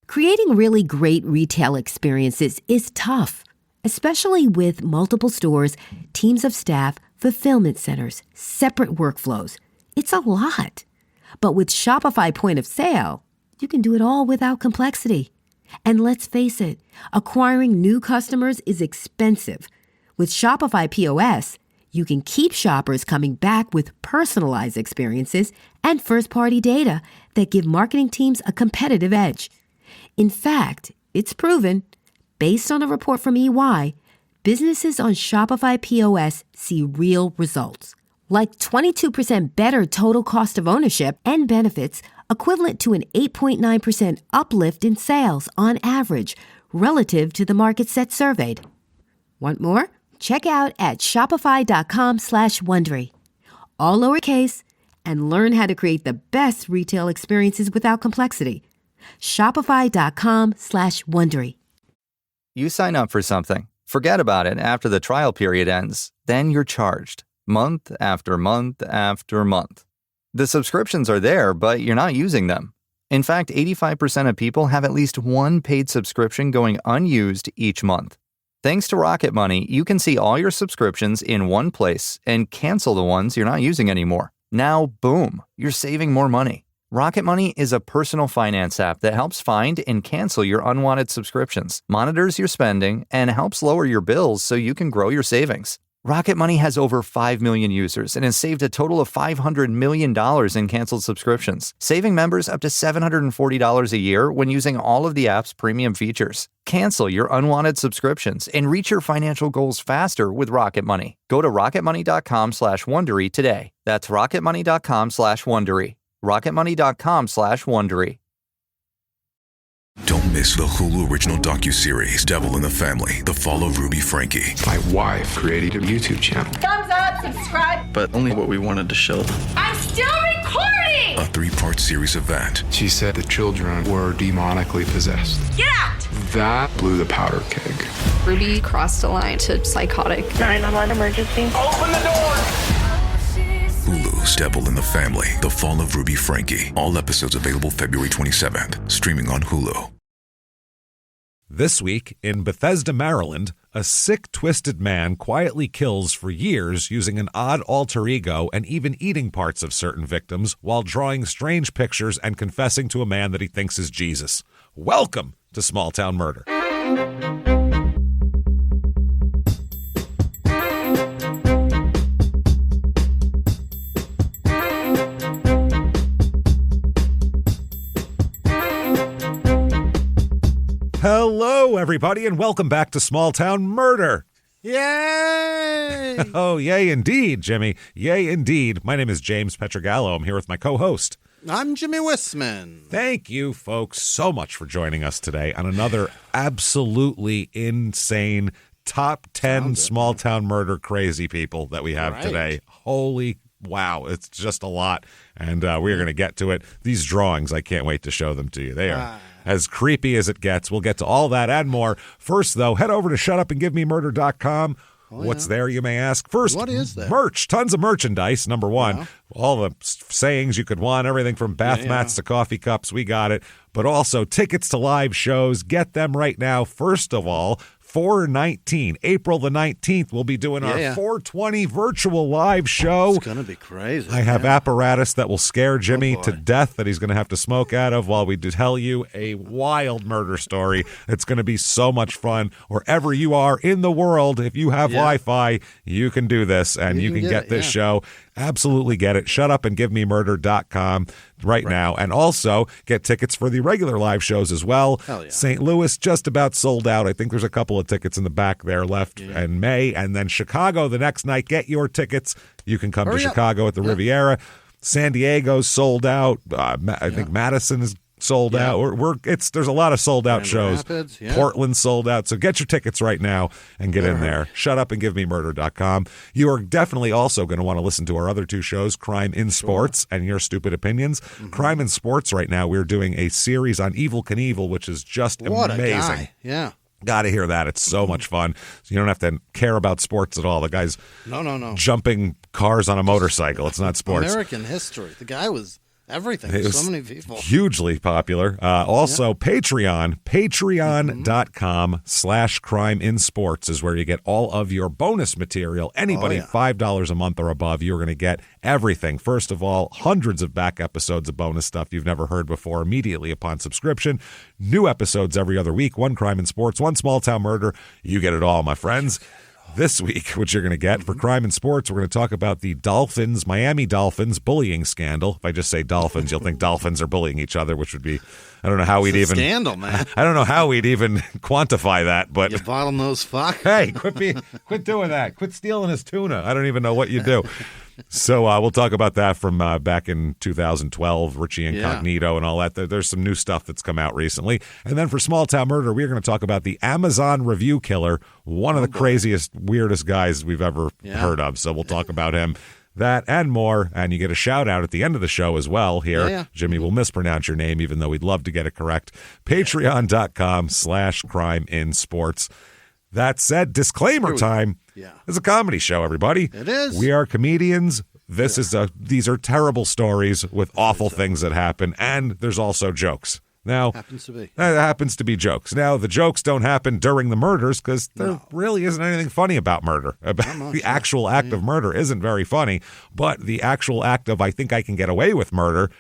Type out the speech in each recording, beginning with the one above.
Creating really great retail experiences is tough, especially with multiple stores, teams of staff, fulfillment centers, separate workflows. It's a lot. But with Shopify Point of Sale, you can do it all without complexity. And let's face it, acquiring new customers is expensive. With Shopify POS, you can keep shoppers coming back with personalized experiences and first-party data that give marketing teams a competitive edge. In fact, it's proven, based on a report from EY, businesses on Shopify POS see real results, like 22% better total cost of ownership and benefits, equivalent to an 8.9% uplift in sales on average relative to the market set surveyed. Want more? Check out at shopify.com/Wondery. All lowercase, and learn how to create the best retail experiences without complexity. Shopify.com/Wondery. You sign up for something, forget about it after the trial period ends, then you're charged, month after month after month. The subscriptions are there, but you're not using them. In fact, 85% of people have at least one paid subscription going unused each month. Thanks to Rocket Money, you can see all your subscriptions in one place and cancel the ones you're not using anymore. Now, boom, you're saving more money. Rocket Money is a personal finance app that helps find and cancel your unwanted subscriptions, monitors your spending, and helps lower your bills so you can grow your savings. Rocket Money has over 5 million users and has saved a total of $500 million in canceled subscriptions, saving members up to $740 a year when using all of the app's premium features. Cancel your unwanted subscriptions and reach your financial goals faster with Rocket Money. Go to rocketmoney.com/Wondery today. That's rocketmoney.com/Wondery. rocketmoney.com/Wondery. Don't miss the Hulu original docuseries Devil in the Family, The Fall of Ruby Frankie. My wife created a YouTube channel. Thumbs up, subscribe. But only what we wanted to show them. I'm still recording! A 3-part series event. She said the children were demonically possessed. Get out! That blew the powder keg. Ruby crossed the line to psychotic. 911 emergency. Open the door! Hulu's Devil in the Family, The Fall of Ruby Frankie. All episodes available February 27th. Streaming on Hulu. This week, in Bethesda, Maryland, a sick, twisted man quietly kills for years using an odd alter ego and even eating parts of certain victims while drawing strange pictures and confessing to a man that he thinks is Jesus. Welcome to Small Town Murder. Hello, everybody, and welcome back to Small Town Murder. Yay! Oh, yay indeed, Jimmy. Yay indeed. My name is James Petrogallo. I'm here with my co-host. I'm Jimmy Wissman. Thank you, folks, so much for joining us today on another absolutely insane top 10 Small Town Murder crazy people that we have today. Holy wow, it's just a lot, and we're going to get to it. These drawings, I can't wait to show them to you. They are as creepy as it gets. We'll get to all that and more. First, though, head over to shutupandgivememurder.com. What's there, you may ask? First, what is there? Merch. Tons of merchandise, number one. Yeah. All the sayings you could want, everything from bath mats to coffee cups, we got it. But also tickets to live shows. Get them right now. First of all, 4/19, April the 19th, we'll be doing our 420 virtual live show. It's going to be crazy. I have apparatus that will scare Jimmy to death that he's going to have to smoke out of while we tell you a wild murder story. It's going to be so much fun. Wherever you are in the world, if you have Wi-Fi, you can do this, and you can get this show. Absolutely get it. Shutupandgivememurder.com right now. And also get tickets for the regular live shows as well. St. Louis just about sold out. I think there's a couple of tickets in the back there left in May. And then Chicago the next night. Get your tickets. You can come to Chicago at the Riviera. San Diego's sold out. I think Madison is sold out. There's a lot of sold out shows. Rapids, Portland sold out. So get your tickets right now and get in there. Shutupandgivememurder.com. You are definitely also going to want to listen to our other two shows, Crime in Sports and Your Stupid Opinions. Crime in Sports right now, we're doing a series on Evel Knievel, which is just amazing. A guy. Yeah. Got to hear that. It's so much fun. So you don't have to care about sports at all. The guy's no. jumping cars on a motorcycle. It's not sports. American history. The guy was Everything. It was So many people. hugely popular. Also, Patreon, patreon.com/crime in sports is where you get all of your bonus material. Anybody $5 a month or above, you're going to get everything. First of all, hundreds of back episodes of bonus stuff you've never heard before immediately upon subscription. New episodes every other week. One crime in sports, one small town murder. You get it all, my friends. This week, what you're going to get for crime and sports, we're going to talk about the Miami Dolphins bullying scandal. If I just say Dolphins, you'll think Dolphins are bullying each other, which would be, I don't know how we'd even scandal, man. I don't know how we'd even quantify that, but You bottlenose fuck. hey, quit doing that. Quit stealing his tuna. I don't even know what you do. So we'll talk about that from back in 2012, Richie Incognito and all that. There's some new stuff that's come out recently. And then for Small Town Murder, we're going to talk about the Amazon review killer, one of the craziest, weirdest guys we've ever heard of. So we'll talk about him, that and more. And you get a shout out at the end of the show as well here. Yeah. Jimmy will mispronounce your name, even though we'd love to get it correct. Patreon.com/crime in sports. That said, disclaimer time. Yeah. It's a comedy show, everybody. It is. We are comedians. These are terrible stories with awful things that happen, and there's also jokes. Now, Happens to be. that happens to be jokes. Now, the jokes don't happen during the murders because there really isn't anything funny about murder. The actual act of murder isn't very funny, but the actual act of I think I can get away with murder.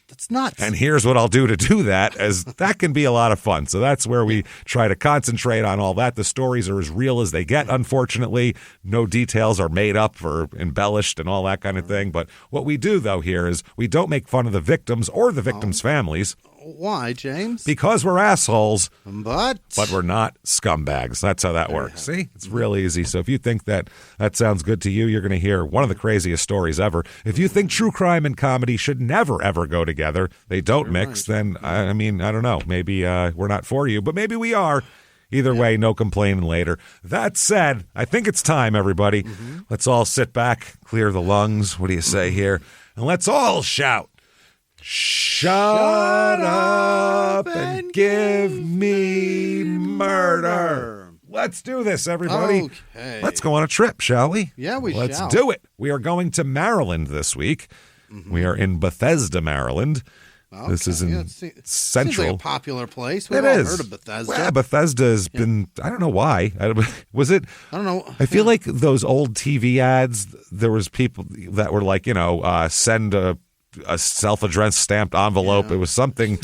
That's nuts. And here's what I'll do to do that, as that can be a lot of fun. So that's where we try to concentrate on all that. The stories are as real as they get, unfortunately. No details are made up or embellished and all that kind of thing. But what we do, though, here is we don't make fun of the victims or the victims' families. Why, James? Because we're assholes, But we're not scumbags. That's how that works. See? It's real easy. So if you think that sounds good to you, you're going to hear one of the craziest stories ever. If you think true crime and comedy should never, ever go together, they don't mix, then, I mean, I don't know. Maybe we're not for you, but maybe we are. Either way, no complaining later. That said, I think it's time, everybody. Let's all sit back, clear the lungs. What do you say here? And let's all shout. Shut up and give me murder. Let's do this, everybody. Okay. Let's go on a trip, shall we? Yeah, we Let's shall. do it. We are going to Maryland this week. We are in Bethesda, Maryland. Okay. This is in Seems Central. like a popular place. We've It all is. heard of Bethesda. Yeah, Bethesda has been, I don't know why. Was it? I don't know. I feel like those old TV ads, there was people that were like, send a self-addressed stamped envelope. It was something.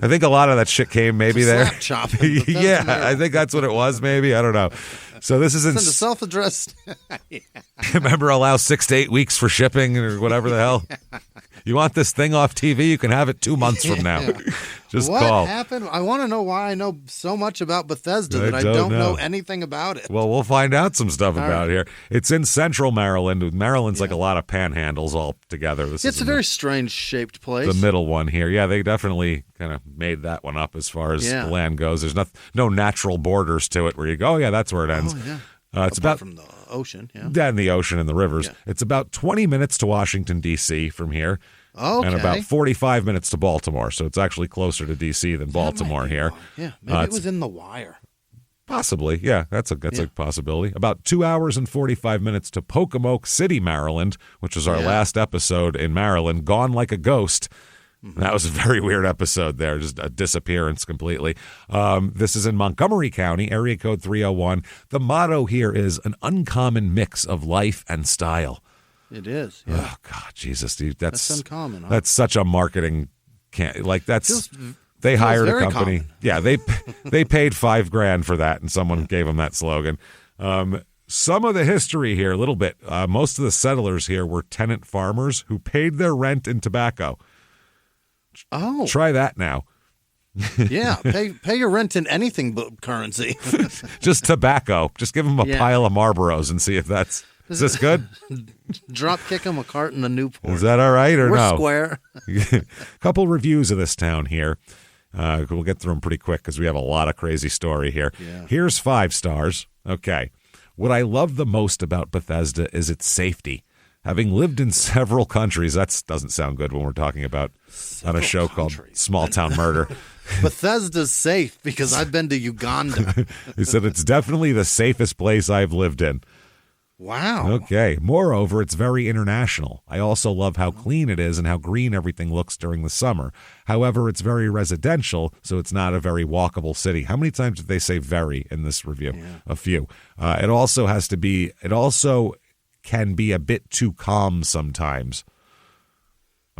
I think a lot of that shit came maybe there. Slap chopping. Yeah, I think that's what it was. Maybe, I don't know. So this is in. Send a self-addressed. Remember, allow 6 to 8 weeks for shipping or whatever the hell. You want this thing off TV? You can have it 2 months from now. Just what call. happened? I want to know why I know so much about Bethesda I that I don't don't know know. anything about it. Well, we'll find out some stuff All about right. here. It's in Central Maryland. Maryland's like a lot of panhandles all together. This It's is a very strange shaped place. the middle one here. Yeah, they definitely kind of made that one up as far as the land goes. There's no natural borders to it where you go, oh, yeah, that's where it ends. Oh, yeah. It's Apart about from the ocean. Yeah. down the ocean and the rivers. Yeah. It's about 20 minutes to Washington, D.C. from here. Okay. And about 45 minutes to Baltimore. So it's actually closer to D.C. than Baltimore here. Yeah, maybe it was in The Wire. Possibly. Yeah, that's a possibility. About 2 hours and 45 minutes to Pocomoke City, Maryland, which was our last episode in Maryland, Gone Like a Ghost. That was a very weird episode there, just a disappearance completely. This is in Montgomery County, area code 301. The motto here is an uncommon mix of life and style. It is. Yeah. Oh, God, Jesus, dude, that's uncommon. Huh? That's such a marketing Feels they hired a very company. common. Yeah, they paid $5,000 for that, and someone gave them that slogan. Some of the history here, a little bit. Most of the settlers here were tenant farmers who paid their rent in tobacco. Oh, Try that now. yeah. Pay your rent in anything but currency. Just tobacco. Just give them a Yeah. pile of Marlboros and see if that's. Is this good? Drop kick him a carton of Newport. Is that all right or We're no? square. Couple reviews of this town here. We'll get through them pretty quick because we have a lot of crazy story here. Yeah. Here's 5 stars. Okay. What I love the most about Bethesda is its safety. Having lived in several countries, that doesn't sound good when we're talking about on a show called Small Town Murder. Bethesda's safe because I've been to Uganda. He said it's definitely the safest place I've lived in. Wow. Okay. Moreover, it's very international. I also love how clean it is and how green everything looks during the summer. However, it's very residential, so it's not a very walkable city. How many times did they say very in this review? Yeah. A few. It also can be a bit too calm sometimes.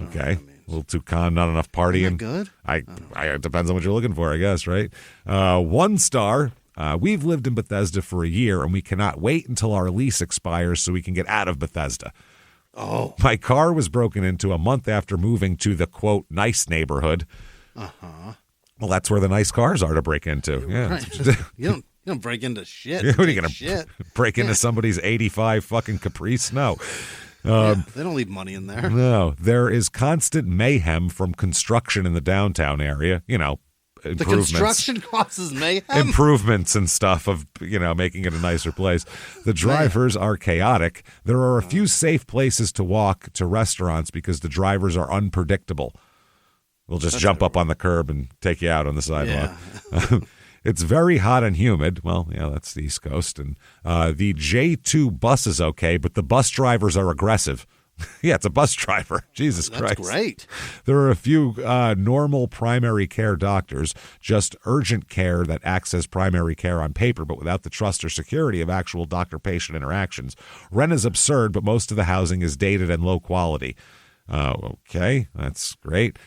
Okay. A little too calm, not enough partying. Isn't that good? It depends on what you're looking for, I guess, right? 1 star. We've lived in Bethesda for a year, and we cannot wait until our lease expires so we can get out of Bethesda. Oh. My car was broken into a month after moving to the, quote, nice neighborhood. Uh-huh. Well, that's where the nice cars are to break into. Yeah. Right. You don't break into shit. What are you going to break into somebody's 85 fucking Caprice? No. They don't leave money in there. No. There is constant mayhem from construction in the downtown area. You know, The improvements. construction causes mayhem. Improvements and stuff of, making it a nicer place. The drivers are chaotic. There are a few safe places to walk to restaurants because the drivers are unpredictable. They'll just jump up on the curb and take you out on the sidewalk. Yeah. It's very hot and humid. Well, yeah, that's the East Coast. And the J2 bus is okay, but the bus drivers are aggressive. Yeah, it's a bus driver. Jesus Christ. That's great. There are a few normal primary care doctors, just urgent care that acts as primary care on paper, but without the trust or security of actual doctor-patient interactions. Rent is absurd, but most of the housing is dated and low quality. Okay, that's great.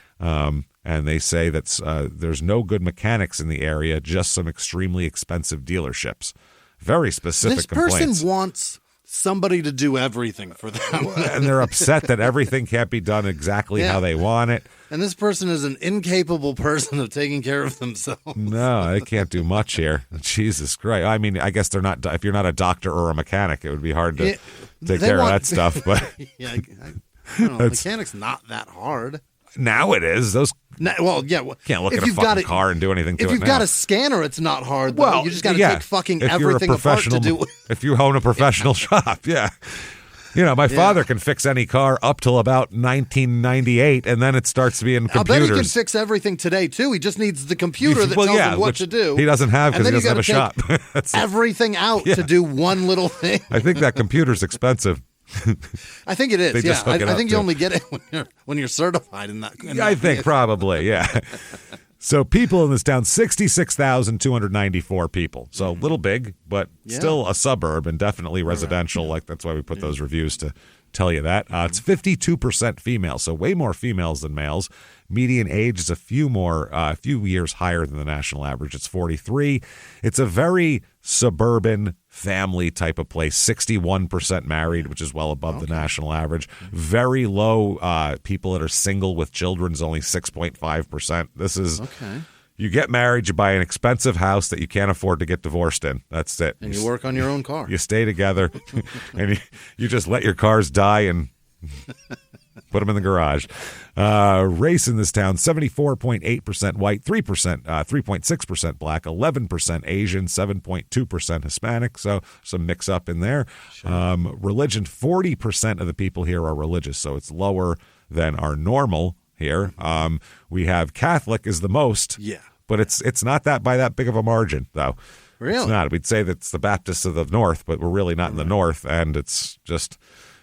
And they say that there's no good mechanics in the area, just some extremely expensive dealerships. Very specific complaints. This person wants somebody to do everything for them. And they're upset that everything can't be done exactly how they want it. And this person is an incapable person of taking care of themselves. No, they can't do much here. Jesus Christ. I mean, I guess they're not, if you're not a doctor or a mechanic, it would be hard to take care of that stuff. But yeah, I don't know. Mechanic's not that hard. Now it is. Can't look at a fucking car and do anything to it. If you've got a scanner, it's not hard. Though. Well, you just got to take fucking everything apart to do. If you own a professional shop, yeah. My father can fix any car up till about 1998, and then it starts being computers. I bet he can fix everything today, too. He just needs the computer that tells him what to do. He doesn't have because he doesn't have a shop. Everything out to do one little thing. I think that computer's expensive. I think it is. I think you only get it when you're certified in that. I think probably, yeah. So people in this town, 66,294 people. So a little big, but still a suburb and definitely residential. Like that's why we put those reviews to tell you that. It's 52% female, so way more females than males. Median age is a few years higher than the national average. It's 43. It's a very suburban family type of place. 61% married, which is well above the national average. Very low people that are single with children is only 6.5%. This is you get married, you buy an expensive house that you can't afford to get divorced in. That's it. And you work on your own car. You stay together, and you just let your cars die and put them in the garage. Race in this town, 74.8% white, 3.6% black, 11% Asian, 7.2% Hispanic. So some mix up in there. Sure. Religion, 40% of the people here are religious, so it's lower than our normal here. We have Catholic is the most. Yeah. But it's not that by that big of a margin, though. Really? It's not. We'd say that's the Baptists of the North, but we're really not in the North, and it's just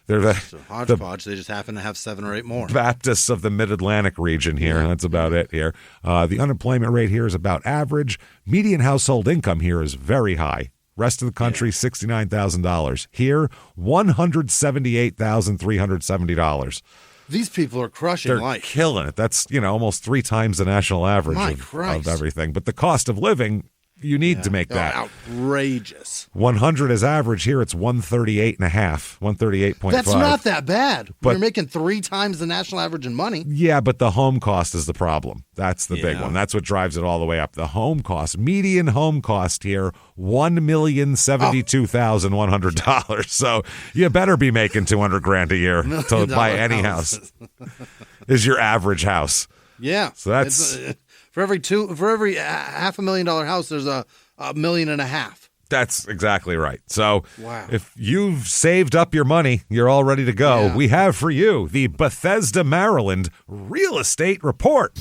they're hodgepodge. They just happen to have 7 or 8 more. Baptists of the Mid-Atlantic region here. That's about it here. The unemployment rate here is about average. Median household income here is very high. Rest of the country, $69,000. Here, $178,370. These people are crushing life. They're killing it. That's, almost 3 times the national average of everything. But the cost of living, you need to make that. Outrageous. 100 is average. Here it's 138.5, 138.5. That's not that bad. But you're making 3 times the national average in money. Yeah, but the home cost is the problem. That's the big one. That's what drives it all the way up. The home cost, median home cost here, $1,072,100. So you better be making $200,000 a year to buy any house. Is your average house? Yeah. So that's for every $500,000 house, there's a $1.5 million. That's exactly right. So if you've saved up your money, you're all ready to go. Yeah. We have for you the Bethesda, Maryland Real Estate Report.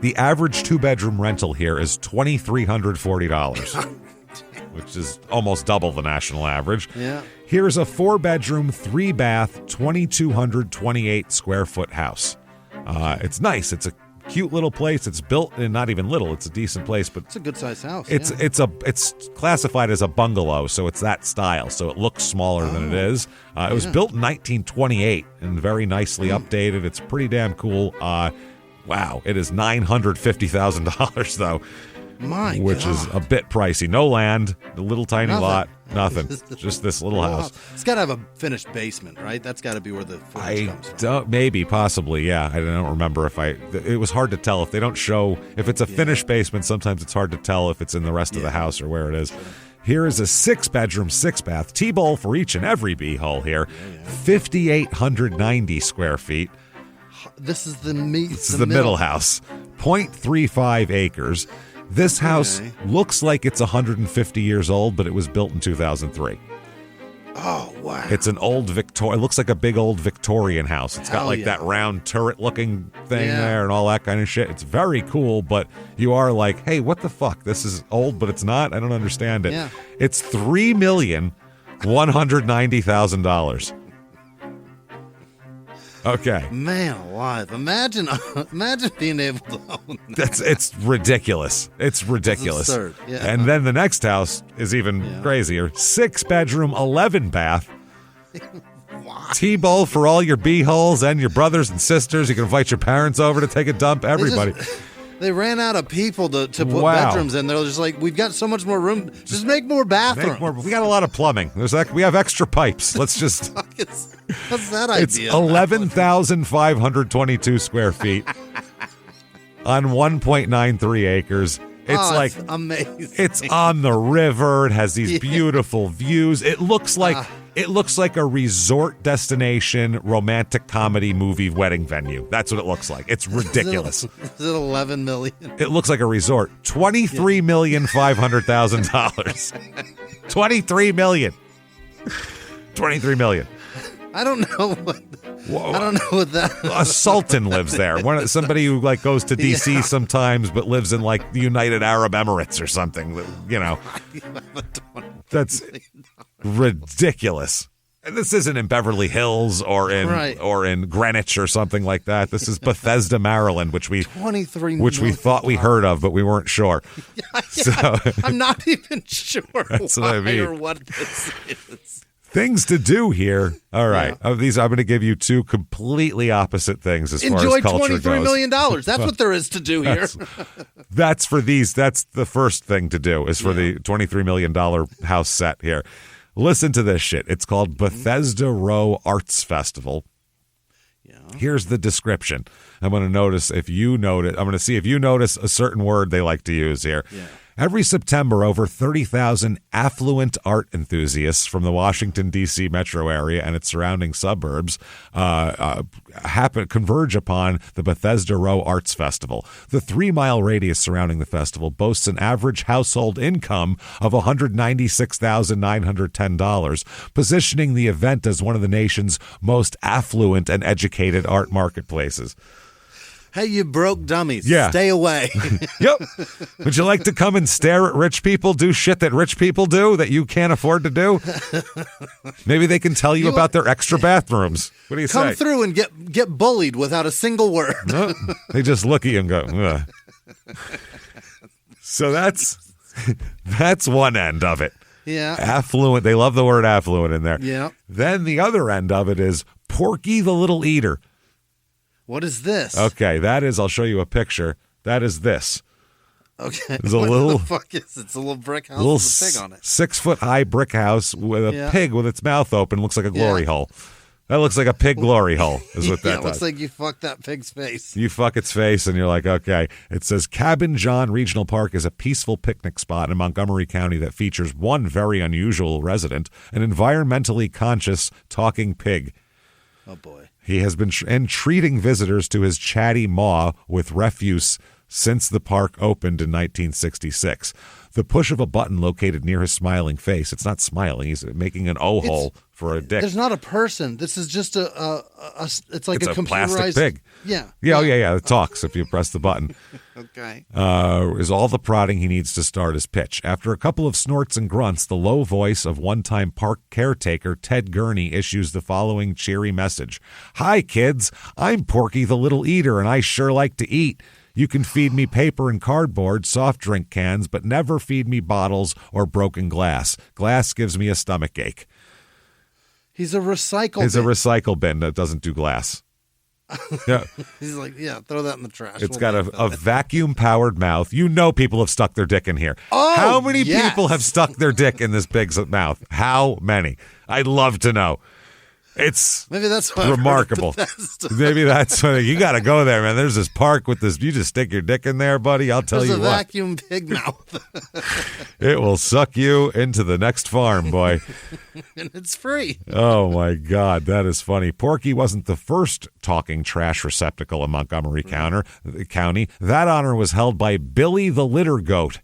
The average 2-bedroom rental here is $2,340, which is almost double the national average. Yeah. Here's a 4-bedroom, 3-bath, 2,228 square foot house. It's nice. It's a cute little place. It's built, and not even little. It's a decent place, but it's a good sized house. It's classified as a bungalow, so it's that style. So it looks smaller than it is. It was built in 1928 and very nicely updated. It's pretty damn cool. Wow, it is $950,000 though. Which is a bit pricey. No land, a little tiny lot, nothing. Just this little house. It's got to have a finished basement, right? That's got to be where the footage comes from. Maybe, possibly, yeah. I don't remember it was hard to tell. If they don't show, if it's a finished basement, sometimes it's hard to tell if it's in the rest of the house or where it is. Here is a 6-bedroom, 6-bath, T-bowl for each and every bee-hole here. 5,890 square feet. This is the middle house. 0.35 acres. This house looks like it's 150 years old, but it was built in 2003. Oh, wow. It's an old it looks like a big old Victorian house. It's got that round turret-looking thing there and all that kind of shit. It's very cool, but you are like, hey, what the fuck? This is old, but it's not? I don't understand it. Yeah. It's $3,190,000. Okay. Man alive. Imagine being able to own that. It's ridiculous. It's ridiculous. It's absurd. Yeah. And then the next house is even crazier. 6-bedroom, 11-bath. T-bowl for all your bee-holes and your brothers and sisters. You can invite your parents over to take a dump. Everybody. They ran out of people to put bedrooms in. They're just like, we've got so much more room. Just make more bathrooms. We got a lot of plumbing. We have extra pipes. Let's just. What's that idea? It's 11,522 square feet on 1.93 acres. It's amazing. It's on the river. It has these beautiful views. It looks like a resort destination romantic comedy movie wedding venue. That's what it looks like. It's ridiculous. Is it $11 million? It looks like a resort. $23,500,000. $23 million. $23 million. I don't know what that. A sultan lives there. Somebody who goes to DC sometimes, but lives in the United Arab Emirates or something. That's ridiculous. And this isn't in Beverly Hills or in Greenwich or something like that. This is Bethesda, Maryland, which we thought we heard of, but we weren't sure. So I'm not even sure that's what I mean. or what this is. Things to do here. All right. Yeah. Of these, I'm going to give you two completely opposite things as far as culture goes. Enjoy $23 million. That's what there is to do here. That's for these. That's the first thing to do is for the $23 million house set here. Listen to this shit. It's called Bethesda Row Arts Festival. Yeah. Here's the description. I'm going to see if you notice a certain word they like to use here. Yeah. Every September, over 30,000 affluent art enthusiasts from the Washington, D.C. metro area and its surrounding suburbs converge upon the Bethesda Row Arts Festival. The 3-mile radius surrounding the festival boasts an average household income of $196,910, positioning the event as one of the nation's most affluent and educated art marketplaces. Hey, you broke dummies. Yeah. Stay away. Yep. Would you like to come and stare at rich people do shit that rich people do that you can't afford to do? Maybe they can tell you about their extra bathrooms. What do you say? Come through and get bullied without a single word. No, they just look at you and go, ugh. So that's one end of it. Yeah. Affluent. They love the word affluent in there. Yeah. Then the other end of it is Porky the Little Eater. What is this? Okay, I'll show you a picture. That is this. Okay. It's what the fuck is it? It's a little brick house with a pig on it. 6-foot-high brick house with a pig with its mouth open. Looks like a glory hole. That looks like a pig glory hole is what that does. It looks like you fucked that pig's face. You fuck its face and you're like, okay. It says Cabin John Regional Park is a peaceful picnic spot in Montgomery County that features one very unusual resident, an environmentally conscious talking pig. Oh, boy. He has been entreating visitors to his chatty maw with refuse since the park opened in 1966. The push of a button located near his smiling face. It's not smiling. He's making an O-hole for a dick. There's not a person. This is just it's like it's a computerized plastic pig. Yeah. Yeah. It talks if you press the button. Okay. Is all the prodding he needs to start his pitch. After a couple of snorts and grunts, the low voice of one-time park caretaker Ted Gurney issues the following cheery message. Hi, kids. I'm Porky the Little Eater, and I sure like to eat. You can feed me paper and cardboard, soft drink cans, but never feed me bottles or broken glass. Glass gives me a stomach ache. He's a recycle He's bin. a recycle bin that doesn't do glass. Yeah. He's like, throw that in the trash. It's got a vacuum-powered mouth. You know people have stuck their dick in here. Oh, how many yes. people have stuck their dick in this pig's mouth? How many? I'd love to know. It's maybe that's why remarkable. Maybe that's why you got to go there, man. There's this park with this. You just stick your dick in there, buddy. I'll tell you what. There's a vacuum pig mouth. It will suck you into the next farm, boy. And it's free. Oh, my God. That is funny. Porky wasn't the first talking trash receptacle in Montgomery County. That honor was held by Billy the Litter Goat.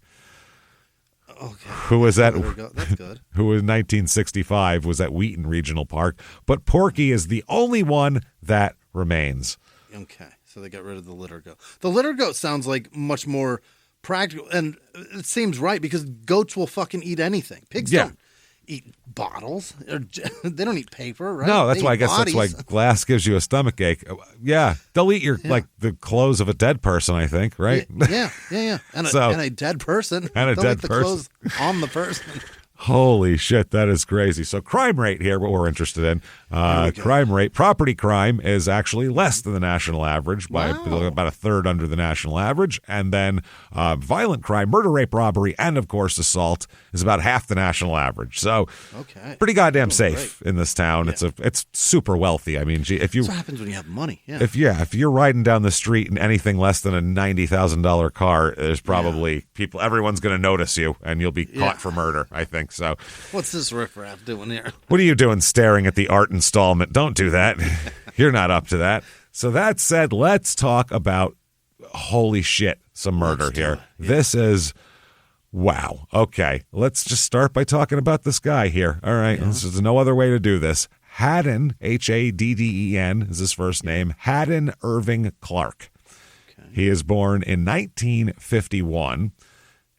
Okay. Who was at That's good. Who in 1965 was at Wheaton Regional Park, but Porky is the only one that remains. Okay, so they got rid of the litter goat. The litter goat sounds like much more practical, and it seems right because goats will fucking eat anything. Pigs don't eat bottles. They don't eat paper, right? No, that's they why I eat guess bodies. that's why glass gives you a stomach ache. Yeah, they'll eat your like the clothes of a dead person, I think, right? Yeah. And a dead person. And a They'll dead eat the person. clothes on the person. Holy shit, that is crazy. So crime rate here, what we're interested in. Crime rate, property crime is actually less than the national average by about a third under the national average. And then violent crime, murder, rape, robbery, and of course assault is about half the national average. So pretty goddamn safe in this town. Yeah. It's super wealthy. I mean, if you That's what happens when you have money. Yeah. If you're riding down the street in anything less than a $90,000 car, there's probably people. Everyone's going to notice you, and you'll be caught for murder, I think. So, what's this riffraff doing here? What are you doing staring at the art installment? Don't do that. You're not up to that. So that said, let's talk about holy shit, some murder here. Yeah. This is wow. Okay, let's just start by talking about this guy here. All right, there's no other way to do this. Haddon, Hadden is his first name, Haddon Irving Clark. Okay. He is born in 1951,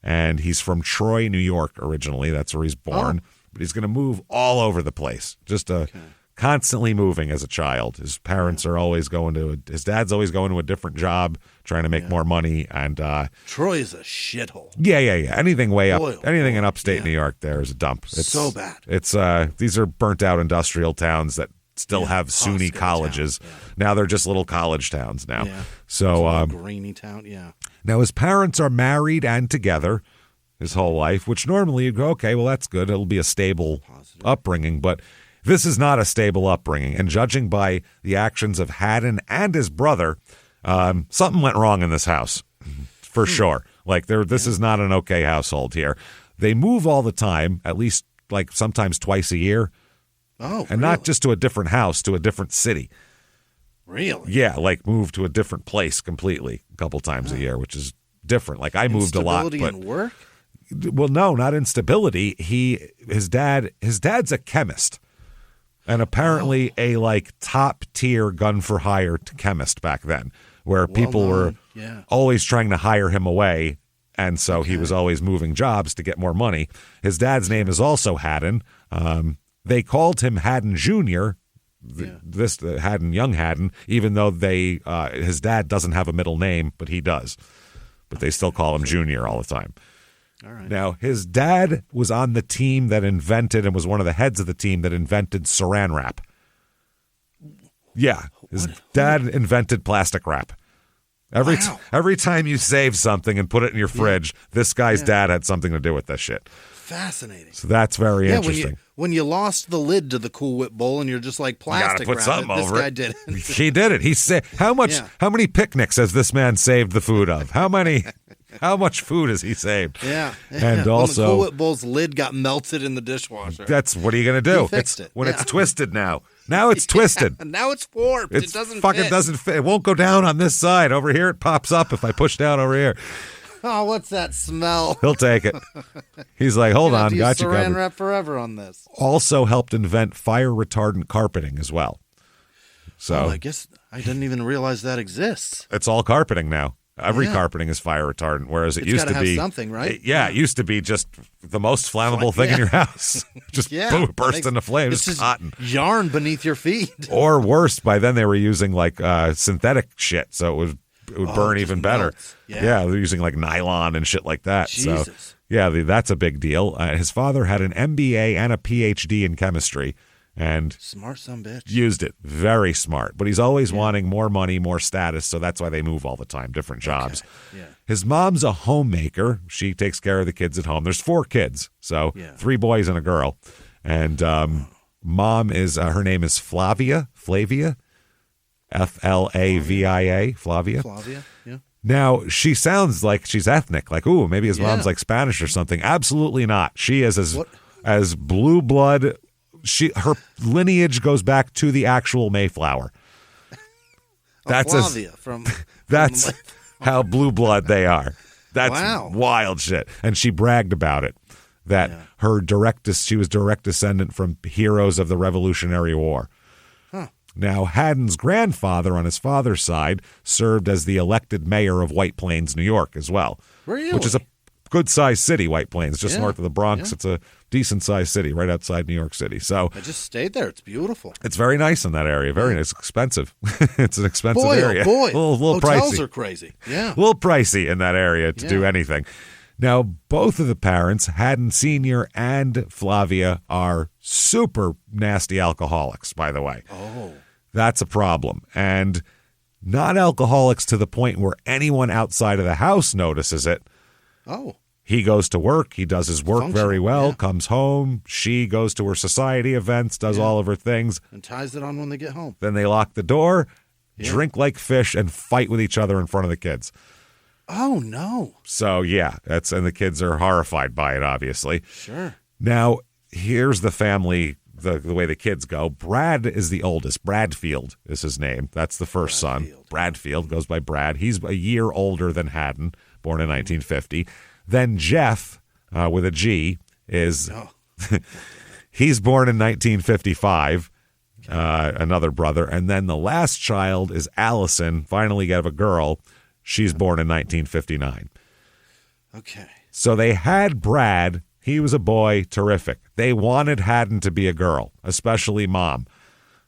and he's from Troy, New York originally. That's where he's born. But he's going to move all over the place, just constantly moving as a child. His parents are always his dad's always going to a different job, trying to make more money. And Troy is a shithole. Yeah. Anything anything in upstate New York there is a dump. It's so bad. It's these are burnt out industrial towns that still have SUNY colleges. Yeah. Now they're just little college towns now. Yeah. So grainy town, Now his parents are married and together his whole life, which normally you'd go, okay, well that's good. It'll be a stable upbringing, but this is not a stable upbringing. And judging by the actions of Haddon and his brother, something went wrong in this house for sure. Like this is not an okay household here. They move all the time, at least like sometimes twice a year. Oh, and not just to a different house, to a different city. Really? Yeah, like move to a different place completely a couple times a year, which is different. Like I moved a lot. Instability in work? Well, no, not instability. His dad's a chemist. And apparently a like top tier gun for hire chemist back then, where people were always trying to hire him away. And so he was always moving jobs to get more money. His dad's name is also Haddon. They called him Haddon Jr., young Haddon, even though his dad doesn't have a middle name, but he does. But they still call him Junior all the time. All right. Now, his dad was on the team that invented and was one of the heads of the team that invented saran wrap. Yeah, his dad invented plastic wrap. Every time you save something and put it in your fridge, this guy's dad had something to do with that shit. Fascinating. So that's very interesting. When you lost the lid to the Cool Whip bowl and you're just like plastic put wrap something it, over this guy it. did it. He did it. He said, how many picnics has this man saved the food of? How many? How much food has he saved? Yeah. And When also, the Cool Whip Bowl's lid got melted in the dishwasher. what are you going to do? He fixed it. When Yeah. it's twisted now. Now it's twisted. And now it's warped. It It doesn't fucking fit. doesn't fit. It won't go down on this side. Over here, it pops up if I push down over here. Oh, what's that smell? He'll take it. He's like, hold on, got you Saran covered. wrap forever on this. Also helped invent fire retardant carpeting as well. So I guess I didn't even realize that exists. it's all carpeting now. Every Yeah. carpeting is fire retardant, whereas it It's used gotta to have be something, right? it used to be just the most flammable thing in your house. Just boom, burst into flames. It's just Cotton. yarn beneath your feet. Or worse, by then they were using like synthetic shit, so it would burn it even just better. melts. Yeah. They're using like nylon and shit like that. So Jesus. yeah, that's a big deal. His father had an MBA and a PhD in chemistry, and Smart son bitch. used it. Very smart. But he's always wanting more money, more status, so that's why they move all the time, different jobs. Okay. Yeah. His mom's a homemaker. She takes care of the kids at home. There's 4 kids, so Yeah. 3 boys and a girl. And mom is, her name is Flavia, Flavia, Flavia. Flavia. Yeah. Now, she sounds like she's ethnic, like, ooh, maybe his mom's Yeah. like Spanish or something. Absolutely not. She is What? as blue blood. Her lineage goes back to the actual Mayflower. That's Flavia from That's how blue blood they are. That's Wow. wild shit. And she bragged about it, that she was direct descendant from heroes of the Revolutionary War. Now, Haddon's grandfather on his father's side served as the elected mayor of White Plains, New York, as well. Really? Which is a good-sized city, White Plains, just Yeah. north of the Bronx. Yeah. It's a decent-sized city right outside New York City. So I just stayed there. It's beautiful. it's very nice in that area. Very nice. It's expensive. It's an expensive Boy, area. oh boy. A little Hotels pricey. are crazy. Yeah. A little pricey in that area to do Yeah. anything. Now, both of the parents, Haddon Sr. and Flavia, are super nasty alcoholics, by the way. Oh. That's a problem. And not alcoholics to the point where anyone outside of the house notices it. Oh. He goes to work. He does his work very Functional, well, yeah. comes home. She goes to her society events, does all of her things. And ties it on when they get home. Then they lock the door, Yeah. drink like fish, and fight with each other in front of the kids. Oh no. So, yeah, and the kids are horrified by it, obviously. Sure. Now, here's the family, the way the kids go. Brad is the oldest. Bradfield is his name. That's the first son. Bradfield goes by Brad. He's a year older than Haddon, born in 1950. Then Jeff, with a G, is he's born in 1955. Another brother. And then the last child is Allison, finally got a girl. She's born in 1959. Okay. So they had Brad. He was a boy, terrific. They wanted Haddon to be a girl, especially Mom.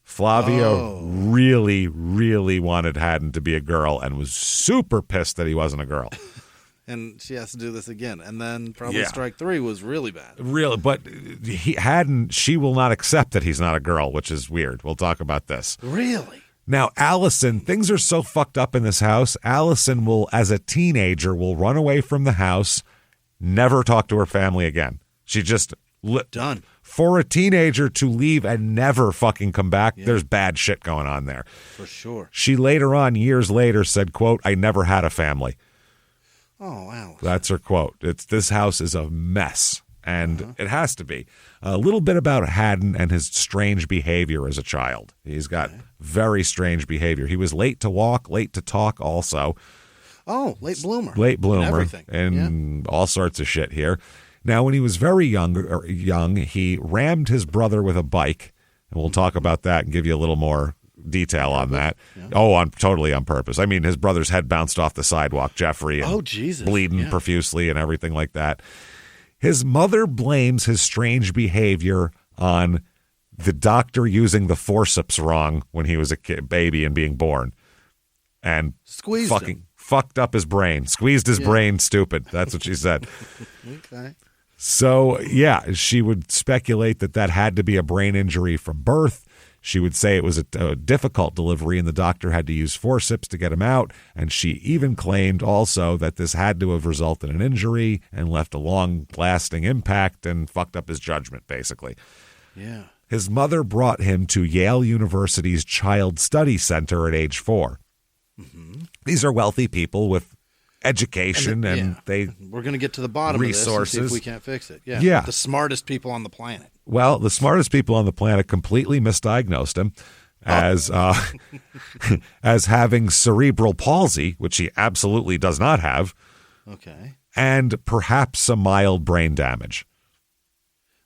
Flavia really, really wanted Haddon to be a girl and was super pissed that he wasn't a girl. And she has to do this again. And then probably Yeah. strike 3 was really bad. Really, but she will not accept that he's not a girl, which is weird. We'll talk about this. Really? Now, Allison, things are so fucked up in this house. Allison will, as a teenager, will run away from the house, never talk to her family again. She just Done. For a teenager to leave and never fucking come back, there's bad shit going on there. For sure. She later on, years later, said, quote, "I never had a family." Oh, wow. That's her quote. This house is a mess, and it has to be. A little bit about Haddon and his strange behavior as a child. He's got very strange behavior. He was late to walk, late to talk also. Oh, late bloomer. Late bloomer. Everything. And all sorts of shit here. Now, when he was very young, he rammed his brother with a bike, and we'll talk about that and give you a little more detail on that. Yeah. Oh, totally on purpose. I mean, his brother's head bounced off the sidewalk, Jeffrey, and Jesus. bleeding profusely and everything like that. His mother blames his strange behavior on the doctor using the forceps wrong when he was a baby and being born, and fucked up his brain, squeezed his brain stupid. That's what she said. Okay. So, yeah, she would speculate that had to be a brain injury from birth. She would say it was a difficult delivery and the doctor had to use forceps to get him out. And she even claimed also that this had to have resulted in injury and left a long-lasting impact and fucked up his judgment, basically. Yeah. His mother brought him to Yale University's Child Study Center at age 4. Mm-hmm. These are wealthy people with education and we're going to get to the bottom resources. of this and see if we can't fix it. Yeah. The smartest people on the planet. Well, the smartest people on the planet completely misdiagnosed him as as having cerebral palsy, which he absolutely does not have. Okay. And perhaps some mild brain damage.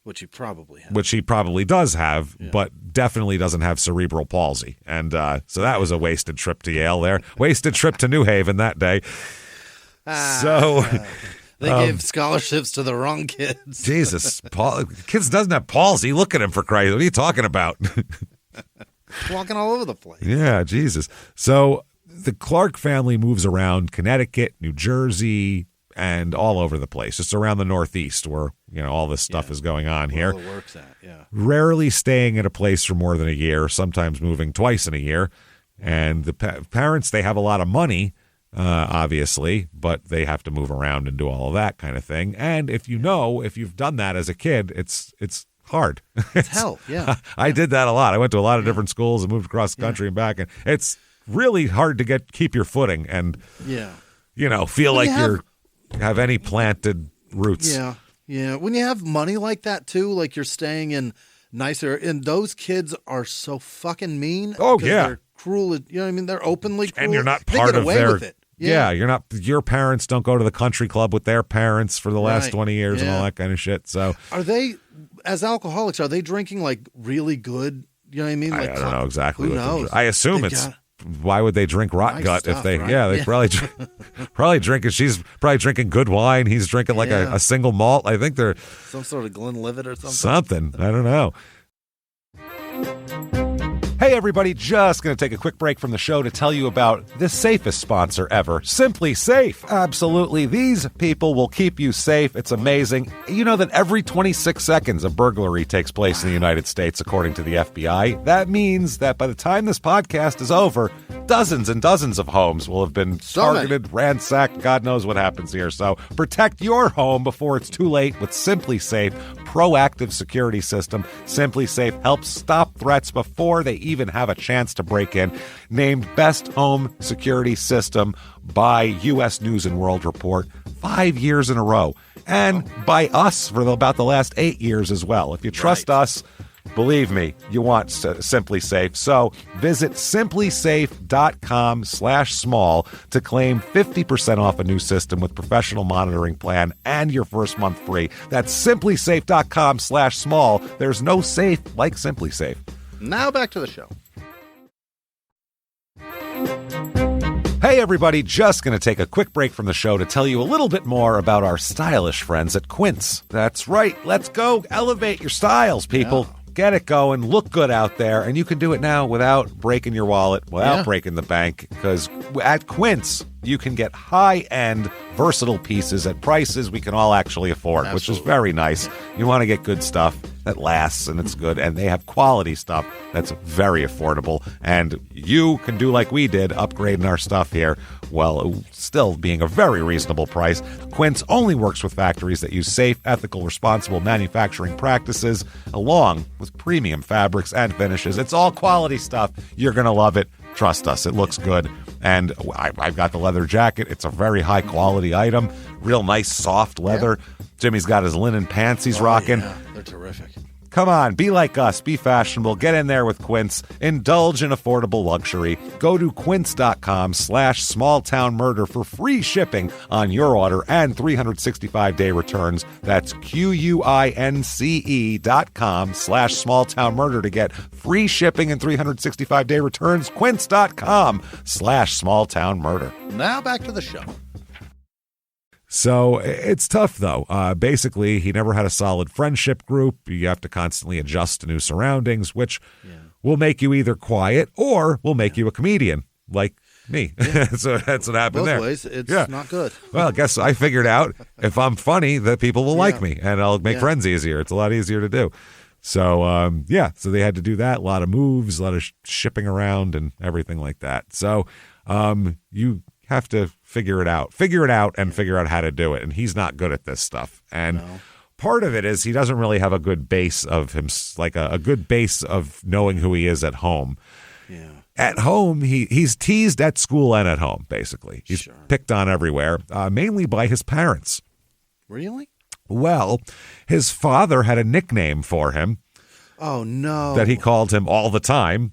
Which he probably has. Which he probably does have, but definitely doesn't have cerebral palsy. And so that was a wasted trip to Yale there. Wasted trip to New Haven that day. They gave scholarships to the wrong kids. Jesus. Kids doesn't have palsy. Look at him, for Christ. What are you talking about? Walking all over the place. Yeah, Jesus. So the Clark family moves around Connecticut, New Jersey, and all over the place. Just around the Northeast where, all this stuff is going on here. Where all the work's at, yeah. Rarely staying at a place for more than a year, sometimes moving twice in a year. And the parents, they have a lot of money, obviously, but they have to move around and do all of that kind of thing. And if you've done that as a kid, it's hard. It's hell, yeah. I did that a lot. I went to a lot of different schools and moved across the country and back, and it's really hard to keep your footing and feel like you have any planted roots. Yeah. When you have money like that too, like you're staying in nicer, and those kids are so fucking mean. Oh yeah, they're cruel. You know what I mean? They're openly cruel, and you're not they part get of away their. With it. Yeah, you're not. Your parents don't go to the country club with their parents for the last 20 years and all Yeah. that kind of shit. So, Are they, as alcoholics, are they drinking like really good? You know what I mean? Like, I don't know exactly. Who what knows? I assume They it's. got Why would they drink rot nice gut stuff, if they? right? Yeah, they Yeah. probably drinking. She's probably drinking good wine. He's drinking like Yeah. a single malt. I think they're some sort of Glenlivet or something. something. I don't know. Hey everybody, just going to take a quick break from the show to tell you about the safest sponsor ever, Simply Safe. Absolutely, these people will keep you safe. It's amazing. You know that every 26 seconds a burglary takes place in the United States, according to the FBI. That means that by the time this podcast is over, dozens and dozens of homes will have been targeted, ransacked. God knows what happens here. So protect your home before it's too late with Simply Safe proactive security system. Simply Safe helps stop threats before they even have a chance to break in. Named Best Home Security System by U.S. News and World Report 5 years in a row. And by us for about the last 8 years as well. If you trust us, believe me, you want Simply Safe. So visit simplysafe.com/small to claim 50% off a new system with professional monitoring plan and your first month free. That's simplysafe.com/small. There's no safe like Simply Safe. Now back to the show. Hey everybody, just going to take a quick break from the show to tell you a little bit more about our stylish friends at Quince. That's right, let's go elevate your styles, people. Yeah. Get it going, look good out there, and you can do it now without breaking your wallet, without breaking the bank, because at Quince, you can get high-end, versatile pieces at prices we can all actually afford, which is very nice. You want to get good stuff that lasts and it's good, and they have quality stuff that's very affordable, and you can do like we did, upgrading our stuff here, while still being a very reasonable price. Quince only works with factories that use safe, ethical, responsible manufacturing practices, along with premium fabrics and finishes. It's all quality stuff. You're going to love it. Trust us, it looks good. And I've got the leather jacket. It's a very high quality item. Real nice, soft leather. Yeah. Jimmy's got his linen pants he's rocking. Yeah. They're terrific. Come on, be like us. Be fashionable. Get in there with Quince. Indulge in affordable luxury. Go to quince.com/smalltownmurder for free shipping on your order and 365-day returns. That's QUINCE.com/smalltownmurder to get free shipping and 365-day returns. Quince.com/smalltownmurder. Now back to the show. So it's tough, though. Basically, he never had a solid friendship group. You have to constantly adjust to new surroundings, which will make you either quiet or will make you a comedian, like me. So that's what happened there. Both ways, it's not good. Well, I guess I figured out if I'm funny, that people will like me, and I'll make friends easier. It's a lot easier to do. So, so they had to do that. A lot of moves, a lot of shipping around and everything like that. So you have to figure it out and figure out how to do it. And he's not good at this stuff. And part of it is he doesn't really have a good base of him, like a good base of knowing who he is at home. Yeah. At home, he's teased at school and at home, basically. He's picked on everywhere, mainly by his parents. Really? Well, his father had a nickname for him. Oh, no. That he called him all the time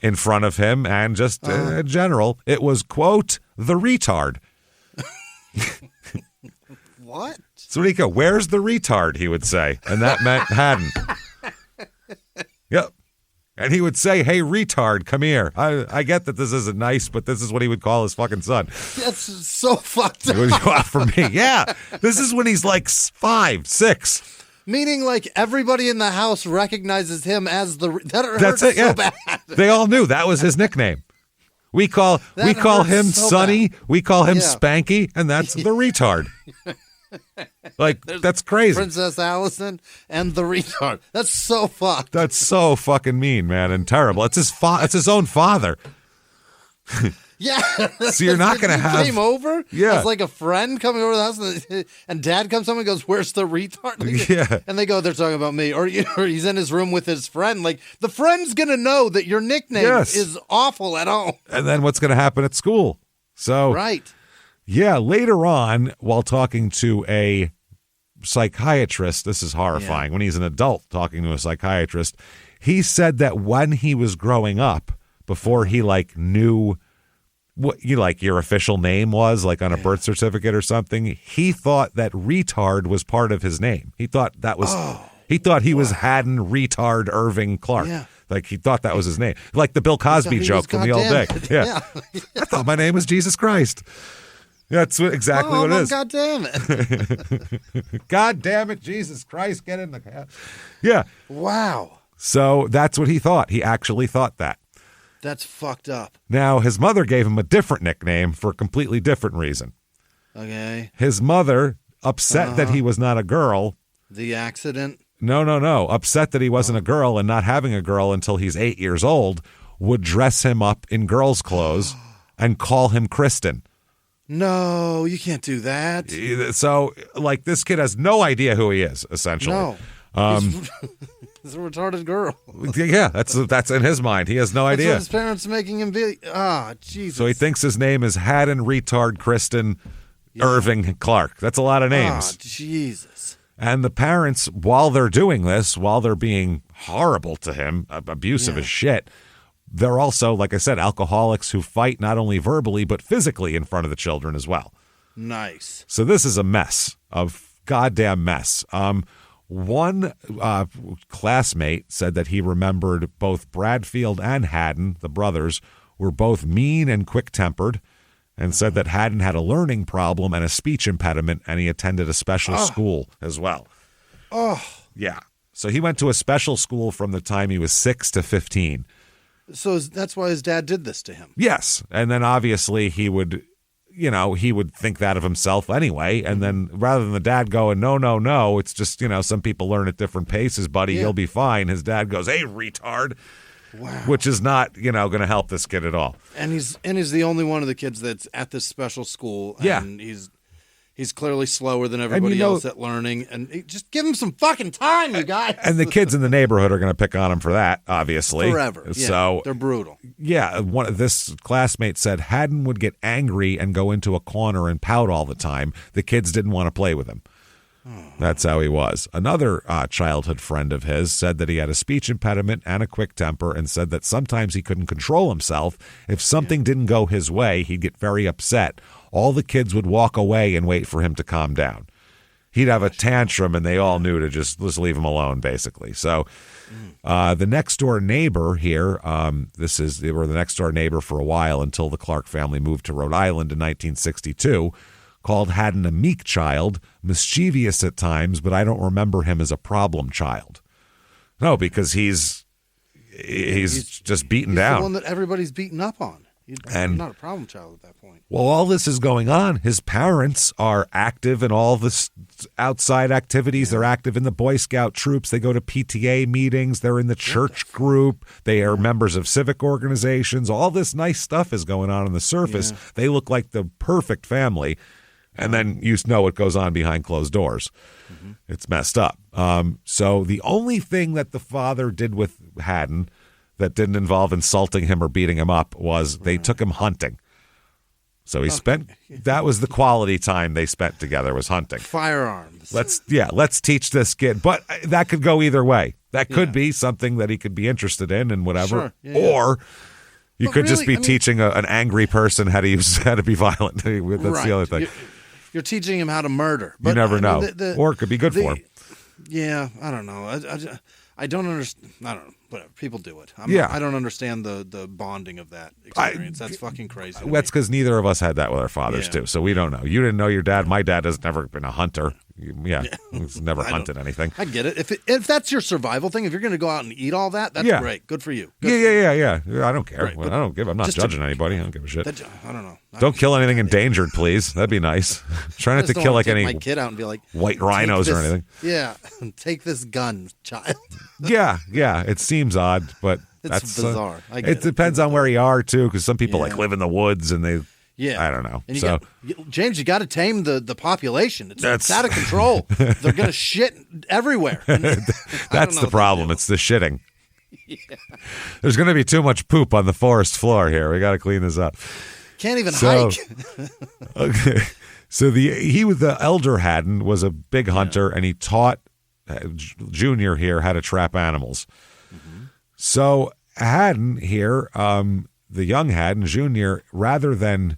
in front of him and just in general. It was, quote, the retard. What? So when he go, where's the retard, he would say. And that meant Haddon. Yep. And he would say, hey, retard, come here. I get that this isn't nice, but this is what he would call his fucking son. That's so fucked up. It was off for me. Yeah. This is when he's like 5, 6. Meaning, like, everybody in the house recognizes him as the... That's it, yeah. So bad. They all knew that was his nickname. We call him so Sonny, bad. we call him Spanky, and that's the retard. Like, that's crazy. Princess Allison and the retard. That's so fucked. That's so fucking mean, man, and terrible. It's his own father. Yeah. So you're not going to have... came over Yeah. as like a friend coming over the house, and dad comes home and goes, where's the retard? Like, Yeah. And they go, they're talking about me. Or he's in his room with his friend. Like, the friend's going to know that your nickname is awful at home. And then what's going to happen at school? So... Right. Yeah, later on, while talking to a psychiatrist, this is horrifying. When he's an adult talking to a psychiatrist, he said that when he was growing up, before he like knew what your official name was, like on a birth certificate or something, he thought that retard was part of his name. He thought that was he thought he was Haddon Retard Irving Clark. Yeah. Like he thought that was his name. Like the Bill Cosby joke from the old day. Yeah. I thought my name was Jesus Christ. That's exactly what it is. God damn it. God damn it, Jesus Christ, get in the cab. Yeah. Wow. So that's what he thought. He actually thought that. That's fucked up. Now, his mother gave him a different nickname for a completely different reason. Okay. His mother, upset that he was not a girl. The accident? No. Upset that he wasn't a girl and not having a girl until he's 8 years old, would dress him up in girl's clothes and call him Kristen. No, you can't do that. So, like, this kid has no idea who he is, essentially. No. He's a retarded girl. Yeah, that's in his mind. He has no idea. That's what his parents are making him be. Jesus. So he thinks his name is Haddon Retard Kristen Irving Clark. That's a lot of names. Jesus. And the parents, while they're doing this, while they're being horrible to him, abusive as shit, they're also, like I said, alcoholics who fight not only verbally, but physically in front of the children as well. Nice. So this is a mess, a goddamn mess. One classmate said that he remembered both Bradfield and Haddon, the brothers, were both mean and quick-tempered, and said that Haddon had a learning problem and a speech impediment, and he attended a special school as well. Oh. Yeah. So he went to a special school from the time he was 6 to 15. So that's why his dad did this to him. Yes. And then obviously he would think that of himself anyway. And then rather than the dad going, no, it's just, some people learn at different paces, buddy. You'll be fine. His dad goes, hey, retard. Wow. Which is not, going to help this kid at all. And he's the only one of the kids that's at this special school. And he's clearly slower than everybody else at learning. And just give him some fucking time, you guys. And the kids in the neighborhood are going to pick on him for that, obviously. Forever. So they're brutal. Yeah. This classmate said Haddon would get angry and go into a corner and pout all the time. The kids didn't want to play with him. That's how he was. Another childhood friend of his said that he had a speech impediment and a quick temper, and said that sometimes he couldn't control himself. If something didn't go his way, he'd get very upset. All the kids would walk away and wait for him to calm down. He'd have a tantrum, and they all knew to just leave him alone, basically. So the next door neighbor here, they were the next door neighbor for a while until the Clark family moved to Rhode Island in 1962, called Haddon a meek child, mischievous at times, but I don't remember him as a problem child. No, because he's just beaten down. The one that everybody's beaten up on. He's not a problem child at that point. Well, all this is going on. His parents are active in all this outside activities. They're active in the Boy Scout troops. They go to PTA meetings. They're in the church group. They are members of civic organizations. All this nice stuff is going on the surface. Yeah. They look like the perfect family. And then you know what goes on behind closed doors. Mm-hmm. It's messed up. So the only thing that the father did with Haddon that didn't involve insulting him or beating him up was they took him hunting. So he spent, that was the quality time they spent together, was hunting. Firearms. Let's teach this kid. But that could go either way. That could be something that he could be interested in and whatever. Sure. Or you But could just really, be teaching an angry person how to be violent. That's the other thing. You're teaching him how to murder. But You never know. Or it could be good the- for him. Yeah, I don't know. I don't understand. I don't know. Whatever. People do it. I don't understand the bonding of that experience. That's fucking crazy. to That's me. because neither of us had that with our fathers, Yeah. too. So we don't know. You didn't know your dad. My dad has never been a hunter. He's never hunted anything. I get it. If that's your survival thing, if you're going to go out and eat all that, that's great. Good for you. Yeah. I don't care. Right, but I'm not just judging anybody. I don't give a shit. I don't know. Don't kill anything endangered, please. That'd be nice. Try not to just don't kill wanna like take any my kid out and be like white "Take rhinos or this- anything. Yeah, take this gun, child. Yeah. It seems odd, but It's that's bizarre. I get it it. depends on where you are too, because some people Yeah. like live in the woods and they. Yeah, I don't know. And So James, you got to tame the population. It's That's- out of control. They're gonna shit everywhere. And I don't that's know the what problem. to do. It's the shitting. There's going to be too much poop on the forest floor here. We got to clean this up. Can't even So- hike. Okay. So the elder Haddon was a big hunter, and he taught Junior here how to trap animals. So Haddon here, the young Haddon Junior, rather than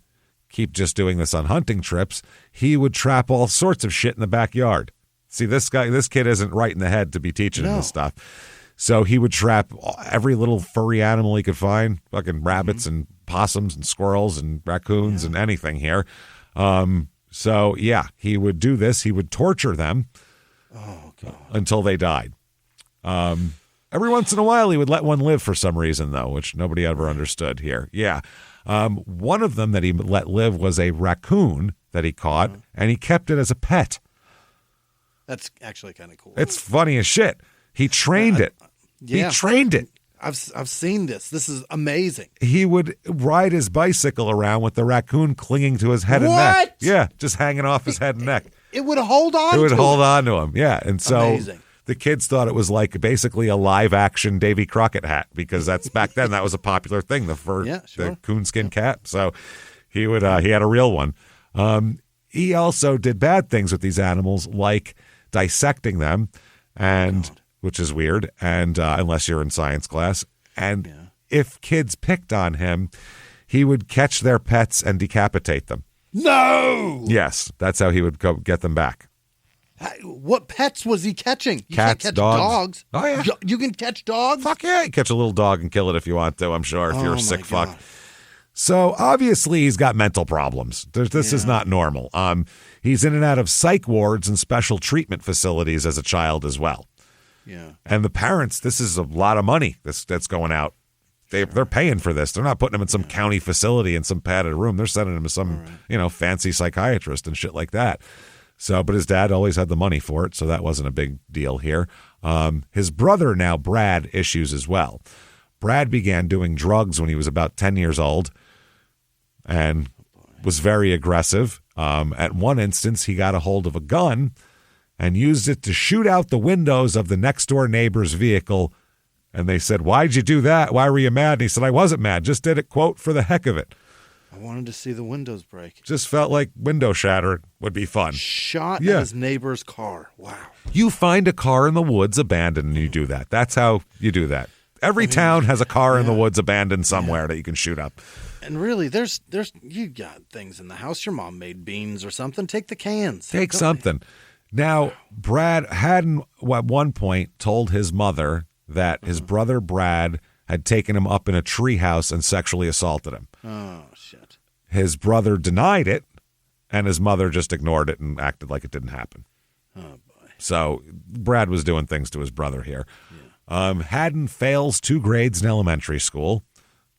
keep just doing this on hunting trips, he would trap all sorts of shit in the backyard. See, this kid isn't right in the head to be teaching him this stuff. So he would trap every little furry animal he could find, fucking rabbits and possums and squirrels and raccoons and anything here. So yeah, he would do this. He would torture them until they died. Every once in a while, he would let one live for some reason, though, which nobody ever understood here. Yeah. One of them that he let live was a raccoon that he caught, and he kept it as a pet. That's actually kind of cool. It's funny as shit. He trained it. Yeah. He trained it. I've seen this. This is amazing. He would ride his bicycle around with the raccoon clinging to his head and neck. What? Yeah, just hanging off his head and neck. It would hold on. It would to hold it. on to him. Yeah, and so Amazing. the kids thought it was like basically a live action Davy Crockett hat, because that's back then that was a popular thing, the coonskin cat. So he had a real one. He also did bad things with these animals, like dissecting them, and which is weird, and unless you're in science class. And if kids picked on him, he would catch their pets and decapitate them. No. Yes, that's how he would go get them back. What pets was he catching? You Cats, can't catch dogs. dogs. Oh, yeah. You can catch dogs? Fuck yeah, you catch a little dog and kill it if you want to, I'm sure, if you're a sick my fuck. God. So obviously he's got mental problems. This is not normal. He's in and out of psych wards and special treatment facilities as a child as well. Yeah. And the parents, this is a lot of money that's going out. They're paying for this. They're not putting him in some county facility in some padded room. They're sending him to some, fancy psychiatrist and shit like that. So, but his dad always had the money for it, so that wasn't a big deal here. His brother now, Brad, issues as well. Brad began doing drugs when he was about 10 years old and was very aggressive. At one instance, he got a hold of a gun and used it to shoot out the windows of the next door neighbor's vehicle. And they said, "Why'd you do that? Why were you mad?" And he said, "I wasn't mad. Just did it, quote, for the heck of it. I wanted to see the windows break. Just felt like window shattering would be fun." Shot Yeah. at his neighbor's car. Wow. You find a car in the woods abandoned and you do that. That's how you do that. Every town has a car in the woods abandoned somewhere that you can shoot up. And really, there's you got things in the house. Your mom made beans or something. Take the cans. Take something. Now, Brad Haddon at one point told his mother that his brother Brad had taken him up in a treehouse and sexually assaulted him. Oh, shit. His brother denied it, and his mother just ignored it and acted like it didn't happen. Oh, boy. So Brad was doing things to his brother here. Haddon fails 2 grades in elementary school.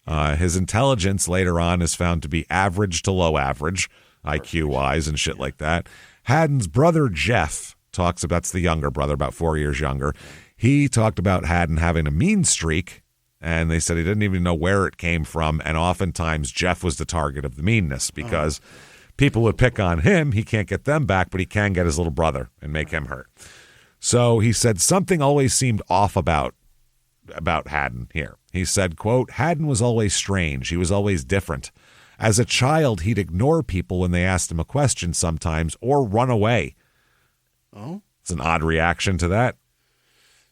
His intelligence later on is found to be average to low average, IQ-wise and shit like that. Haddon's brother Jeff talks about, that's the younger brother, about 4 years younger. He talked about Haddon having a mean streak, and they said he didn't even know where it came from, and oftentimes Jeff was the target of the meanness because people would pick on him. He can't get them back, but he can get his little brother and make him hurt. So he said something always seemed off about Haddon here. He said, quote, Haddon was always strange. He was always different. As a child, he'd ignore people when they asked him a question sometimes or run away. Oh? It's an odd reaction to that.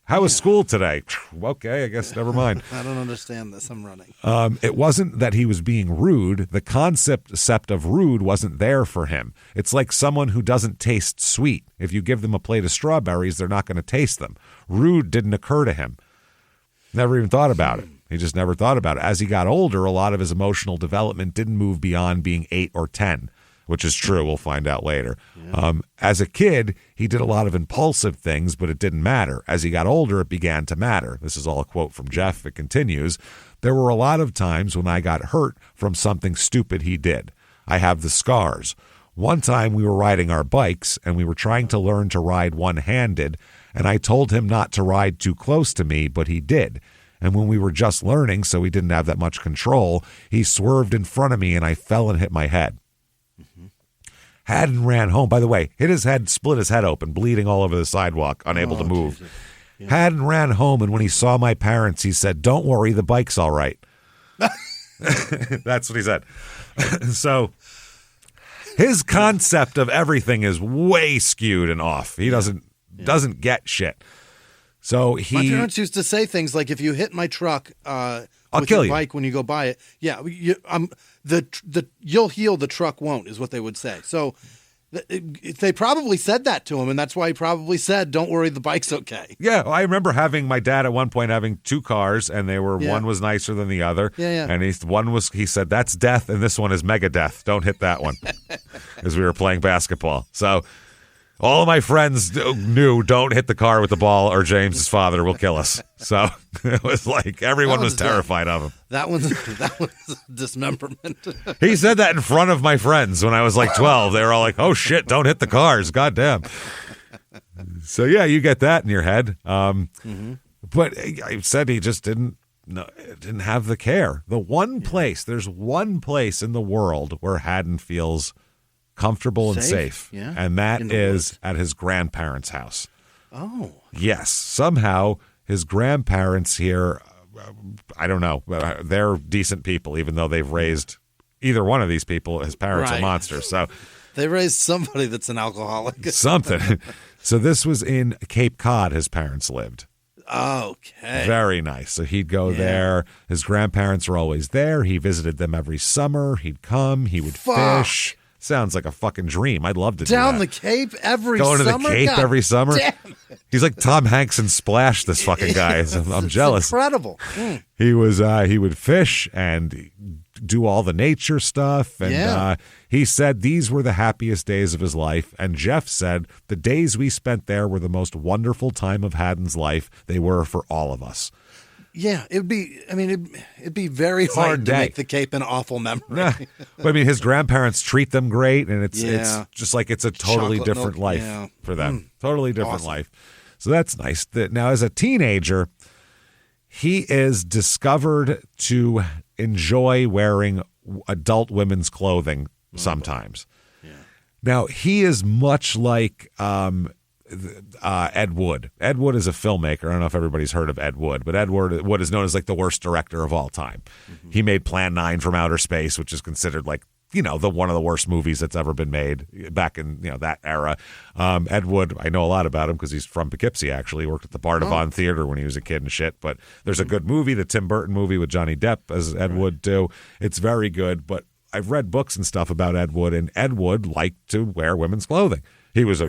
How was school today? Okay, I guess never mind. I don't understand this. I'm running. It wasn't that he was being rude. The concept of rude wasn't there for him. It's like someone who doesn't taste sweet. If you give them a plate of strawberries, they're not going to taste them. Rude didn't occur to him. Never even thought about it. He just never thought about it. As he got older, a lot of his emotional development didn't move beyond being 8 or 10, which is true. We'll find out later. Yeah. As a kid, he did a lot of impulsive things, but it didn't matter. As he got older, it began to matter. This is all a quote from Jeff. It continues. There were a lot of times when I got hurt from something stupid he did. I have the scars. One time we were riding our bikes and we were trying to learn to ride one-handed, and I told him not to ride too close to me, but he did. And when we were just learning, so he didn't have that much control, he swerved in front of me and I fell and hit my head. Haddon ran home. By the way, hit his head, split his head open, bleeding all over the sidewalk, unable to move. Yeah. Haddon ran home, and when he saw my parents, he said, "Don't worry, the bike's all right." That's what he said. So his concept of everything is way skewed and off. He doesn't get shit. So my parents used to say things like, "If you hit my truck I'll with kill your you. bike when you go by it, yeah, you'll heal, the truck won't," is what they would say. So they probably said that to him, and that's why he probably said, "Don't worry, the bike's okay." Yeah, I remember having my dad at one point having 2 cars, and they were one was nicer than the other. Yeah. And he said, "That's death, and this one is mega death. Don't hit that one," as we were playing basketball. So all of my friends knew, don't hit the car with the ball or James's father will kill us. So it was like everyone was terrified of him. That was dismemberment. He said that in front of my friends when I was like 12. They were all like, "Oh shit, don't hit the cars. Goddamn." So yeah, you get that in your head. But I said he just didn't have the care. There's one place in the world where Haddon feels comfortable and safe. Yeah. And that is at his grandparents' house. Oh. Yes. Somehow his grandparents here, I don't know, they're decent people, even though they've raised either one of these people. His parents are monsters. So they raised somebody that's an alcoholic. Something. So this was in Cape Cod, his parents lived. Okay. Very nice. So he'd go there. His grandparents were always there. He visited them every summer. He'd come. He would fish. Sounds like a fucking dream. I'd love to down do that. the Cape every summer. Going to the Cape every summer. Damn it. He's like Tom Hanks in Splash. This fucking guy. I'm jealous. Incredible. He would fish and do all the nature stuff. And he said these were the happiest days of his life. And Jeff said the days we spent there were the most wonderful time of Haddon's life. They were for all of us. Yeah, it'd be very hard to make the Cape an awful memory. Yeah. But I mean, his grandparents treat them great, and it's just like it's a totally Chocolate different milk, life for them. Totally different Awesome. life. So that's nice. Now, as a teenager, he is discovered to enjoy wearing adult women's clothing sometimes. Yeah. Now, he is much like Ed Wood. Ed Wood is a filmmaker. I don't know if everybody's heard of Ed Wood, but Ed Wood is known as like the worst director of all time. He made Plan 9 from Outer Space, which is considered like, the one of the worst movies that's ever been made back in, that era. Ed Wood, I know a lot about him because he's from Poughkeepsie, actually. He worked at the Bardavon Theater when he was a kid and shit. But there's a good movie, the Tim Burton movie with Johnny Depp as Ed Wood too. It's very good, but I've read books and stuff about Ed Wood, and Ed Wood liked to wear women's clothing. He was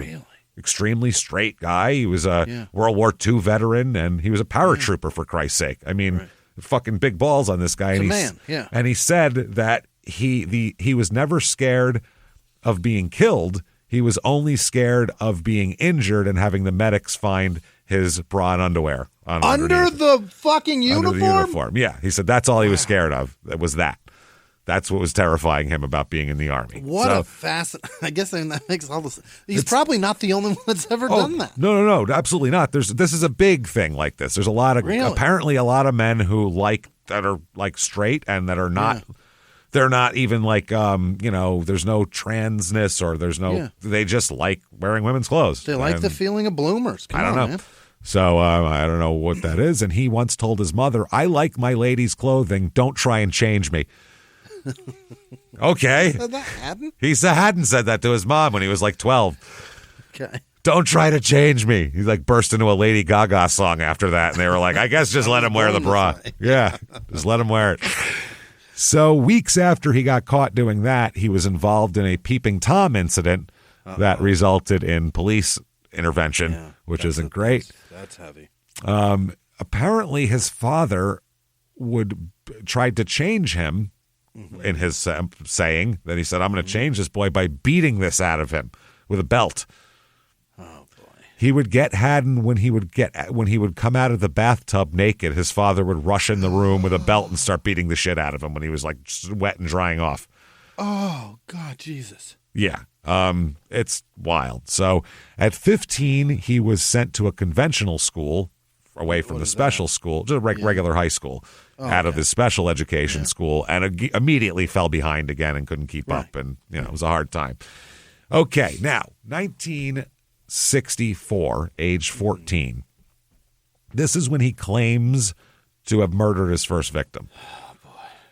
extremely straight guy. He was a World War II veteran, and he was a paratrooper, for Christ's sake. I mean, fucking big balls on this guy. And he said that he was never scared of being killed. He was only scared of being injured and having the medics find his bra and underwear under the fucking uniform. Under the uniform, yeah. He said that's all he was scared of. It was that. That's what was terrifying him about being in the Army. I guess that makes all this. He's probably not the only one that's ever done that. No, absolutely not. This is a big thing like this. There's apparently a lot of men who that are like straight and that are not. Yeah. They're not even like, there's no transness or there's no. They just like wearing women's clothes. They like the feeling of bloomers. Come I don't know. Man. So I don't know what that is. And he once told his mother, "I like my lady's clothing. Don't try and change me." Okay. Said that Haddon? He hadn't said that to his mom when he was like 12. Okay. Don't try to change me. He like burst into a Lady Gaga song after that. And they were like, I guess just let him wear the bra. Yeah, just let him wear it. So weeks after he got caught doing that, he was involved in a Peeping Tom incident that resulted in police intervention, which isn't great. That's heavy. Apparently his father tried to change him in his saying that he said, I'm going to change this boy by beating this out of him with a belt. Oh boy. He would get Haddon when he would come out of the bathtub naked. His father would rush in the room with a belt and start beating the shit out of him when he was like wet and drying off. Oh God, Jesus. Yeah. It's wild. So at 15, he was sent to a conventional school away from the special school, just a regular high school, out of his special education school, and immediately fell behind again and couldn't keep up. And, it was a hard time. Okay. Now, 1964, age 14. This is when he claims to have murdered his first victim.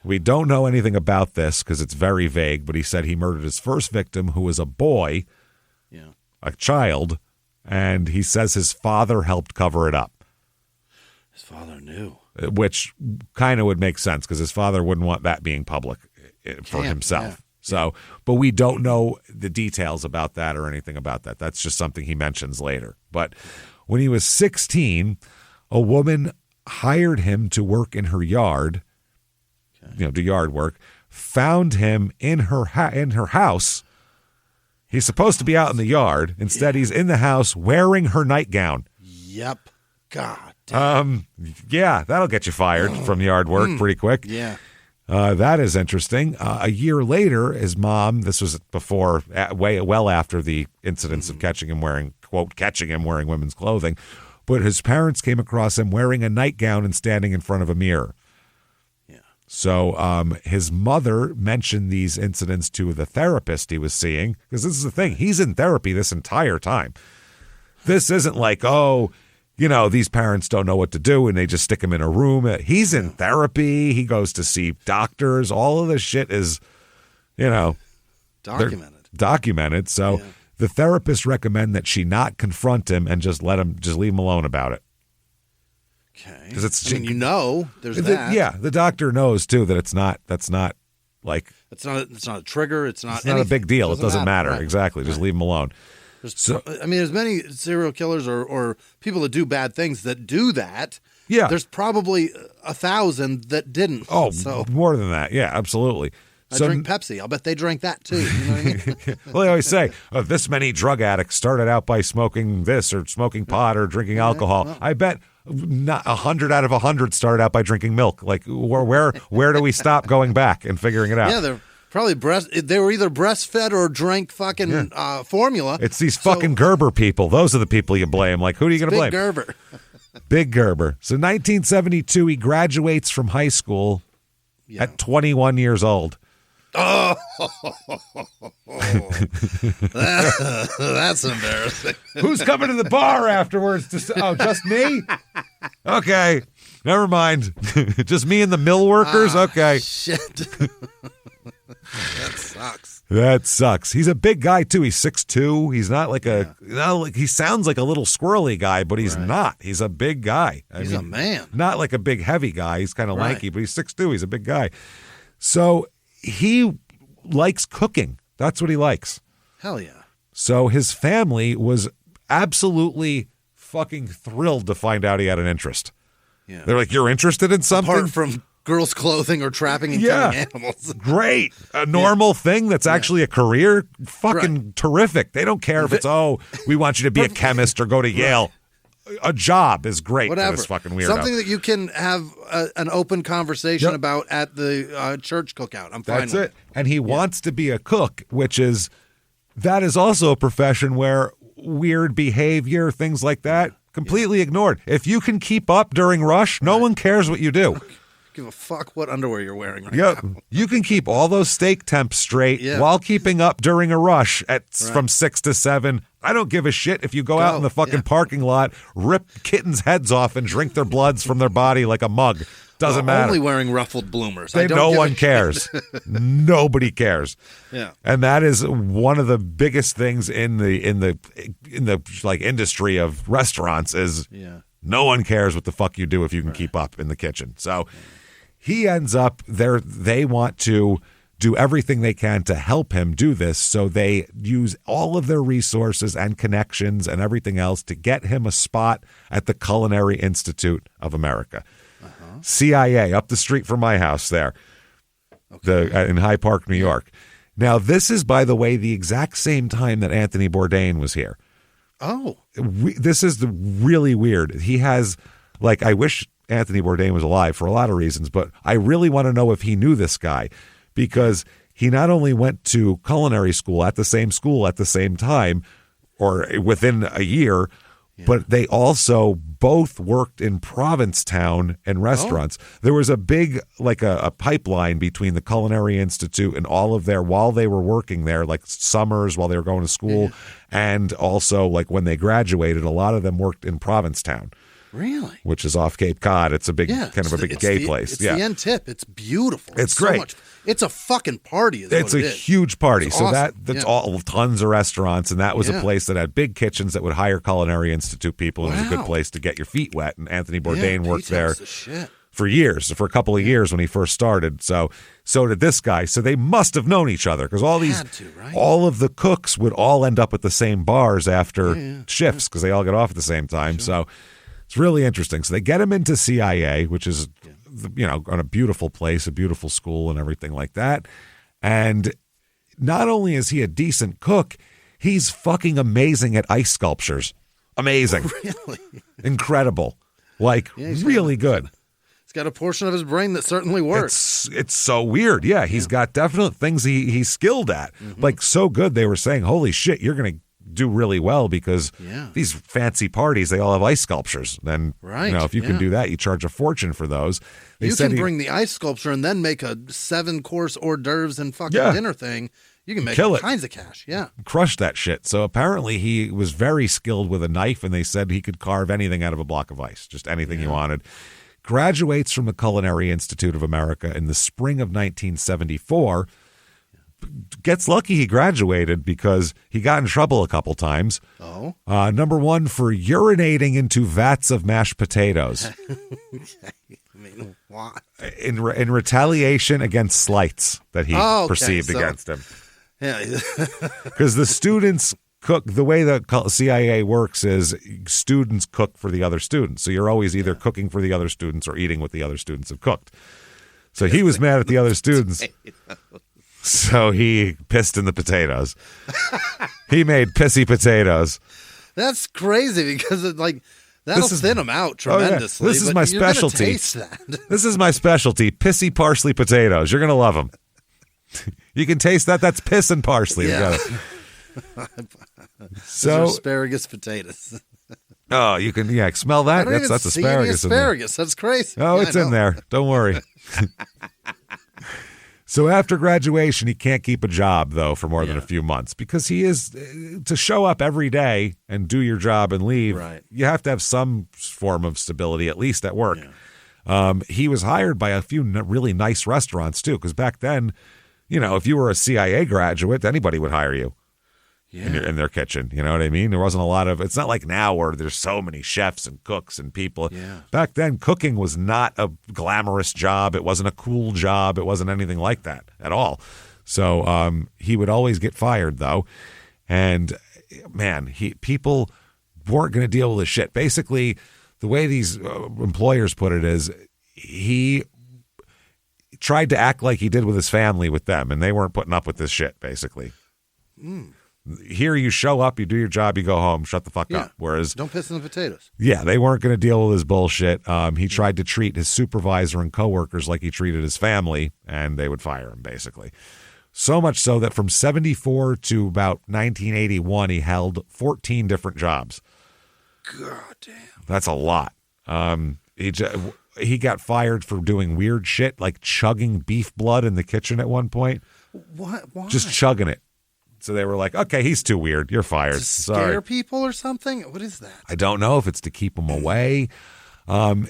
We don't know anything about this because it's very vague, but he said he murdered his first victim, who was a boy, a child, and he says his father helped cover it up. His father knew. Which kind of would make sense because his father wouldn't want that being public for himself. Yeah. So, but we don't know the details about that or anything about that. That's just something he mentions later. But when he was 16, a woman hired him to work in her yard, do yard work, found him in her house. He's supposed to be out in the yard. Instead, he's in the house wearing her nightgown. Yep. God. Yeah, that'll get you fired from yard work pretty quick. Yeah. That is interesting. A year later, his mom, this was before, well after the incidents of catching him wearing women's clothing, but his parents came across him wearing a nightgown and standing in front of a mirror. Yeah. So his mother mentioned these incidents to the therapist he was seeing, because this is the thing. He's in therapy this entire time. This isn't like, these parents don't know what to do and they just stick him in a room. He's in therapy. He goes to see doctors. All of this shit is, documented. So the therapist recommend that she not confront him and just leave him alone about it. Okay. Because there's that. Yeah, the doctor knows too that it's not like it's not a trigger. It's not a big deal. It doesn't matter. Right. Exactly. Just leave him alone. There's many serial killers or people that do bad things that do that. Yeah. There's probably 1,000 that didn't. Oh, so more than that. Yeah, absolutely. I drink Pepsi. I'll bet they drank that too. You know what I mean? Well, they always say, this many drug addicts started out by smoking this or smoking pot or drinking alcohol. Well, I bet not 100 out of 100 started out by drinking milk. Like, where do we stop going back and figuring it out? Yeah, they're probably they were either breastfed or drank fucking formula. It's these fucking Gerber people. Those are the people you blame. Like, who are you going to blame? Big Gerber. Big Gerber. So 1972, he graduates from high school at 21 years old. Oh, that's embarrassing. Who's coming to the bar afterwards? Just me? Okay, never mind. Just me and the mill workers? Okay. Shit. That sucks. He's a big guy, too. He's 6'2". He's not like he sounds like a little squirrely guy, but he's not. He's a big guy. He's a man. Not like a big, heavy guy. He's kind of lanky, but he's 6'2". He's a big guy. So he likes cooking. That's what he likes. Hell yeah. So his family was absolutely fucking thrilled to find out he had an interest. Yeah. They're like, you're interested in something? Apart from girls' clothing or trapping and killing animals. Great. A normal thing that's actually a career. Fucking terrific. They don't care if it's, we want you to be a chemist or go to Yale. A job is great. Whatever. For this fucking weirdo. Something that you can have an open conversation about at the church cookout. I'm fine with it. And he wants to be a cook, that is also a profession where weird behavior, things like that, completely ignored. If you can keep up during rush, no one cares what you do. Give a fuck what underwear you're wearing right Yep. now. You can keep all those steak temps straight while keeping up during a rush from 6 to 7. I don't give a shit if you go out in the fucking parking lot, rip kittens' heads off, and drink their bloods from their body like a mug. Doesn't matter. Only wearing ruffled bloomers. No one cares. Nobody cares. Yeah. And that is one of the biggest things in the like industry of restaurants is no one cares what the fuck you do if you can keep up in the kitchen. So he ends up there. They want to do everything they can to help him do this. So they use all of their resources and connections and everything else to get him a spot at the Culinary Institute of America. CIA, up the street from my house there, in High Park, New York. Now, this is, by the way, the exact same time that Anthony Bourdain was here. Oh. This is really weird. He has, like, I wish Anthony Bourdain was alive for a lot of reasons, but I really want to know if he knew this guy, because he not only went to culinary school at the same time, or within a year, but they also both worked in Provincetown and restaurants. There was a big, like a pipeline between the Culinary Institute and all of while they were working there, like summers while they were going to school, and also like when they graduated, a lot of them worked in Provincetown. Really? Which is off Cape Cod. It's a big, kind of a big gay place. It's the end tip. It's beautiful. It's great. So much, it's a fucking party. It's a huge party. It's so awesome. that's all tons of restaurants, and that was a place that had big kitchens that would hire Culinary Institute people. And it was a good place to get your feet wet. And Anthony Bourdain worked there for years, for a couple of years when he first started. So did this guy. So they must have known each other, because all of the cooks would all end up at the same bars after shifts, because they all get off at the same time. So it's really interesting. So they get him into CIA, which is, on a beautiful place, a beautiful school and everything like that. And not only is he a decent cook, he's fucking amazing at ice sculptures. Amazing. Really? Incredible. Like, really good. He's got a portion of his brain that certainly works. It's so weird. Yeah, he's got definite things he's skilled at. Like, so good, they were saying, holy shit, you're going to do really well, because these fancy parties, they all have ice sculptures. Then, if you can do that, you charge a fortune for those. They you can bring the ice sculpture and then make a 7-course hors d'oeuvres and fucking dinner thing. You can make all kinds of cash. Yeah. Crush that shit. So apparently he was very skilled with a knife, and they said he could carve anything out of a block of ice, just anything he wanted. Graduates from the Culinary Institute of America in the spring of 1974. Gets lucky he graduated, because he got in trouble a couple times. Oh. Number one, for urinating into vats of mashed potatoes. I mean, what? In retaliation against slights that he perceived against him. Yeah. Because the students cook, the way the CIA works is students cook for the other students. So you're always either cooking for the other students or eating what the other students have cooked. So he was mad at the other students. So he pissed in the potatoes. He made pissy potatoes. That's crazy, because that'll thin them out tremendously. This is my specialty. Taste that. This is my specialty. Pissy parsley potatoes. You're gonna love them. You can taste that. That's piss and parsley together. So asparagus potatoes. Oh, you can smell that. That's asparagus. Asparagus. That's crazy. Oh, it's in there. Don't worry. So after graduation, he can't keep a job, though, for more than a few months, because he is to show up every day and do your job and leave. Right. You have to have some form of stability, at least at work. Yeah. He was hired by a few really nice restaurants, too, because back then, if you were a CIA graduate, anybody would hire you. In their kitchen. You know what I mean? There wasn't a lot of, it's not like now where there's so many chefs and cooks and people. Yeah. Back then, cooking was not a glamorous job. It wasn't a cool job. It wasn't anything like that at all. So he would always get fired, though. And man, people weren't going to deal with this shit. Basically, the way these employers put it is he tried to act like he did with his family with them, and they weren't putting up with this shit, basically. Here you show up, you do your job, you go home, shut the fuck up. Whereas don't piss in the potatoes. Yeah, they weren't going to deal with his bullshit. He tried to treat his supervisor and coworkers like he treated his family, and they would fire him, basically. So much so that from 74 to about 1981, he held 14 different jobs. God damn. That's a lot. he got fired for doing weird shit, like chugging beef blood in the kitchen at one point. What? Why? Just chugging it. So they were like, okay, he's too weird. You're fired. To scare Sorry. people or something? What is that? I don't know if it's to keep him away.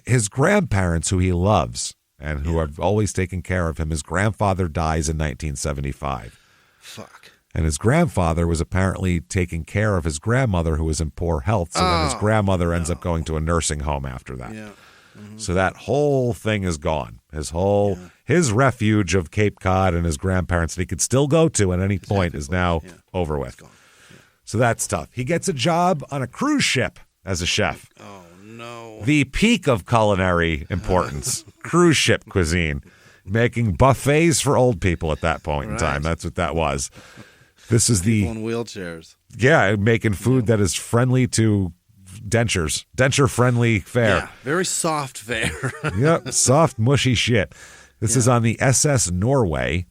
His grandparents, who he loves and who have always taken care of him, his grandfather dies in 1975. Fuck. And his grandfather was apparently taking care of his grandmother, who was in poor health. So then his grandmother ends up going to a nursing home after that. Yeah. Mm-hmm. So that whole thing is gone. His refuge of Cape Cod and his grandparents that he could still go to at any point is now over with. Yeah. So that's tough. He gets a job on a cruise ship as a chef. Oh, no. The peak of culinary importance. Cruise ship cuisine. Making buffets for old people at that point in time. That's what that was. This is people in wheelchairs. Yeah, making food that is friendly to dentures. Denture-friendly fare. Yeah, very soft fare. Yep, soft, mushy shit. This is on the SS Norway.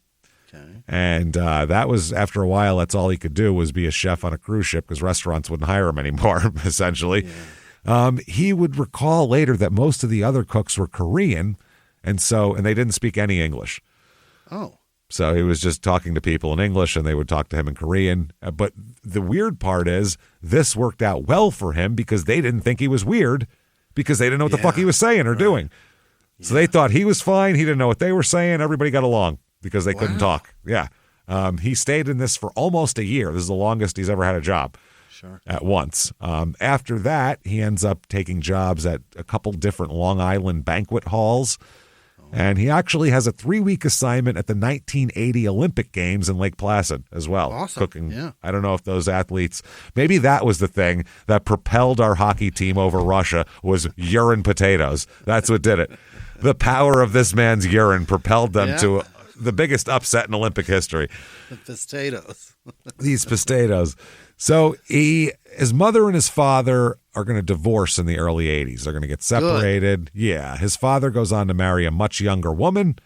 Okay. And that was, after a while, that's all he could do was be a chef on a cruise ship because restaurants wouldn't hire him anymore, essentially. Yeah. He would recall later that most of the other cooks were Korean, and they didn't speak any English. Oh. So he was just talking to people in English, and they would talk to him in Korean. But the weird part is this worked out well for him because they didn't think he was weird because they didn't know what the fuck he was saying or doing. So they thought he was fine. He didn't know what they were saying. Everybody got along because they couldn't talk. Yeah. He stayed in this for almost a year. This is the longest he's ever had a job at once. After that, he ends up taking jobs at a couple different Long Island banquet halls. And he actually has a 3-week assignment at the 1980 Olympic Games in Lake Placid as well. Awesome. Cooking. Yeah. I don't know if those athletes, maybe that was the thing that propelled our hockey team over Russia was urine potatoes. That's what did it. The power of this man's urine propelled them to the biggest upset in Olympic history. The potatoes. These potatoes. So his mother and his father are going to divorce in the early 80s. They're going to get separated. Good. Yeah. His father goes on to marry a much younger woman,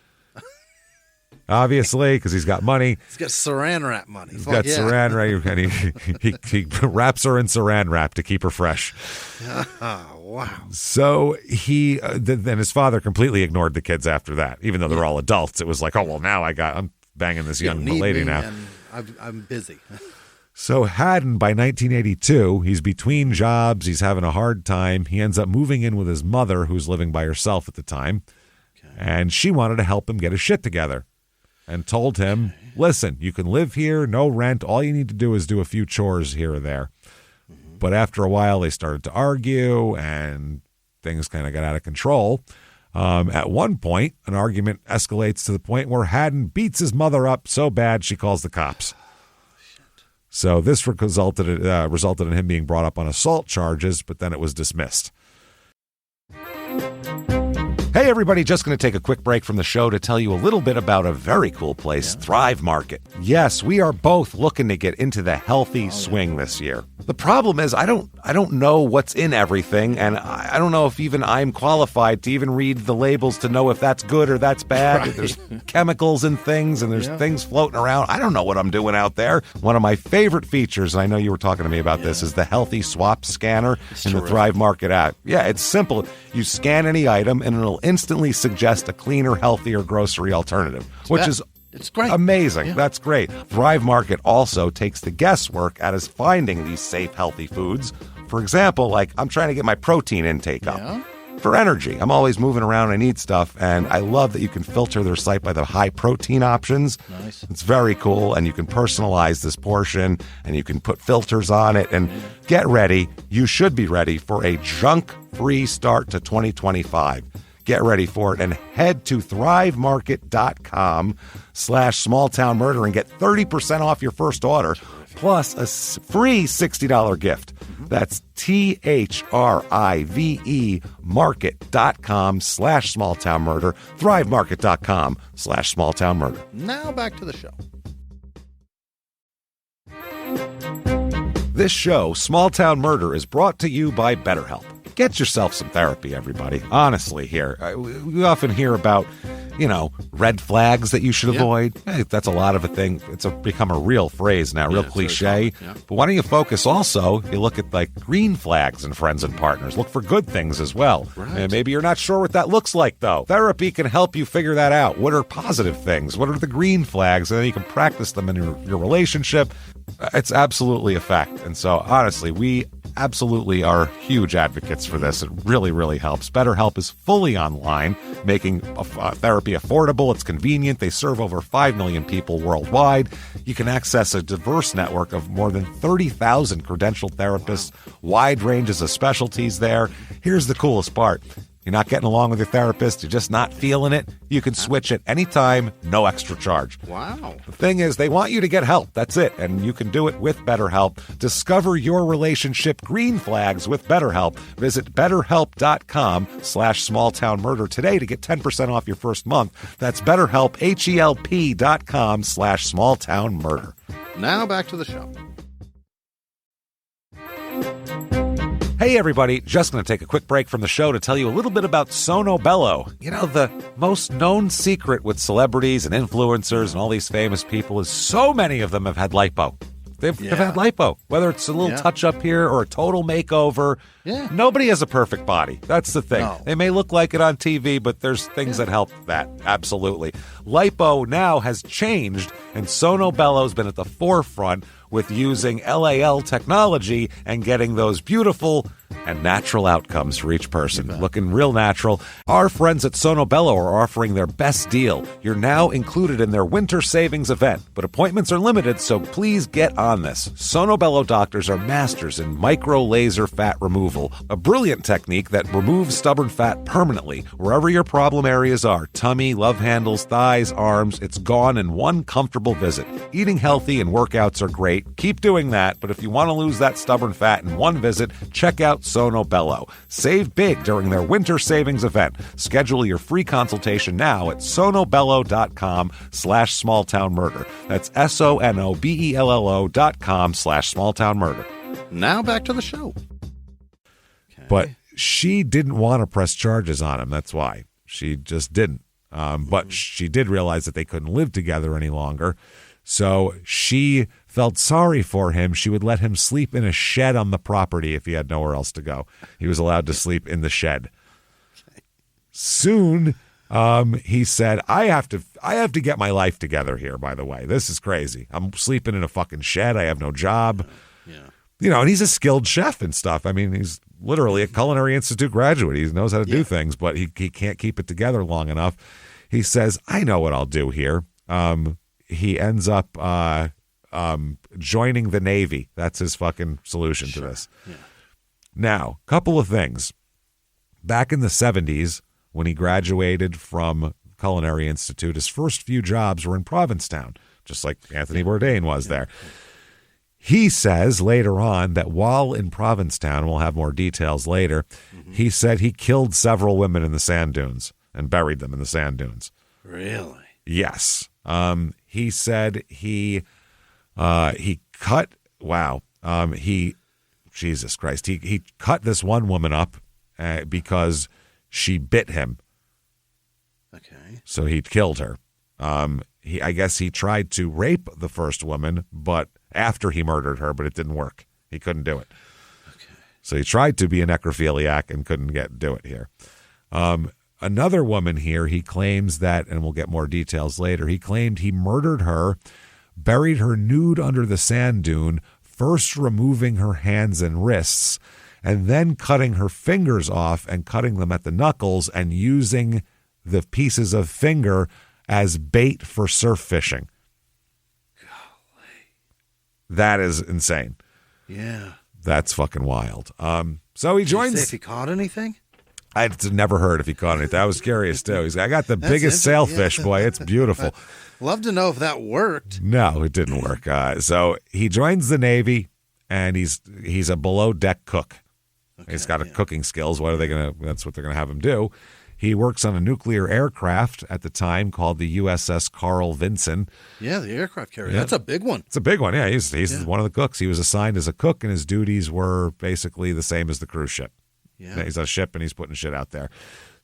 obviously, because he's got money. He's got saran wrap money. He's got saran wrap, and he wraps her in saran wrap to keep her fresh. Oh, wow. So then his father completely ignored the kids after that, even though they're all adults. It was like, oh, well, now I'm banging this young lady now. And I'm busy. So Haddon, by 1982, he's between jobs. He's having a hard time. He ends up moving in with his mother, who's living by herself at the time. Okay. And she wanted to help him get his shit together and told him, listen, you can live here, no rent. All you need to do is do a few chores here or there. Mm-hmm. But after a while, they started to argue and things kind of got out of control. At one point, an argument escalates to the point where Haddon beats his mother up so bad she calls the cops. So this resulted in him being brought up on assault charges, but then it was dismissed. Hey, everybody, just going to take a quick break from the show to tell you a little bit about a very cool place, Thrive Market. Yes, we are both looking to get into the healthy swing this year. The problem is I don't know what's in everything, and I don't know if even I'm qualified to even read the labels to know if that's good or that's bad. Right. There's chemicals in things, and there's things floating around. I don't know what I'm doing out there. One of my favorite features, and I know you were talking to me about this, is the Healthy Swap Scanner in the Thrive Market app. Yeah, it's simple. You scan any item, and it'll instantly suggest a cleaner, healthier grocery alternative, which is it's great. Amazing. Yeah. That's great. Thrive Market also takes the guesswork out of finding these safe, healthy foods. For example, like I'm trying to get my protein intake up for energy. I'm always moving around. I need stuff. And I love that you can filter their site by the high protein options. Nice. It's very cool. And you can personalize this portion and you can put filters on it. And get ready. You should be ready for a junk-free start to 2025. Get ready for it and head to thrivemarket.com/smalltownmurder and get 30% off your first order plus a free $60 gift. That's THRIVE market.com/smalltownmurder, thrivemarket.com/smalltownmurder. Now back to the show. This show, Small Town Murder, is brought to you by BetterHelp. Get yourself some therapy, everybody. Honestly, here. We often hear about red flags that you should avoid. Hey, that's a lot of a thing. It's become a real phrase now, real cliche. But why don't you focus also, you look at like green flags in friends and partners. Look for good things as well. Right. And maybe you're not sure what that looks like, though. Therapy can help you figure that out. What are positive things? What are the green flags? And then you can practice them in your relationship. It's absolutely a fact. And so, honestly, we absolutely are huge advocates for this. It really, really helps. BetterHelp is fully online, making therapy affordable. It's convenient. They serve over 5 million people worldwide. You can access a diverse network of more than 30,000 credentialed therapists, wide ranges of specialties there. Here's the coolest part. You're not getting along with your therapist, you're just not feeling it, you can switch at any time, no extra charge. Wow. The thing is, they want you to get help. That's it. And you can do it with BetterHelp. Discover your relationship green flags with BetterHelp. Visit BetterHelp.com/smalltownmurder today to get 10% off your first month. That's BetterHelp, HELP.com/smalltownmurder. Now back to the show. Hey everybody, just going to take a quick break from the show to tell you a little bit about Sono Bello. The most known secret with celebrities and influencers and all these famous people is so many of them have had lipo. They've had lipo, whether it's a little touch-up here or a total makeover. Yeah. Nobody has a perfect body. That's the thing. No. They may look like it on TV, but there's things that help that. Absolutely. Lipo now has changed, and Sono Bello's been at the forefront with using LAL technology and getting those beautiful and natural outcomes for each person. Looking real natural. Our friends at Sono Bello are offering their best deal. You're now included in their winter savings event, but appointments are limited, so please get on this. Sono Bello doctors are masters in micro laser fat removal, a brilliant technique that removes stubborn fat permanently wherever your problem areas are. Tummy, love handles, thighs, arms, it's gone in one comfortable visit. Eating healthy and workouts are great. Keep doing that, but if you want to lose that stubborn fat in one visit, check out Sono Bello. Save big during their winter savings event. Schedule your free consultation now at sonobello.com/smalltownmurder. That's SONOBELLO.com/smalltownmurder. Now back to the show. Okay. But she didn't want to press charges on him. That's why. She just didn't. But she did realize that they couldn't live together any longer. So she felt sorry for him. She would let him sleep in a shed on the property if he had nowhere else to go. He was allowed to sleep in the shed. Soon, he said, I have to get my life together here, by the way. This is crazy. I'm sleeping in a fucking shed. I have no job. Yeah. And he's a skilled chef and stuff. I mean, he's literally a Culinary Institute graduate. He knows how to do things, but he can't keep it together long enough. He says, I know what I'll do here. He ends up joining the Navy. That's his fucking solution to this. Yeah. Now, couple of things. Back in the 70s, when he graduated from Culinary Institute, his first few jobs were in Provincetown, just like Anthony Bourdain was there. He says later on that while in Provincetown, we'll have more details later, he said he killed several women in the sand dunes and buried them in the sand dunes. Really? Yes. He said he cut, Jesus Christ, he cut this one woman up because she bit him. Okay. So he killed her. I guess he tried to rape the first woman, but after he murdered her, but it didn't work. He couldn't do it. Okay. So he tried to be a necrophiliac and couldn't do it here. Another woman here, he claims that, and we'll get more details later, he claimed he murdered her, buried her nude under the sand dune, first removing her hands and wrists, and then cutting her fingers off and cutting them at the knuckles and using the pieces of finger as bait for surf fishing. Golly. That is insane. Yeah. That's fucking wild. So he joins. Did you say if he caught anything? I'd never heard if he caught anything. I was curious too. He's, I got the biggest sailfish, boy. It's beautiful. Love to know if that worked. No, it didn't work. So he joins the Navy, and he's a below deck cook. Okay, he's got cooking skills. What are they gonna? That's what they're gonna have him do. He works on a nuclear aircraft at the time called the USS Carl Vinson. Yeah, the aircraft carrier. Yeah. That's a big one. It's a big one. Yeah, he's one of the cooks. He was assigned as a cook, and his duties were basically the same as the cruise ship. Yeah. He's on a ship, and he's putting shit out there.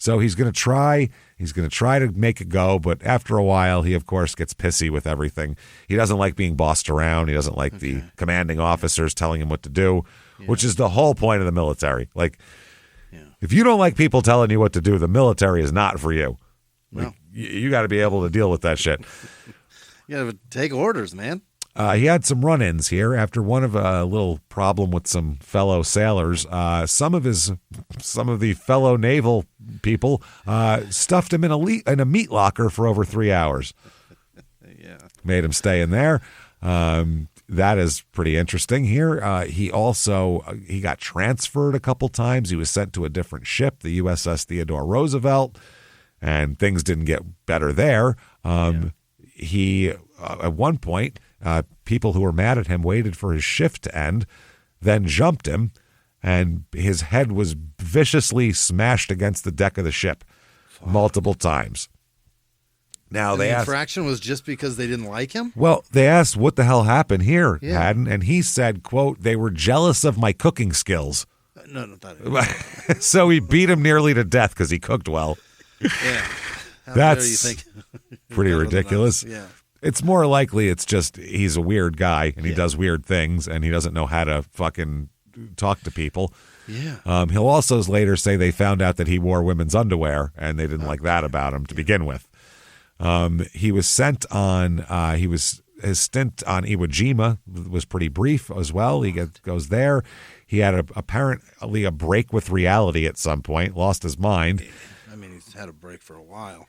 So he's going to try to make it go, but after a while, he, of course, gets pissy with everything. He doesn't like being bossed around. He doesn't like the commanding officers telling him what to do, which is the whole point of the military. Like, if you don't like people telling you what to do, the military is not for you. Like, No. you got to be able to deal with that shit. You got to take orders, man. He had some run-ins here after one of a little problem with some fellow sailors. Some of the fellow naval people stuffed him in a meat locker for over 3 hours. Yeah. Made him stay in there. That is pretty interesting here. He got transferred a couple times. He was sent to a different ship, the USS Theodore Roosevelt, and things didn't get better there. He, at one point, people who were mad at him waited for his shift to end, then jumped him, and his head was viciously smashed against the deck of the ship multiple times. Now, The infraction was just because they didn't like him? Well, they asked what the hell happened here, Yeah. Haddon, and he said, quote, they were jealous of my cooking skills. No, not that. So he beat him nearly to death because he cooked well. Yeah. How That's dare you think pretty better than ridiculous. us? Yeah. It's more likely it's just he's a weird guy and he does weird things and he doesn't know how to fucking talk to people. Yeah. He'll also later say they found out that he wore women's underwear and they didn't like that about him to begin with. He was sent on his stint on Iwo Jima was pretty brief as well. He goes there. He had apparently a break with reality at some point, lost his mind. I mean, he's had a break for a while.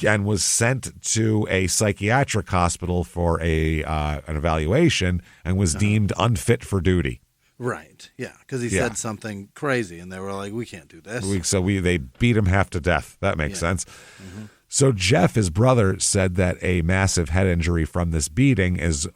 And was sent to a psychiatric hospital for an evaluation and was deemed unfit for duty. Right. Yeah. Because he said something crazy, and they were like, "We can't do this." They beat him half to death. That makes sense. Mm-hmm. So Jeff, his brother, said that a massive head injury from this beating is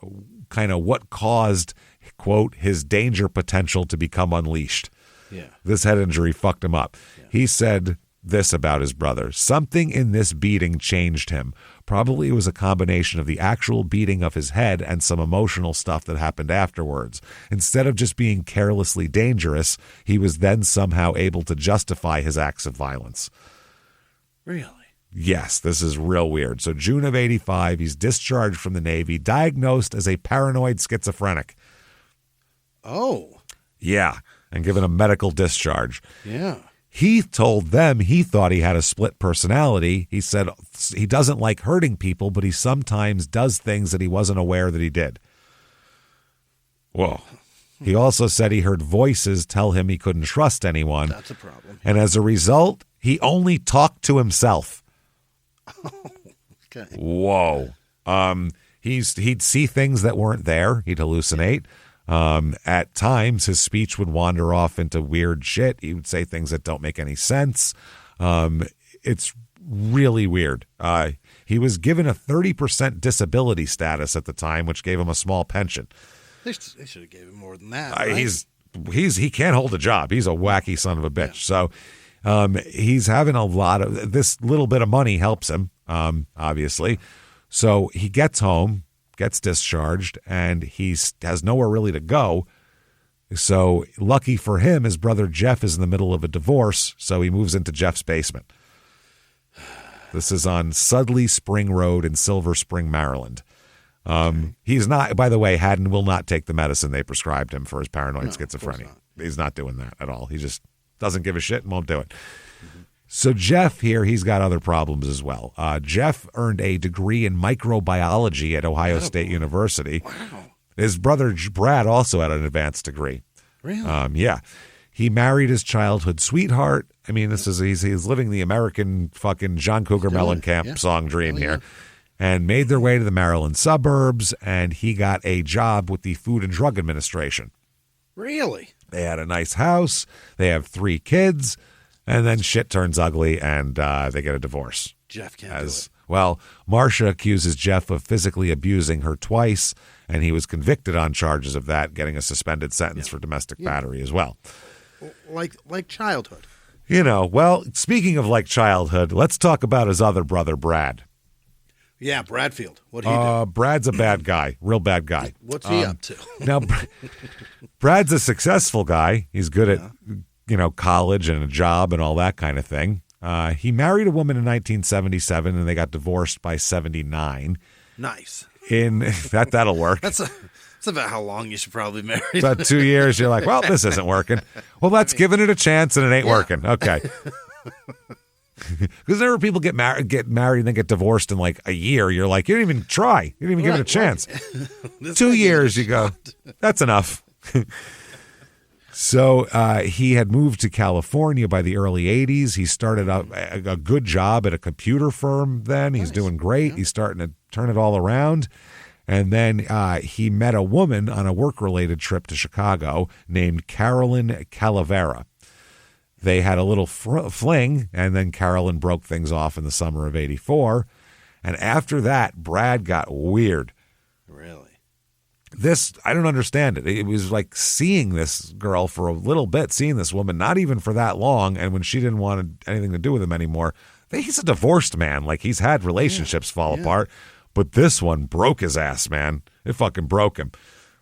kind of what caused, quote, his danger potential to become unleashed. Yeah. This head injury fucked him up. Yeah. He said this about his brother: something in this beating changed him. Probably it was a combination of the actual beating of his head and some emotional stuff that happened afterwards. Instead of just being carelessly dangerous, he was then somehow able to justify his acts of violence. Really? Yes, this is real weird. So June of 85, he's discharged from the Navy, diagnosed as a paranoid schizophrenic. Oh. Yeah, and given a medical discharge. Yeah. He told them he thought he had a split personality. He said he doesn't like hurting people, but he sometimes does things that he wasn't aware that he did. Whoa. He also said he heard voices tell him he couldn't trust anyone. That's a problem. And as a result, he only talked to himself. Okay. Whoa. He'd see things that weren't there. He'd hallucinate. At times, his speech would wander off into weird shit. He would say things that don't make any sense. It's really weird. He was given a 30% disability status at the time, which gave him a small pension. They should have gave him more than that. Right? He can't hold a job. He's a wacky son of a bitch. Yeah. So he's having a lot of this little bit of money helps him, obviously. So he gets home, gets discharged, and he has nowhere really to go. So lucky for him, his brother Jeff is in the middle of a divorce, so he moves into Jeff's basement. This is on Sudley Spring Road in Silver Spring, Maryland. He's not, by the way, Haddon will not take the medicine they prescribed him for his paranoid schizophrenia. He's not doing that at all. He just doesn't give a shit and won't do it. Mm-hmm. So Jeff here, he's got other problems as well. Jeff earned a degree in microbiology at Ohio State University. Wow. His brother Brad also had an advanced degree. Really? Yeah. He married his childhood sweetheart. I mean, he's living the American fucking John Cougar Mellencamp song dream here. And made their way to the Maryland suburbs, and he got a job with the Food and Drug Administration. Really? They had a nice house. They have 3 kids. And then shit turns ugly, and they get a divorce. Jeff can't do it. Well, Marcia accuses Jeff of physically abusing her twice, and he was convicted on charges of that, getting a suspended sentence for domestic battery as well. Like childhood. You know, well, speaking of like childhood, let's talk about his other brother, Brad. Yeah, Bradfield. What'd he do? Brad's a bad guy, real bad guy. What's he up to? Now, Brad's a successful guy. He's good at, college and a job and all that kind of thing. He married a woman in 1977, and they got divorced by 79. Nice. That'll work. That's about how long you should probably be married. About 2 years, you're like, well, this isn't working. Well, let's giving it a chance, and it ain't working. Okay. Because there are people get married, and then get divorced in like a year. You're like, you didn't even try. You didn't even give it a chance. 2 years, you go, that's enough. So he had moved to California by the early 80s. He started a good job at a computer firm then. He's doing great. Yeah. He's starting to turn it all around. And then he met a woman on a work-related trip to Chicago named Carolyn Calavera. They had a little fling, and then Carolyn broke things off in the summer of 84. And after that, Brad got weird. Really? This, I don't understand it. It was like seeing this girl for a little bit, seeing this woman, not even for that long, and when she didn't want anything to do with him anymore. He's a divorced man. Like, he's had relationships fall apart. But this one broke his ass, man. It fucking broke him.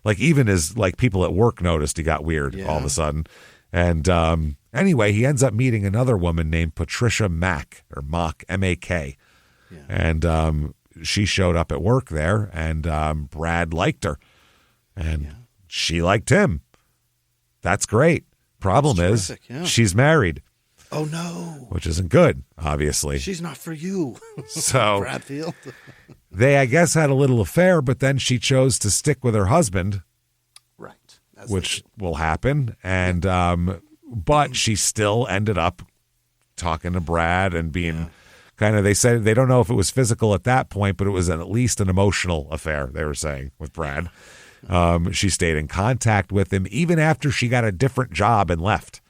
Like, even his, like, people at work noticed he got weird all of a sudden. And anyway, he ends up meeting another woman named Patricia Mack, or Mock, M-A-K. Yeah. And she showed up at work there, and Brad liked her. And she liked him. That's great. Problem is, she's married. Oh, no. Which isn't good, obviously. She's not for you. So Bradfield. They, I guess, had a little affair, but then she chose to stick with her husband. Right. Which will happen. And but she still ended up talking to Brad and being kind of, they said they don't know if it was physical at that point, but it was at least an emotional affair, they were saying, with Brad. She stayed in contact with him even after she got a different job and left.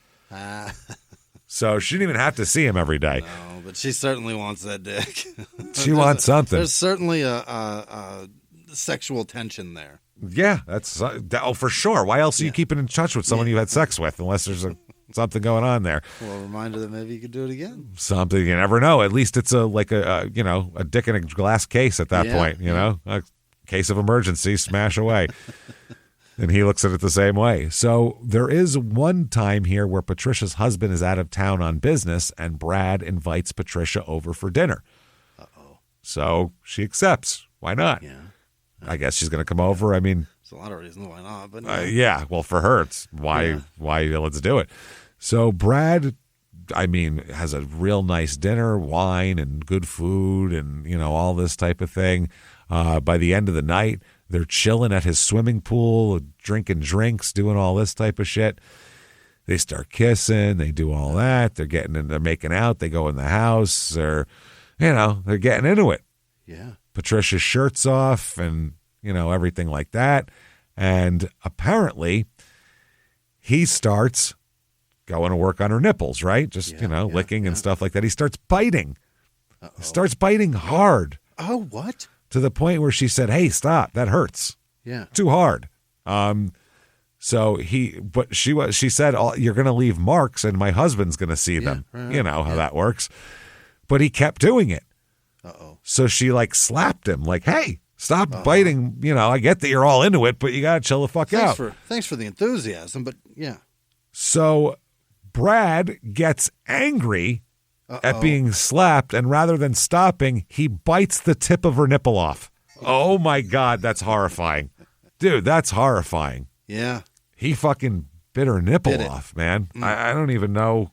So she didn't even have to see him every day. No, but she certainly wants that dick. She wants something. There's certainly a sexual tension there. Yeah, that's for sure. Why else are you keeping in touch with someone you had sex with, unless there's something going on there? Well, a reminder that maybe you could do it again. Something, you never know. At least it's a dick in a glass case at that point. You know, a case of emergency, smash away. And he looks at it the same way. So there is one time here where Patricia's husband is out of town on business, and Brad invites Patricia over for dinner. Uh-oh. So she accepts. Why not? Yeah. I guess she's going to come over. I mean, there's a lot of reasons why not. But well, for her, it's why let's do it. So Brad, I mean, has a real nice dinner, wine and good food and, all this type of thing. By the end of the night, they're chilling at his swimming pool, drinking drinks, doing all this type of shit. They start kissing. They do all that. They're making out. They go in the house. They're getting into it. Yeah. Patricia's shirt's off and, everything like that. And apparently he starts going to work on her nipples, right? Just, licking and stuff like that. He starts biting. He starts biting hard. Oh, what? To the point where she said, "Hey, stop! That hurts. Yeah, too hard." So she said, "You're going to leave marks, and my husband's going to see them." Right. You know how that works. But he kept doing it. So she slapped him, "Hey, stop biting." I get that you're all into it, but you got to chill the fuck out. Thanks for the enthusiasm, but yeah. So Brad gets angry at being slapped, and rather than stopping, he bites the tip of her nipple off. Oh my God, that's horrifying. Dude, that's horrifying. Yeah. He fucking bit her nipple off, man. I don't even know.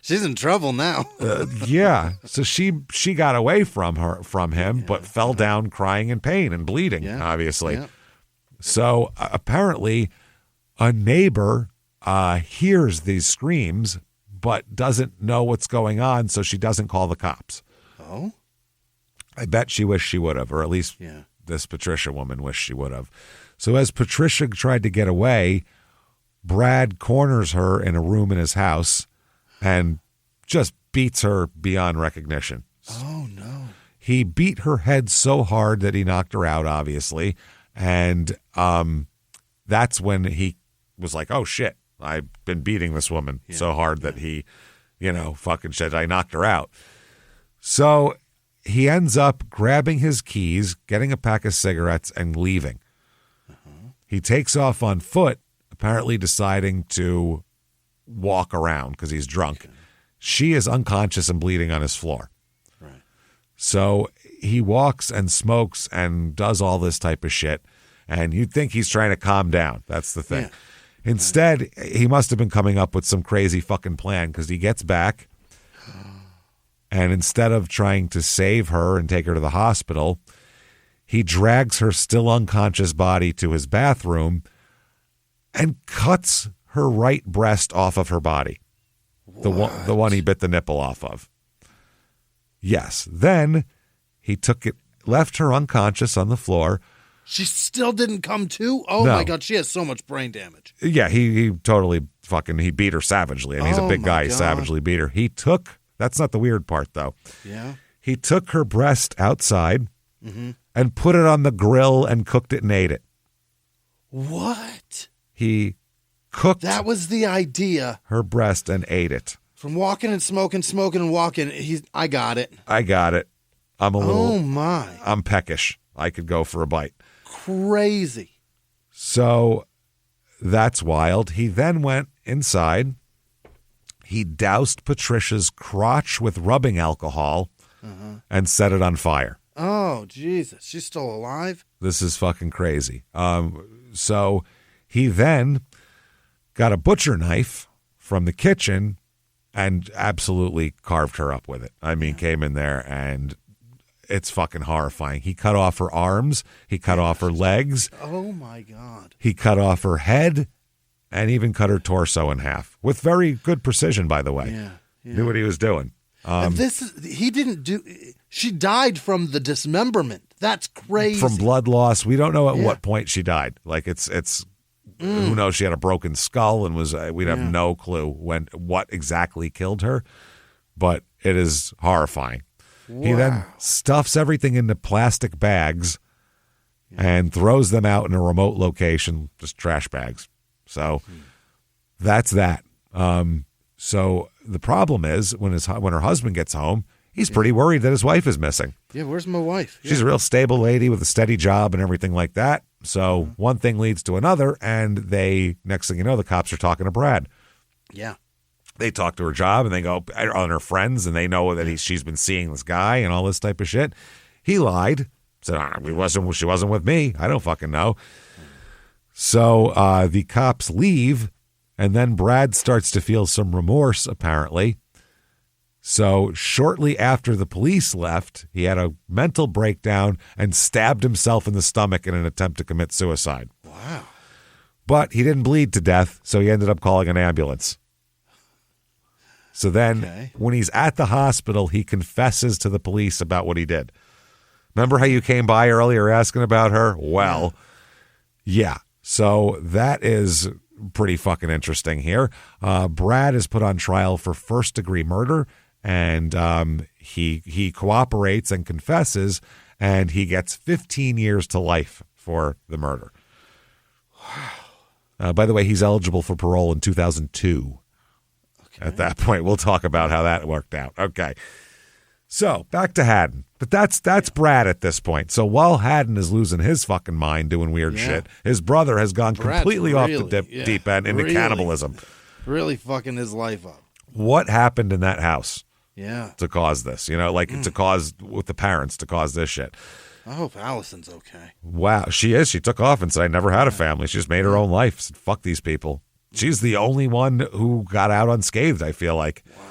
She's in trouble now. Yeah. So she got away from him, but fell down crying in pain and bleeding, obviously. Yeah. So apparently a neighbor hears these screams, but doesn't know what's going on, so she doesn't call the cops. Oh? I bet she wished she would have, or at least this Patricia woman wished she would have. So as Patricia tried to get away, Brad corners her in a room in his house and just beats her beyond recognition. Oh, no. He beat her head so hard that he knocked her out, obviously, and that's when he was like, oh, shit. I've been beating this woman so hard that he, fucking shit, I knocked her out. So he ends up grabbing his keys, getting a pack of cigarettes, and leaving. He takes off on foot, apparently deciding to walk around because he's drunk. Okay. She is unconscious and bleeding on his floor. Right. So he walks and smokes and does all this type of shit, and you'd think he's trying to calm down. That's the thing. Yeah. Instead, he must have been coming up with some crazy fucking plan because he gets back, and instead of trying to save her and take her to the hospital, he drags her still unconscious body to his bathroom and cuts her right breast off of her body. The one he bit the nipple off of. Yes. Then he took it, left her unconscious on the floor. She still didn't come to? Oh, No. My God. She has so much brain damage. Yeah, he totally he beat her savagely, and he's a big guy. He savagely beat her. That's not the weird part, though. Yeah. He took her breast outside and put it on the grill and cooked it and ate it. What? He cooked That was the idea. her breast and ate it. From walking and smoking and walking, I got it. I'm a little. Oh, my. I'm peckish. I could go for a bite. Crazy. So that's wild. He then went inside. He doused Patricia's crotch with rubbing alcohol and set it on fire. Oh, Jesus. She's still alive? This is fucking crazy. So he then got a butcher knife from the kitchen and absolutely carved her up with it. I mean, came in there and it's fucking horrifying. He cut off her arms. He cut off her legs. Oh, my God. He cut off her head and even cut her torso in half with very good precision, by the way. Yeah. Knew what he was doing. She died from the dismemberment. That's crazy. From blood loss. We don't know at what point she died. Like it's who knows? She had a broken skull and we'd have no clue what exactly killed her, but it is horrifying. Wow. He then stuffs everything into plastic bags and throws them out in a remote location, just trash bags. So that's that. So the problem is when her husband gets home, he's pretty worried that his wife is missing. Yeah, where's my wife? She's a real stable lady with a steady job and everything like that. So one thing leads to another, and next thing you know, the cops are talking to Brad. Yeah. They talk to her job, and they go on her friends, and they know that she's been seeing this guy and all this type of shit. He lied. Said, she wasn't with me. I don't fucking know. So the cops leave, and then Brad starts to feel some remorse, apparently. So shortly after the police left, he had a mental breakdown and stabbed himself in the stomach in an attempt to commit suicide. Wow. But he didn't bleed to death, so he ended up calling an ambulance. So then when he's at the hospital, he confesses to the police about what he did. Remember how you came by earlier asking about her? Well, yeah. So that is pretty fucking interesting here. Brad is put on trial for first-degree murder, and he cooperates and confesses, and he gets 15 years to life for the murder. Wow. By the way, he's eligible for parole in 2002. Okay. At that point, we'll talk about how that worked out. Okay. So back to Haddon. But that's Brad at this point. So while Haddon is losing his fucking mind doing weird shit, his brother has gone completely off the deep end into cannibalism. Really fucking his life up. What happened in that house? Yeah. To cause this, to cause with the parents to cause this shit. I hope Allison's okay. Wow, she is. She took off and said, I never had a family. She just made her own life. Said, fuck these people. She's the only one who got out unscathed, I feel like. Wow.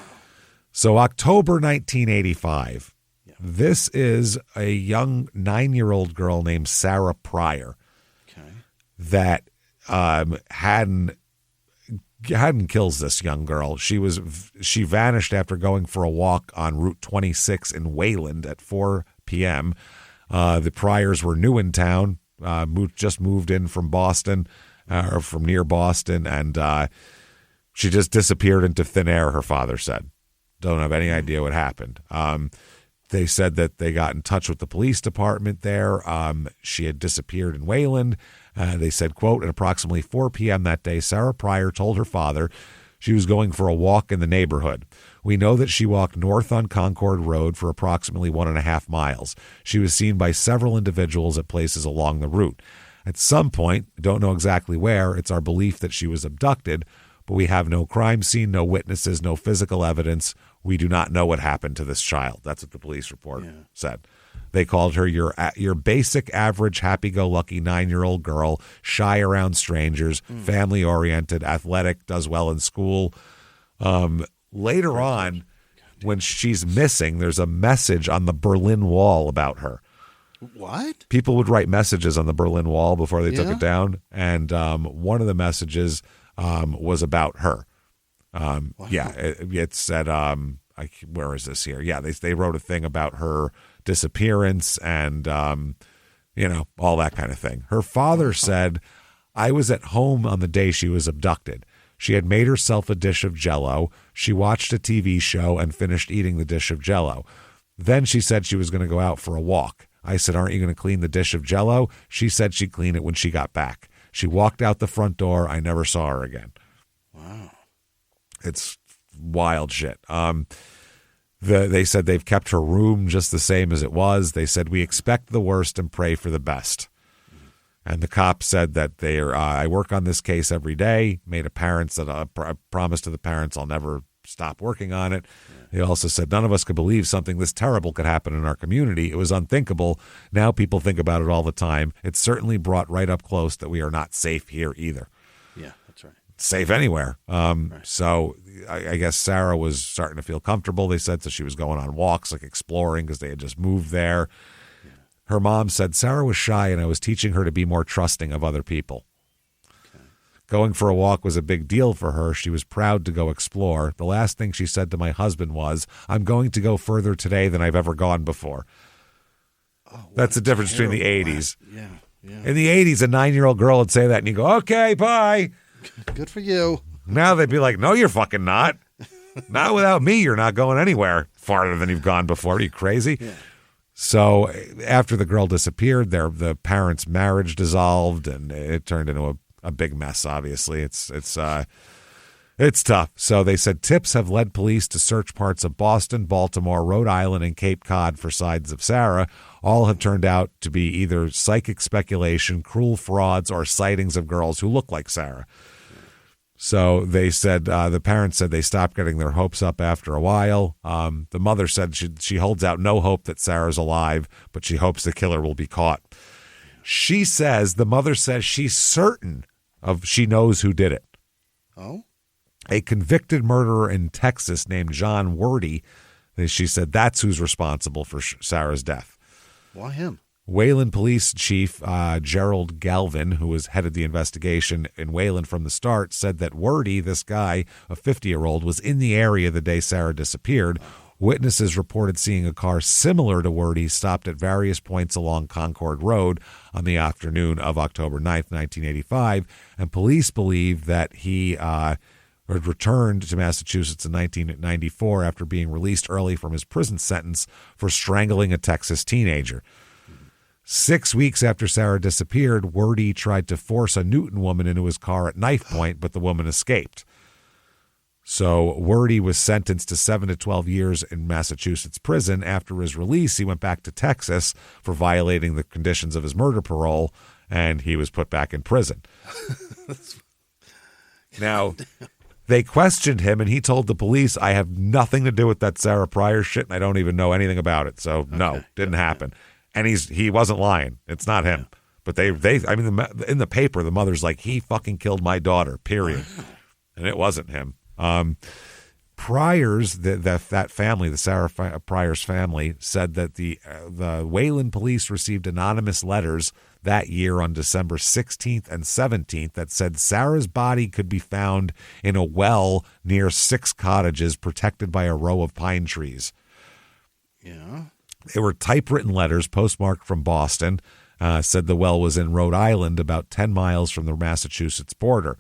So October 1985, this is a young 9-year-old girl named Sarah Pryor that Haddon kills this young girl. She vanished after going for a walk on Route 26 in Wayland at 4 p.m. The Pryors were new in town, just moved in from Boston, or from near Boston, and she just disappeared into thin air, her father said. Don't have any idea what happened. They said that they got in touch with the police department there. She had disappeared in Wayland. They said, quote, at approximately 4 p.m. that day, Sarah Pryor told her father she was going for a walk in the neighborhood. We know that she walked north on Concord Road for approximately 1.5 miles. She was seen by several individuals at places along the route. At some point, don't know exactly where, it's our belief that she was abducted, but we have no crime scene, no witnesses, no physical evidence. We do not know what happened to this child. That's what the police report said. They called her your basic, average, happy-go-lucky 9-year-old girl, shy around strangers, family-oriented, athletic, does well in school. Later on, when she's missing, there's a message on the Berlin Wall about her. What? People would write messages on the Berlin Wall before they took it down, and one of the messages was about her. Wow. Yeah, it said, where is this here? Yeah, they wrote a thing about her disappearance and, all that kind of thing. Her father said, I was at home on the day she was abducted. She had made herself a dish of Jell-O. She watched a TV show and finished eating the dish of Jell-O. Then she said she was going to go out for a walk. I said, aren't you going to clean the dish of Jell-O? She said she'd clean it when she got back. She walked out the front door. I never saw her again. Wow. It's wild shit. They said they've kept her room just the same as it was. They said, we expect the worst and pray for the best. And the cops said that I work on this case every day, made a promise to the parents I'll never stop working on it. They also said none of us could believe something this terrible could happen in our community. It was unthinkable. Now people think about it all the time. It certainly brought right up close that we are not safe here either. Yeah, that's right. Safe anywhere. So I guess Sarah was starting to feel comfortable, they said, so she was going on walks, like exploring, because they had just moved there. Yeah. Her mom said, Sarah was shy and I was teaching her to be more trusting of other people. Okay. Going for a walk was a big deal for her. She was proud to go explore. The last thing she said to my husband was, I'm going to go further today than I've ever gone before. Oh, that's the difference between the 80s. Yeah. In the 80s, a 9-year-old girl would say that and you go, okay, bye. Good for you. Now they'd be like, no, you're fucking not. Not without me, you're not going anywhere farther than you've gone before. Are you crazy? Yeah. So after the girl disappeared, the parents' marriage dissolved, and it turned into a big mess, obviously. It's tough. So they said tips have led police to search parts of Boston, Baltimore, Rhode Island, and Cape Cod for signs of Sarah. All have turned out to be either psychic speculation, cruel frauds, or sightings of girls who look like Sarah. So they said, the parents said they stopped getting their hopes up after a while. The mother said she holds out no hope that Sarah's alive, but she hopes the killer will be caught. The mother says she's certain she knows who did it. Oh? A convicted murderer in Texas named John Wordy. She said that's who's responsible for Sarah's death. Why him? Wayland Police Chief Gerald Galvin, who was headed the investigation in Wayland from the start, said that Wordy, this guy, a 50-year-old, was in the area the day Sarah disappeared. Witnesses reported seeing a car similar to Wordy stopped at various points along Concord Road on the afternoon of October 9th, 1985, and police believe that he had returned to Massachusetts in 1994 after being released early from his prison sentence for strangling a Texas teenager. 6 weeks after Sarah disappeared, Wordy tried to force a Newton woman into his car at knife point, but the woman escaped. So Wordy was sentenced to 7 to 12 years in Massachusetts prison. After his release, he went back to Texas for violating the conditions of his murder parole, and he was put back in prison. Now, they questioned him, and he told the police, I have nothing to do with that Sarah Pryor shit, and I don't even know anything about it. So, no, didn't happen. And he wasn't lying. It's not him. But in the paper, the mother's like, he fucking killed my daughter, period. And it wasn't him. Pryor's, that family, the Sarah Pryor's family, said that the Wayland police received anonymous letters that year on December 16th and 17th that said Sarah's body could be found in a well near 6 cottages protected by a row of pine trees. Yeah. They were typewritten letters postmarked from Boston, said the well was in Rhode Island, about 10 miles from the Massachusetts border.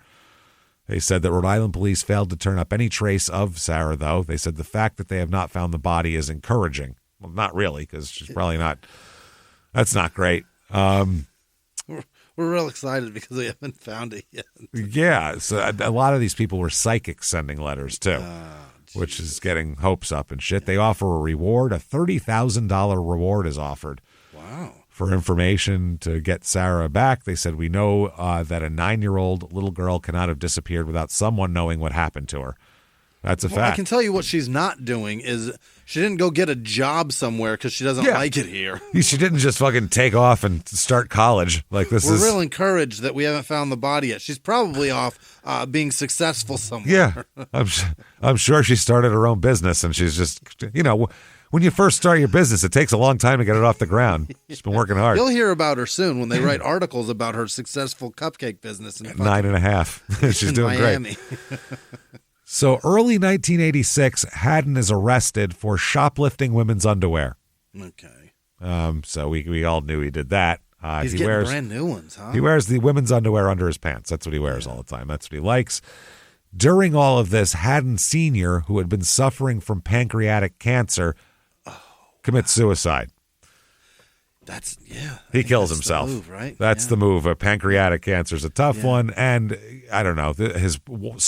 They said that Rhode Island police failed to turn up any trace of Sarah, though. They said the fact that they have not found the body is encouraging. Well, not really, because she's probably not. That's not great. We're real excited because we haven't found it yet. Yeah, so a lot of these people were psychics sending letters, too. which is getting hopes up and shit. They offer a reward. A $30,000 reward is offered. Wow. For information to get Sarah back. They said, we know that a 9-year-old little girl cannot have disappeared without someone knowing what happened to her. That's a fact. I can tell you what she's not doing is she didn't go get a job somewhere because she doesn't like it here. She didn't just fucking take off and start college. Like this is. We're real encouraged that we haven't found the body yet. She's probably off being successful somewhere. Yeah, I'm sure she started her own business and she's just, when you first start your business, it takes a long time to get it off the ground. She's been working hard. You'll hear about her soon when they write articles about her successful cupcake business. In 9.5. She's doing Miami. great. So early 1986, Haddon is arrested for shoplifting women's underwear. Okay. So we all knew he did that. He's getting brand new ones, huh? He wears the women's underwear under his pants. That's what he wears all the time. That's what he likes. During all of this, Haddon Sr., who had been suffering from pancreatic cancer, commits suicide. He kills himself. The move, right? That's the move. Pancreatic cancer is a tough one, and I don't know. One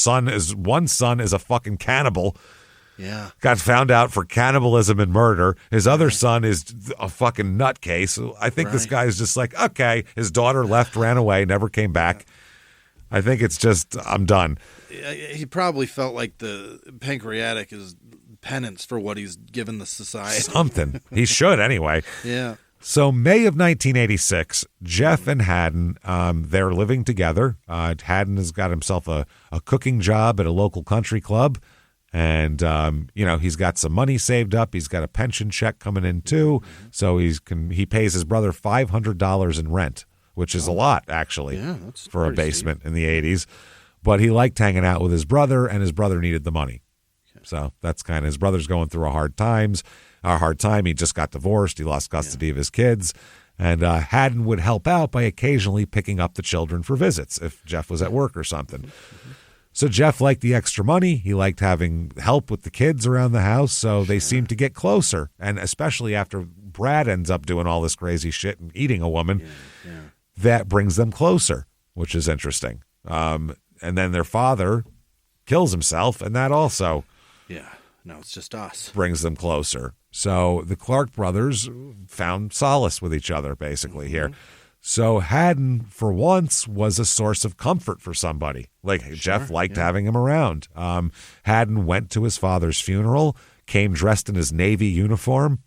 son is a fucking cannibal. Yeah. Got found out for cannibalism and murder. His other son is a fucking nutcase. I think this guy is just like, okay, his daughter left, ran away, never came back. I think it's just, I'm done. He probably felt like the pancreatic is penance for what he's given the society. Something. He should anyway. Yeah. So May of 1986, Jeff and Haddon, they're living together. Haddon has got himself a cooking job at a local country club. And, he's got some money saved up. He's got a pension check coming in too. So he pays his brother $500 in rent, which is a lot, actually, for a basement in the 80s. But he liked hanging out with his brother, and his brother needed the money. Okay. So that's kind of, his brother's going through a hard time. He just got divorced. He lost custody of his kids. And Haddon would help out by occasionally picking up the children for visits if Jeff was at work or something. Mm-hmm. So Jeff liked the extra money. He liked having help with the kids around the house. So they seemed to get closer. And especially after Brad ends up doing all this crazy shit and eating a woman, that brings them closer, which is interesting. And then their father kills himself, and that also now it's just us. Brings them closer. So the Clark brothers found solace with each other, basically, here. So Haddon, for once, was a source of comfort for somebody. Jeff liked having him around. Haddon went to his father's funeral, came dressed in his Navy uniform,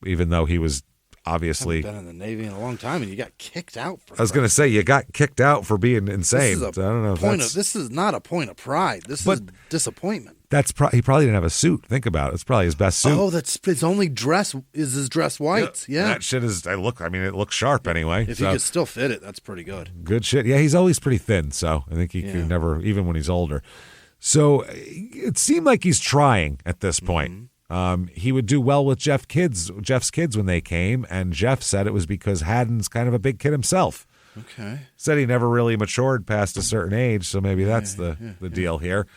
even though he was obviously... I've been in the Navy in a long time, and you got kicked out. I was going to say, you got kicked out for being insane. This is not a point of pride. This is disappointment. He probably didn't have a suit. Think about it. It's probably his best suit. Oh, that's his only dress is his dress whites. Yeah. That shit is, it looks sharp anyway. If he could still fit it, that's pretty good. Good shit. Yeah, he's always pretty thin, so I think he could never, even when he's older. So it seemed like he's trying at this point. He would do well with Jeff's kids when they came, and Jeff said it was because Haddon's kind of a big kid himself. Okay. Said he never really matured past a certain age, so maybe that's the deal here.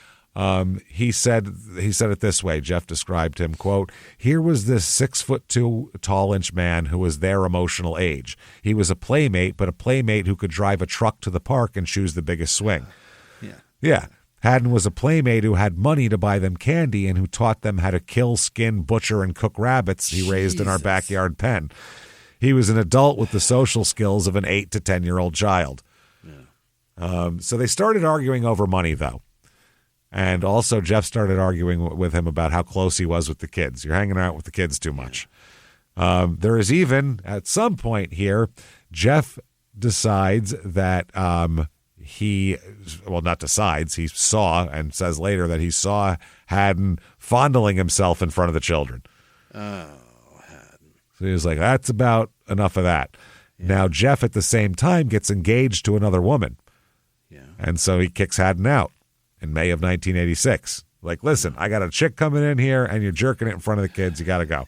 He said it this way. Jeff described him, quote, "Here was this 6'2" tall-inch man who was their emotional age. He was a playmate, but a playmate who could drive a truck to the park and choose the biggest swing." Yeah. Haddon was a playmate who had money to buy them candy and who taught them how to kill, skin, butcher, and cook rabbits he raised in our backyard pen. He was an adult with the social skills of an 8 to 10-year-old child. So they started arguing over money, though. And also Jeff started arguing with him about how close he was with the kids. You're hanging out with the kids too much. There is even, at some point here, Jeff decides that he saw and says later that he saw Haddon fondling himself in front of the children. Oh, Haddon. So he was like, that's about enough of that. Now, Jeff at the same time gets engaged to another woman. And so he kicks Haddon out in May of 1986. Like, listen, I got a chick coming in here and you're jerking it in front of the kids. You got to go.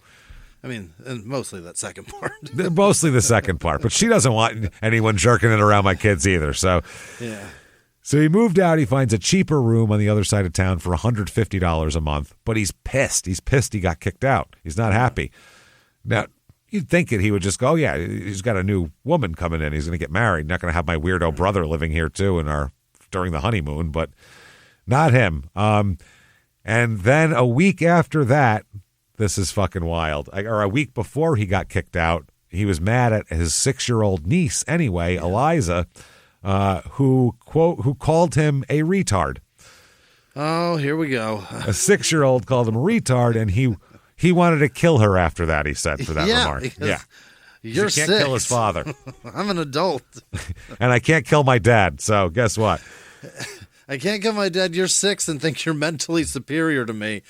I mean, and mostly that second part. Mostly the second part. But she doesn't want anyone jerking it around my kids either. So he moved out. He finds a cheaper room on the other side of town for $150 a month. But he's pissed. He's pissed he got kicked out. He's not happy. Now, you'd think that he would just go, he's got a new woman coming in. He's going to get married. Not going to have my weirdo brother living here too during the honeymoon. But not him. And then a week after that, this is fucking wild. Or a week before he got kicked out, he was mad at his 6-year-old niece anyway, Eliza, who called him a retard. Oh, here we go. A 6-year-old called him a retard, and he wanted to kill her after that, he said, for that remark. Yeah. You're He can't 6. kill his father. I'm an adult. And I can't kill my dad, so guess what? I can't kill my dad. You're 6 and think you're mentally superior to me.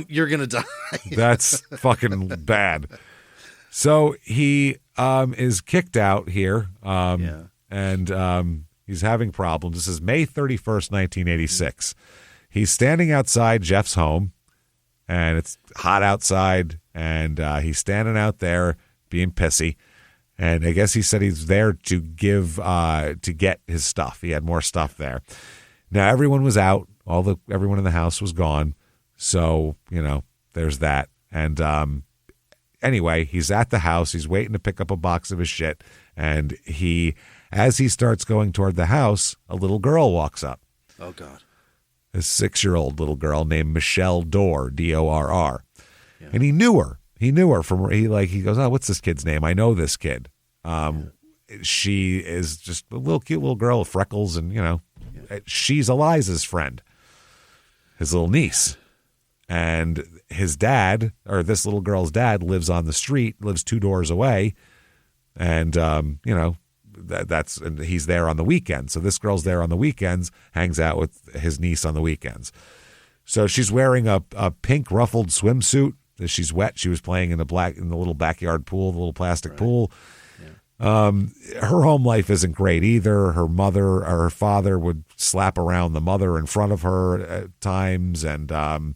You're going to die. That's fucking bad. So he is kicked out here, and he's having problems. This is May 31st, 1986. He's standing outside Jeff's home, and it's hot outside, and he's standing out there being pissy. And I guess he said he's there to get his stuff. He had more stuff there. Now, everyone was out. Everyone in the house was gone. So, there's that. And anyway, he's at the house. He's waiting to pick up a box of his shit. And as he starts going toward the house, a little girl walks up. Oh, God. A 6-year-old little girl named Michelle Dorr, Dorr. Yeah. And he knew her. He knew her from, he goes, oh, what's this kid's name? I know this kid. She is just a cute little girl with freckles and, she's Eliza's friend, his little niece. And his dad, or this little girl's dad, lives on the street, lives 2 doors away. And, and he's there on the weekends. So this girl's there on the weekends, hangs out with his niece on the weekends. So she's wearing a pink ruffled swimsuit. She's wet. She was playing in the little backyard pool, the little plastic pool. Yeah. Her home life isn't great either. Her mother or her father would slap around the mother in front of her at times. And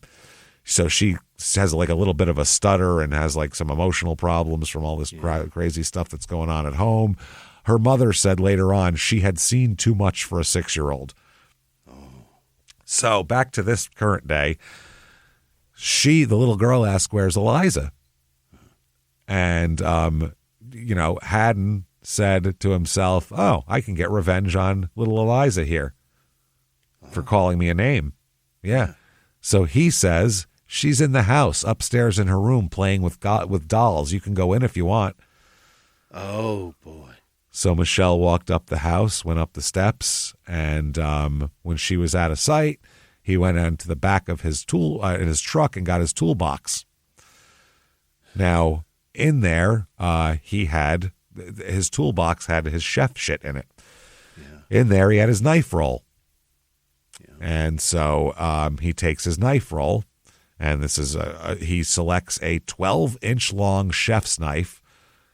so she has a little bit of a stutter and has some emotional problems from all this crazy stuff that's going on at home. Her mother said later on she had seen too much for a 6-year-old. Oh. So back to this current day. The little girl asked, where's Eliza? And, Haddon said to himself, oh, I can get revenge on little Eliza here for calling me a name. Yeah. So he says, she's in the house upstairs in her room playing with dolls. You can go in if you want. Oh, boy. So Michelle walked up the house, went up the steps, and when she was out of sight, he went into the back of his in his truck and got his toolbox. Now, in there, his toolbox had his chef shit in it. Yeah. In there, he had his knife roll. Yeah. And so he takes his knife roll, and this is he selects a 12-inch long chef's knife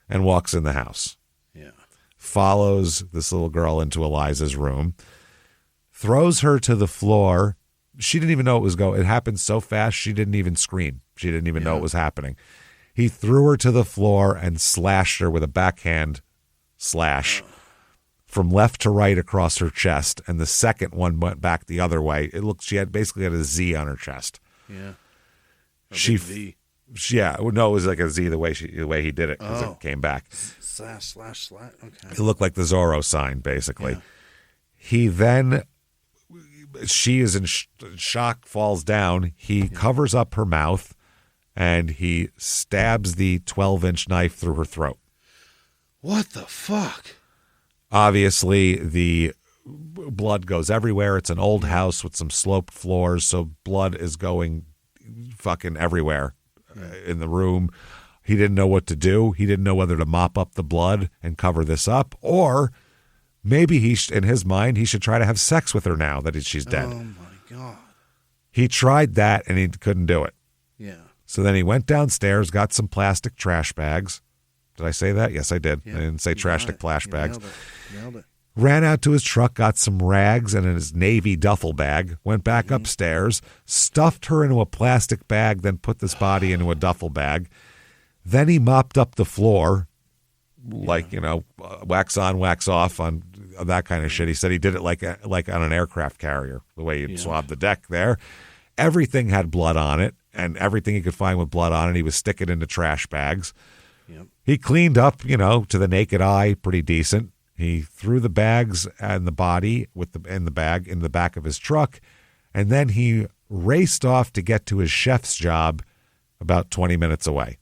and walks in the house. Yeah. Follows this little girl into Eliza's room, throws her to the floor. She didn't even know it was going. It happened so fast, she didn't even scream. She didn't even know it was happening. He threw her to the floor and slashed her with a backhand slash from left to right across her chest, and the second one went back the other way. She had basically a Z on her chest. Yeah. V. Yeah, no, it was like a Z the way he did it because it came back. Slash. Okay. It looked like the Zorro sign, basically. Yeah. He then. She is in shock, falls down. He covers up her mouth, and he stabs the 12-inch knife through her throat. What the fuck? Obviously, the blood goes everywhere. It's an old house with some sloped floors, so blood is going fucking everywhere in the room. He didn't know what to do. He didn't know whether to mop up the blood and cover this up, or maybe in his mind, he should try to have sex with her now that she's dead. Oh, my God. He tried that, and he couldn't do it. Yeah. So then he went downstairs, got some plastic trash bags. Did I say that? Yes, I did. Yeah. I didn't say trastic trash bags. Nailed it. Ran out to his truck, got some rags and his navy duffel bag, went back upstairs, stuffed her into a plastic bag, then put this body into a duffel bag. Then he mopped up the floor, wax on, wax off on that kind of shit. He said he did it like on an aircraft carrier, the way you'd swab the deck there. Everything had blood on it, and everything he could find with blood on it, he was sticking into trash bags. Yep. He cleaned up, to the naked eye, pretty decent. He threw the bags and the body in the back of his truck, and then he raced off to get to his chef's job about 20 minutes away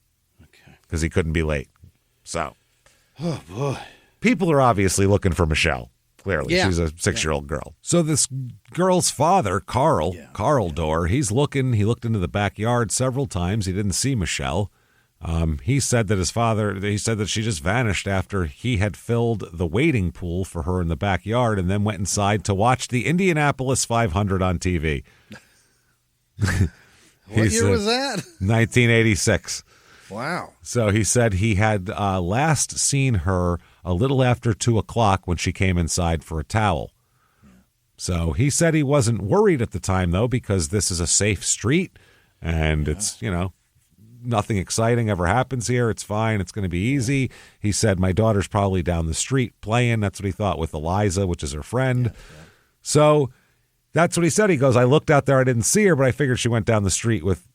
because he couldn't be late. So, oh boy, people are obviously looking for Michelle. Clearly, Yeah. she's a 6-year-old girl. So this girl's father, Carl Dorr, he looked into the backyard several times. He didn't see Michelle. He said that she just vanished after he had filled the wading pool for her in the backyard and then went inside to watch the Indianapolis 500 on TV. What year was that? 1986. Wow. So he said he had last seen her a little after 2:00 when she came inside for a towel. So he said he wasn't worried at the time, though, because this is a safe street and it's, nothing exciting ever happens here. It's fine. It's going to be easy. He said, my daughter's probably down the street playing. That's what he thought with Eliza, which is her friend. So that's what he said. He goes, I looked out there. I didn't see her, but I figured she went down the street with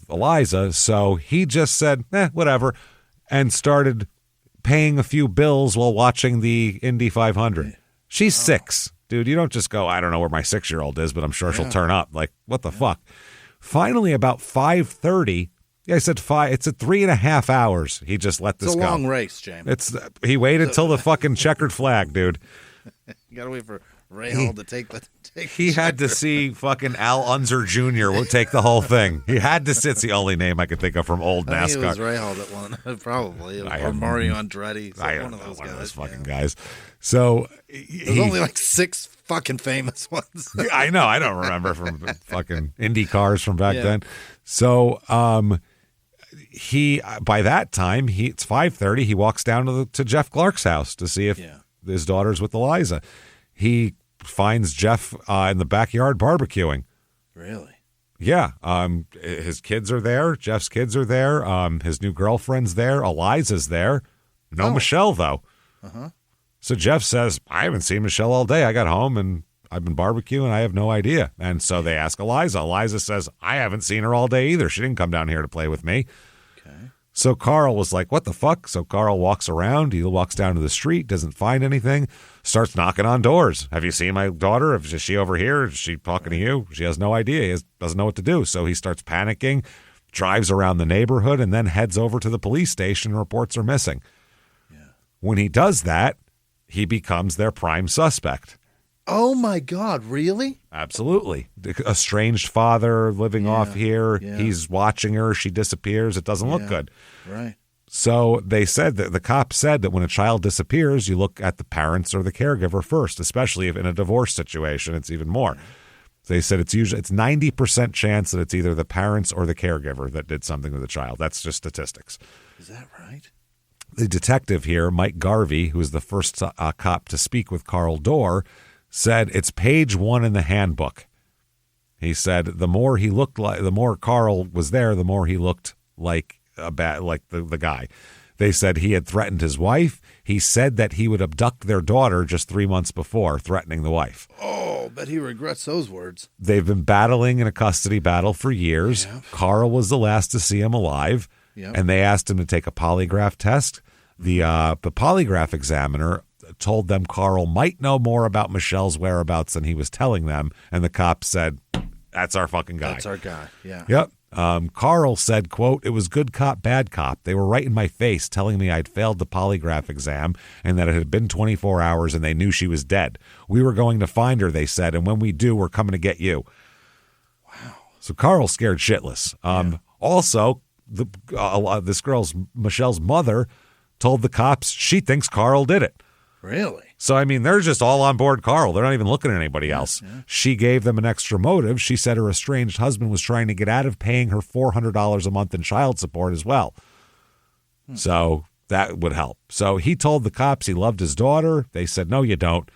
Eliza. So he just said, whatever, and started paying a few bills while watching the Indy 500. She's 6. Dude, you don't just go, I don't know where my 6-year-old is, but I'm sure she'll turn up. Like, what the fuck? Finally, about 5:30, I said 5. It's at 3.5 hours. He just let this go. It's a long race, James. He waited till the fucking checkered flag, dude. You got to wait for Ray Hall to take the. He had to see fucking Al Unser Jr. take the whole thing. He had to sit. It's the only name I could think of from old NASCAR. I think it was Ray Hall that won, probably, or Mario Andretti. One of those fucking guys. So there's only like 6 fucking famous ones. I know. I don't remember from fucking Indy cars from back then. So he by that time it's 5:30. He walks down to Jeff Clark's house to see if his daughter's with Eliza. He finds Jeff in the backyard barbecuing. Really? Yeah. His kids are there. Jeff's kids are there. His new girlfriend's there. Eliza's there. No Michelle, though. Uh-huh. So Jeff says, I haven't seen Michelle all day. I got home and I've been barbecuing. I have no idea. And so they ask Eliza. Eliza says, I haven't seen her all day either. She didn't come down here to play with me. Okay. So Carl was like, what the fuck? So Carl walks around. He walks down to the street, doesn't find anything, starts knocking on doors. Have you seen my daughter? Is she over here? Is she talking to you? She has no idea. He doesn't know what to do. So he starts panicking, drives around the neighborhood, and then heads over to the police station and reports her missing. Yeah. When he does that, he becomes their prime suspect. Oh, my God. Really? Absolutely. Estranged father living off here. Yeah. He's watching her. She disappears. It doesn't look good. Right. So they said that the cop said that when a child disappears, you look at the parents or the caregiver first, especially if in a divorce situation, it's even more. They said it's 90% chance that it's either the parents or the caregiver that did something with the child. That's just statistics. Is that right? The detective here, Mike Garvey, who was the first cop to speak with Carl Dorr, said it's page 1 in the handbook. He said the more Carl was there, the more he looked like the guy. They said he had threatened his wife. He said that he would abduct their daughter just 3 months before, threatening the wife. Oh, bet he regrets those words. They've been battling in a custody battle for years. Yep. Carl was the last to see him alive, and they asked him to take a polygraph test. The polygraph examiner told them Carl might know more about Michelle's whereabouts than he was telling them, and the cop said, that's our fucking guy. That's our guy, yeah. Yep. Carl said, quote, it was good cop, bad cop. They were right in my face telling me I'd failed the polygraph exam and that it had been 24 hours and they knew she was dead. We were going to find her, they said, and when we do, we're coming to get you. Wow. So Carl's scared shitless. Also, Michelle's mother told the cops she thinks Carl did it. Really? So, I mean, they're just all on board Carl. They're not even looking at anybody else. Yeah. She gave them an extra motive. She said her estranged husband was trying to get out of paying her $400 a month in child support as well. So that would help. So he told the cops he loved his daughter. They said, no, you don't.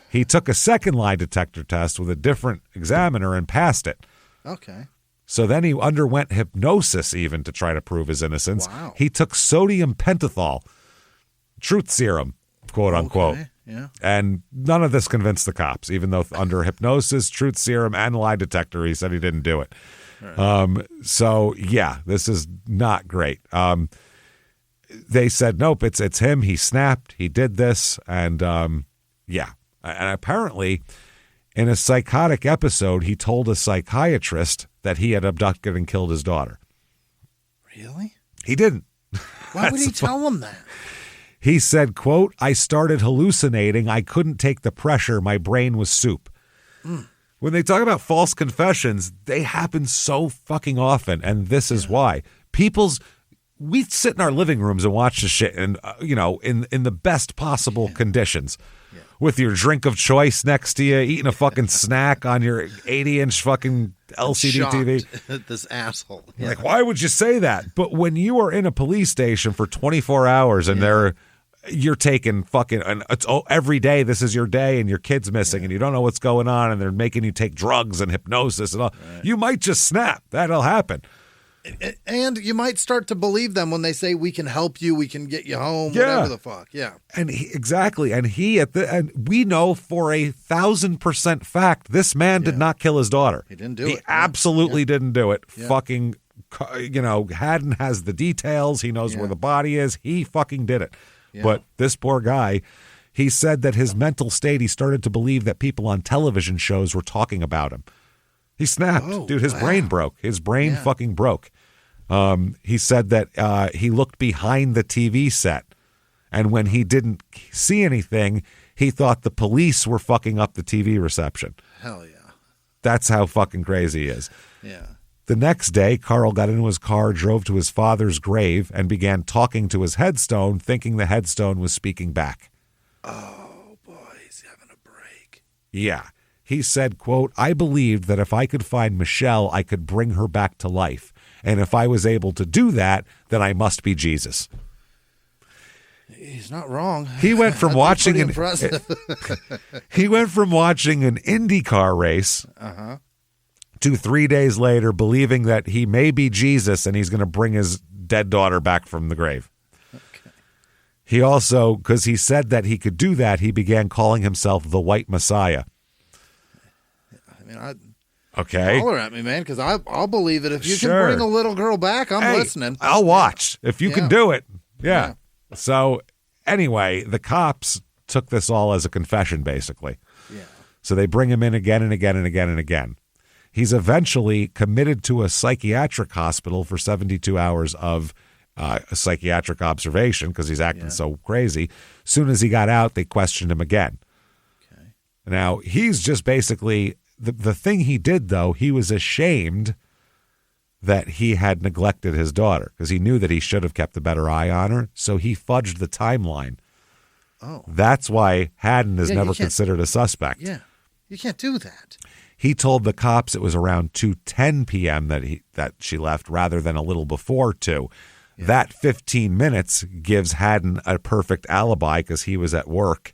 He took a second lie detector test with a different examiner and passed it. Okay. So then he underwent hypnosis even to try to prove his innocence. Wow. He took sodium pentothal, truth serum, quote unquote. Okay. Yeah. And none of this convinced the cops, even though under hypnosis, truth serum, and lie detector, he said he didn't do it. Right. So, yeah, this is not great. They said, nope, it's him. He snapped. He did this. And, yeah. And apparently In a psychotic episode, he told a psychiatrist that he had abducted and killed his daughter. Really? He didn't. Why would he tell him that? He said, quote, I started hallucinating. I couldn't take the pressure. My brain was soup. When they talk about false confessions, they happen so fucking often. And this is why. We sit in our living rooms and watch this shit and, in the best possible conditions. Yeah. With your drink of choice next to you, eating a fucking snack on your 80-inch fucking LCD TV. This asshole. Yeah. Like, why would you say that? But when you are in a police station for 24 hours and you're taking fucking, and it's every day, this is your day, and your kid's missing, and you don't know what's going on, and they're making you take drugs and hypnosis and all. Right. You might just snap. That'll happen. And you might start to believe them when they say, we can help you, we can get you home, whatever the fuck. Yeah. And exactly. And and we know for 1,000% fact, this man did not kill his daughter. He didn't do it. He absolutely didn't do it. Yeah. Fucking, Haddon has the details. He knows where the body is. He fucking did it. Yeah. But this poor guy, he said that his mental state, he started to believe that people on television shows were talking about him. He snapped. Dude, his brain broke. His brain fucking broke. He said that he looked behind the TV set, and when he didn't see anything, he thought the police were fucking up the TV reception. Hell yeah. That's how fucking crazy he is. Yeah. The next day, Carl got into his car, drove to his father's grave, and began talking to his headstone, thinking the headstone was speaking back. Oh, boy, he's having a break. Yeah. He said, quote, I believed that if I could find Michelle, I could bring her back to life. And if I was able to do that, then I must be Jesus. He's not wrong. He went from watching he went from watching an IndyCar race to 3 days later believing that he may be Jesus and he's going to bring his dead daughter back from the grave. Okay. He also, because he said that he could do that, he began calling himself the White Messiah. Okay. Holler at me, man, because I'll believe it. If you can bring a little girl back, I'm listening. I'll watch. If you can do it. Yeah. So anyway, the cops took this all as a confession, basically. Yeah. So they bring him in again and again and again and again. He's eventually committed to a psychiatric hospital for 72 hours of a psychiatric observation because he's acting so crazy. As soon as he got out, they questioned him again. Okay. Now, he's just basically... The thing he did, though, he was ashamed that he had neglected his daughter because he knew that he should have kept a better eye on her. So he fudged the timeline. Oh. That's why Haddon is never considered a suspect. Yeah. You can't do that. He told the cops it was around 2:10 p.m. that she left rather than a little before 2. Yeah. That 15 minutes gives Haddon a perfect alibi because he was at work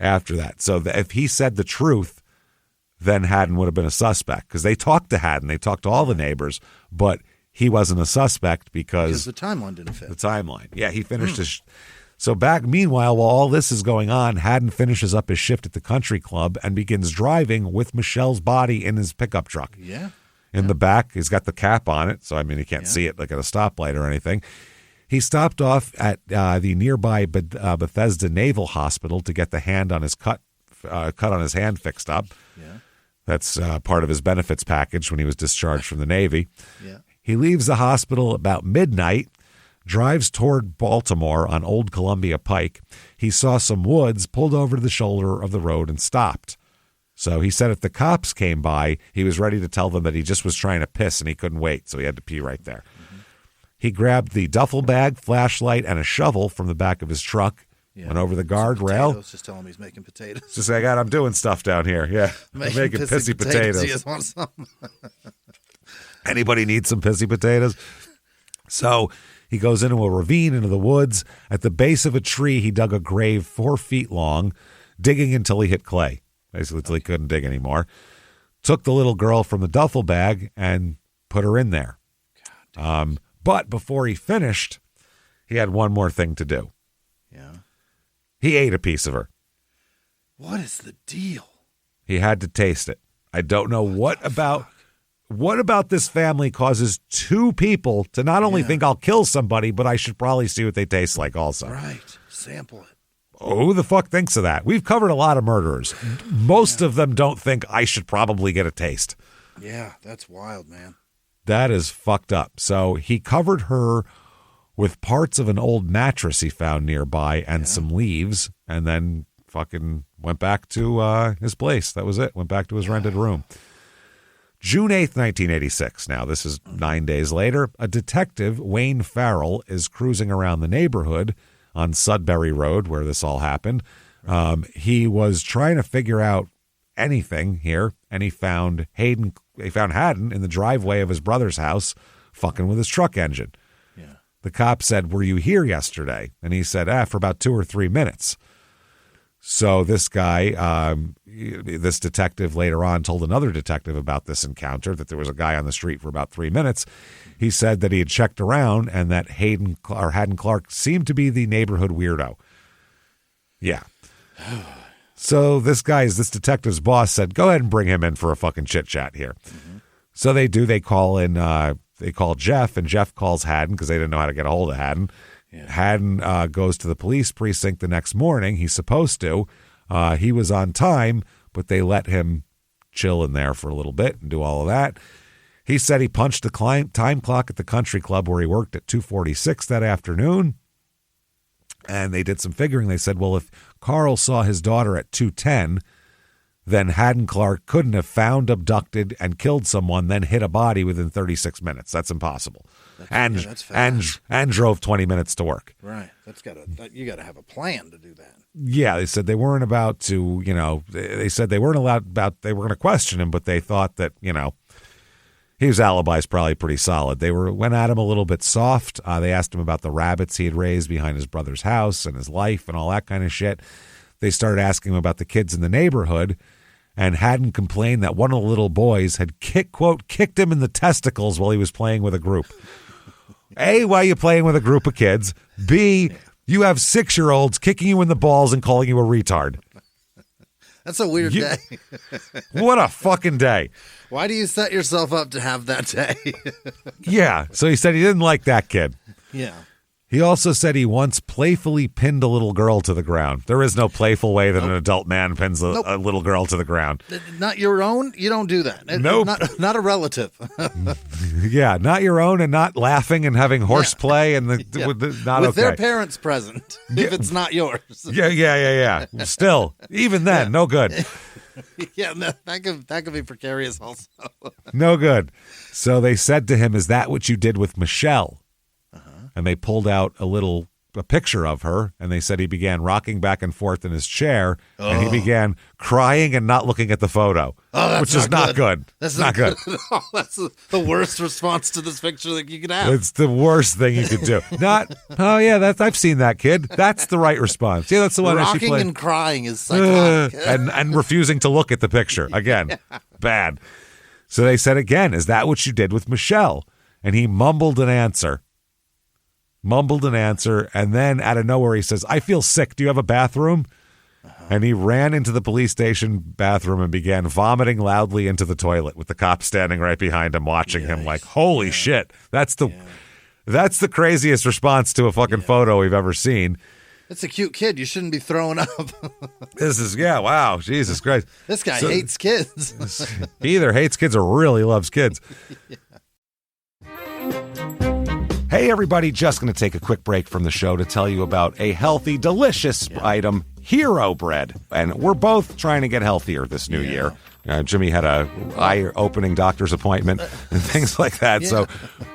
after that. So if he said the truth, then Haddon would have been a suspect because they talked to Haddon. They talked to all the neighbors, but he wasn't a suspect because the timeline didn't fit. The timeline. Yeah, he finished his... So meanwhile, while all this is going on, Haddon finishes up his shift at the country club and begins driving with Michelle's body in his pickup truck. Yeah. In the back, he's got the cap on it, so I mean, he can't see it like at a stoplight or anything. He stopped off at the nearby Bethesda Naval Hospital to get the hand on his cut on his hand fixed up. Yeah. That's part of his benefits package when he was discharged from the Navy. Yeah. He leaves the hospital about midnight, drives toward Baltimore on Old Columbia Pike. He saw some woods, pulled over to the shoulder of the road, and stopped. So he said if the cops came by, he was ready to tell them that he just was trying to piss and he couldn't wait, so he had to pee right there. Mm-hmm. He grabbed the duffel bag, flashlight, and a shovel from the back of his truck. Went over the guardrail. Just tell him he's making potatoes. Just say, I'm doing stuff down here. Yeah, I'm making pissy potatoes. You just want some? Anybody need some pissy potatoes? So he goes into a ravine into the woods. At the base of a tree, he dug a grave 4 feet long, digging until he hit clay, basically until he couldn't dig anymore. Took the little girl from the duffel bag and put her in there. But before he finished, he had one more thing to do. Yeah. He ate a piece of her. What is the deal? He had to taste it. I don't know what about this family causes two people to not only think I'll kill somebody, but I should probably see what they taste like also. Right. Sample it. Who the fuck thinks of that? We've covered a lot of murderers. Most of them don't think I should probably get a taste. Yeah, that's wild, man. That is fucked up. So he covered her with parts of an old mattress he found nearby and some leaves, and then fucking went back to his place. That was it. Went back to his rented room. June 8th, 1986. Now, this is 9 days later. A detective, Wayne Farrell, is cruising around the neighborhood on Sudbury Road, where this all happened. He was trying to figure out anything here, and he found Haddon in the driveway of his brother's house fucking with his truck engine. Yeah. The cop said, "Were you here yesterday?" And he said, for about 2 or 3 minutes. So this guy, this detective later on told another detective about this encounter, that there was a guy on the street for about 3 minutes. He said that he had checked around and that Haddon Clark seemed to be the neighborhood weirdo. Yeah. So this detective's boss said, "Go ahead and bring him in for a fucking chit chat here." Mm-hmm. So they do. They call Jeff, and Jeff calls Haddon because they didn't know how to get a hold of Haddon. Yeah. Haddon goes to the police precinct the next morning. He's supposed to. He was on time, but they let him chill in there for a little bit and do all of that. He said he punched the time clock at the country club where he worked at 2:46 that afternoon. And they did some figuring. They said, well, if Carl saw his daughter at 2:10, then Haddon Clark couldn't have found, abducted, and killed someone, then hit a body within 36 minutes. That's impossible. That's and drove 20 minutes to work. Right. You got to have a plan to do that. Yeah, they said they weren't about to, they said they weren't they were going to question him, but they thought that, his alibi is probably pretty solid. They went at him a little bit soft. They asked him about the rabbits he had raised behind his brother's house and his life and all that kind of shit. They started asking him about the kids in the neighborhood, and Haddon complained that one of the little boys had kicked him in the testicles while he was playing with a group. A, why are you playing with a group of kids? B, you have 6-year-olds kicking you in the balls and calling you a retard. That's a weird day. What a fucking day. Why do you set yourself up to have that day? Yeah. So he said he didn't like that kid. Yeah. He also said he once playfully pinned a little girl to the ground. There is no playful way that an adult man pins a little girl to the ground. Not your own? You don't do that. Nope. Not a relative. Yeah, not your own, and not laughing and having horseplay and not with okay. their parents present, if it's not yours. Yeah. Still, even then, no good. Yeah, that could be precarious also. No good. So they said to him, "Is that what you did with Michelle?" And they pulled out a picture of her, and they said he began rocking back and forth in his chair, and he began crying and not looking at the photo, which is not good. That's not good. That's the worst response to this picture that you could have. It's the worst thing you could do. I've seen that kid. That's the right response. Yeah, that's the one. Rocking and crying is psychotic. and refusing to look at the picture. Again, bad. So they said again, "Is that what you did with Michelle?" And he mumbled an answer, and then out of nowhere he says, "I feel sick. Do you have a bathroom?" And he ran into the police station bathroom and began vomiting loudly into the toilet with the cop standing right behind him watching him like, holy shit. That's the craziest response to a fucking photo we've ever seen. It's a cute kid. You shouldn't be throwing up. Wow, Jesus Christ. This guy hates kids. He either hates kids or really loves kids. Hey, everybody, just going to take a quick break from the show to tell you about a healthy, delicious item, Hero Bread. And we're both trying to get healthier this new year. Jimmy had a eye-opening doctor's appointment and things like that. So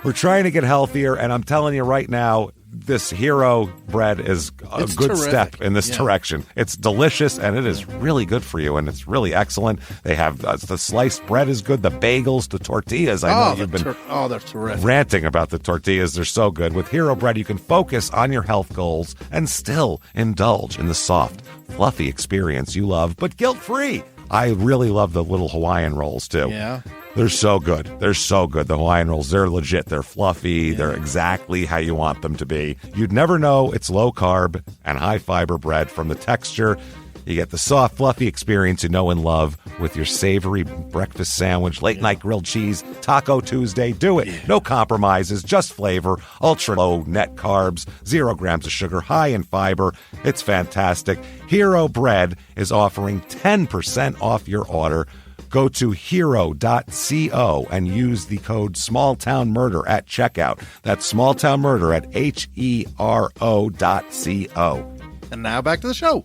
we're trying to get healthier, and I'm telling you right now, this Hero Bread is a good step in this direction. It's delicious, and it is really good for you, and it's really excellent. They have the sliced bread is good, the bagels, the tortillas. I know you've been they're terrific. Ranting about the tortillas. They're so good. With Hero Bread, you can focus on your health goals and still indulge in the soft, fluffy experience you love, but guilt-free. I really love the little Hawaiian rolls, too. Yeah. They're so good. The Hawaiian rolls, they're legit. They're fluffy. Yeah. They're exactly how you want them to be. You'd never know it's low-carb and high-fiber bread from the texture. You get the soft, fluffy experience you know and love with your savory breakfast sandwich, late-night grilled cheese, Taco Tuesday. Do it. No compromises, just flavor, ultra-low net carbs, 0 grams of sugar, high in fiber. It's fantastic. Hero Bread is offering 10% off your order. Go to hero.co and use the code SmallTownMurder at checkout. That's SmallTownMurder at HERO.co. And now back to the show.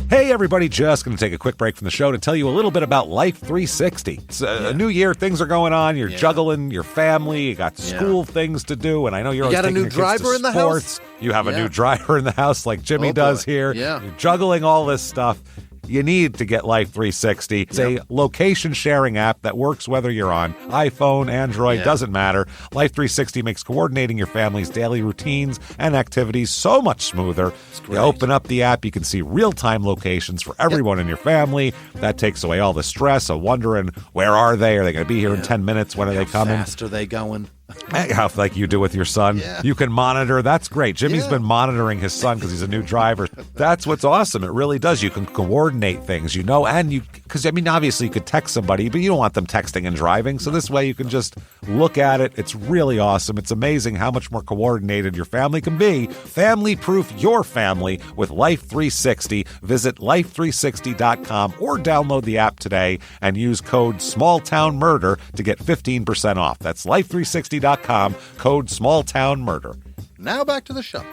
Hey, everybody, just going to take a quick break from the show to tell you a little bit about Life 360. It's a new year. Things are going on. You're juggling your family. You got school things to do. And I know you're always got a taking new your kids driver to in the sports. house? You have a new driver in the house like Jimmy does here. Yeah. You're juggling all this stuff. You need to get Life 360. It's a location sharing app that works whether you're on iPhone, Android, doesn't matter. Life 360 makes coordinating your family's daily routines and activities so much smoother. You open up the app, you can see real-time locations for everyone in your family. That takes away all the stress of wondering, where are they? Are they going to be here in 10 minutes? When are they coming? How fast are they going? How, like you do with your son. You can monitor. That's great. Jimmy's been monitoring his son because he's a new driver. That's what's awesome. It really does. You can coordinate things, you know, and you, because I mean, obviously you could text somebody, but you don't want them texting and driving. So this way you can just look at it. It's really awesome. It's amazing how much more coordinated your family can be. Family proof your family with Life 360. Visit life360.com or download the app today and use code SmallTownMurder to get 15% off. That's life360.com, code SmallTownMurder. Now back to the show.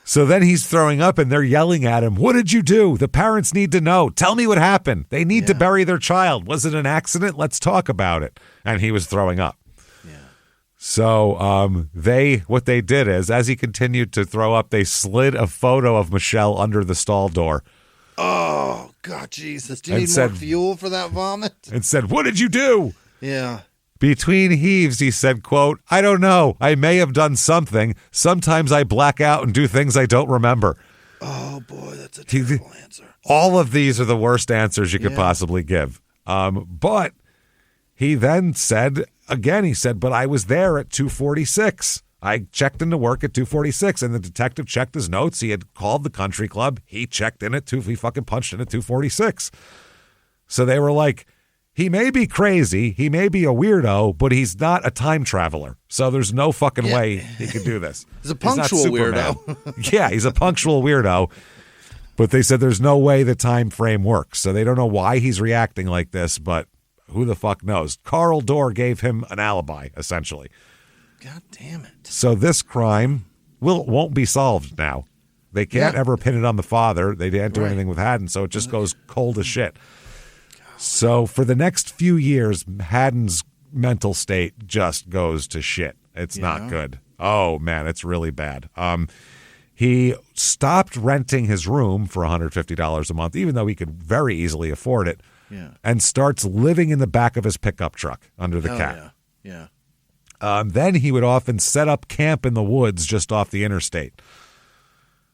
So then he's throwing up and they're yelling at him. What did you do? The parents need to know. Tell me what happened. They need to bury their child. Was it an accident? Let's talk about it. And he was throwing up. So what they did is, as he continued to throw up, they slid a photo of Michelle under the stall door. Oh, God, Jesus. Do you need more fuel for that vomit? And said, what did you do? Yeah. Between heaves, he said, quote, I don't know. I may have done something. Sometimes I black out and do things I don't remember. Oh, boy, that's a terrible answer. All of these are the worst answers you could possibly give. But he then said, but I was there at 2:46. I checked into work at 2:46, and the detective checked his notes. He had called the country club. He checked in at he fucking punched in at 2:46. So they were like, he may be crazy, he may be a weirdo, but he's not a time traveler. So there's no fucking way he could do this. He's a punctual weirdo. Yeah, he's a punctual weirdo. But they said there's no way the time frame works. So they don't know why he's reacting like this, but who the fuck knows? Carl Dorr gave him an alibi, essentially. God damn it. So this crime won't be solved now. They can't ever pin it on the father. They didn't do anything with Haddon, so it just goes cold as shit. So for the next few years, Haddon's mental state just goes to shit. It's not good. Oh, man, it's really bad. He stopped renting his room for $150 a month, even though he could very easily afford it, and starts living in the back of his pickup truck under the cat. Then he would often set up camp in the woods just off the interstate.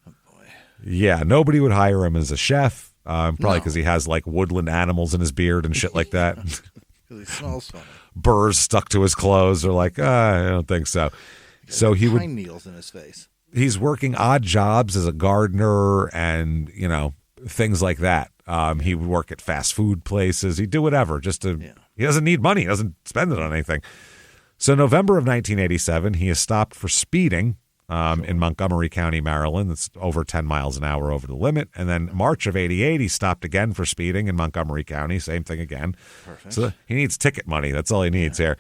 Oh, boy. Yeah, nobody would hire him as a chef. Probably because he has like woodland animals in his beard and shit like that. Because he smells funny. Burrs stuck to his clothes. They're like, I don't think so. So he would pine needles in his face. He's working odd jobs as a gardener and things like that. He would work at fast food places. He'd do whatever just to. He doesn't need money. He doesn't spend it on anything. So November of 1987, he is stopped for speeding. In Montgomery County, Maryland. That's over 10 miles an hour over the limit. And then March of 88, he stopped again for speeding in Montgomery County. Same thing again. Perfect. So he needs ticket money. That's all he needs here.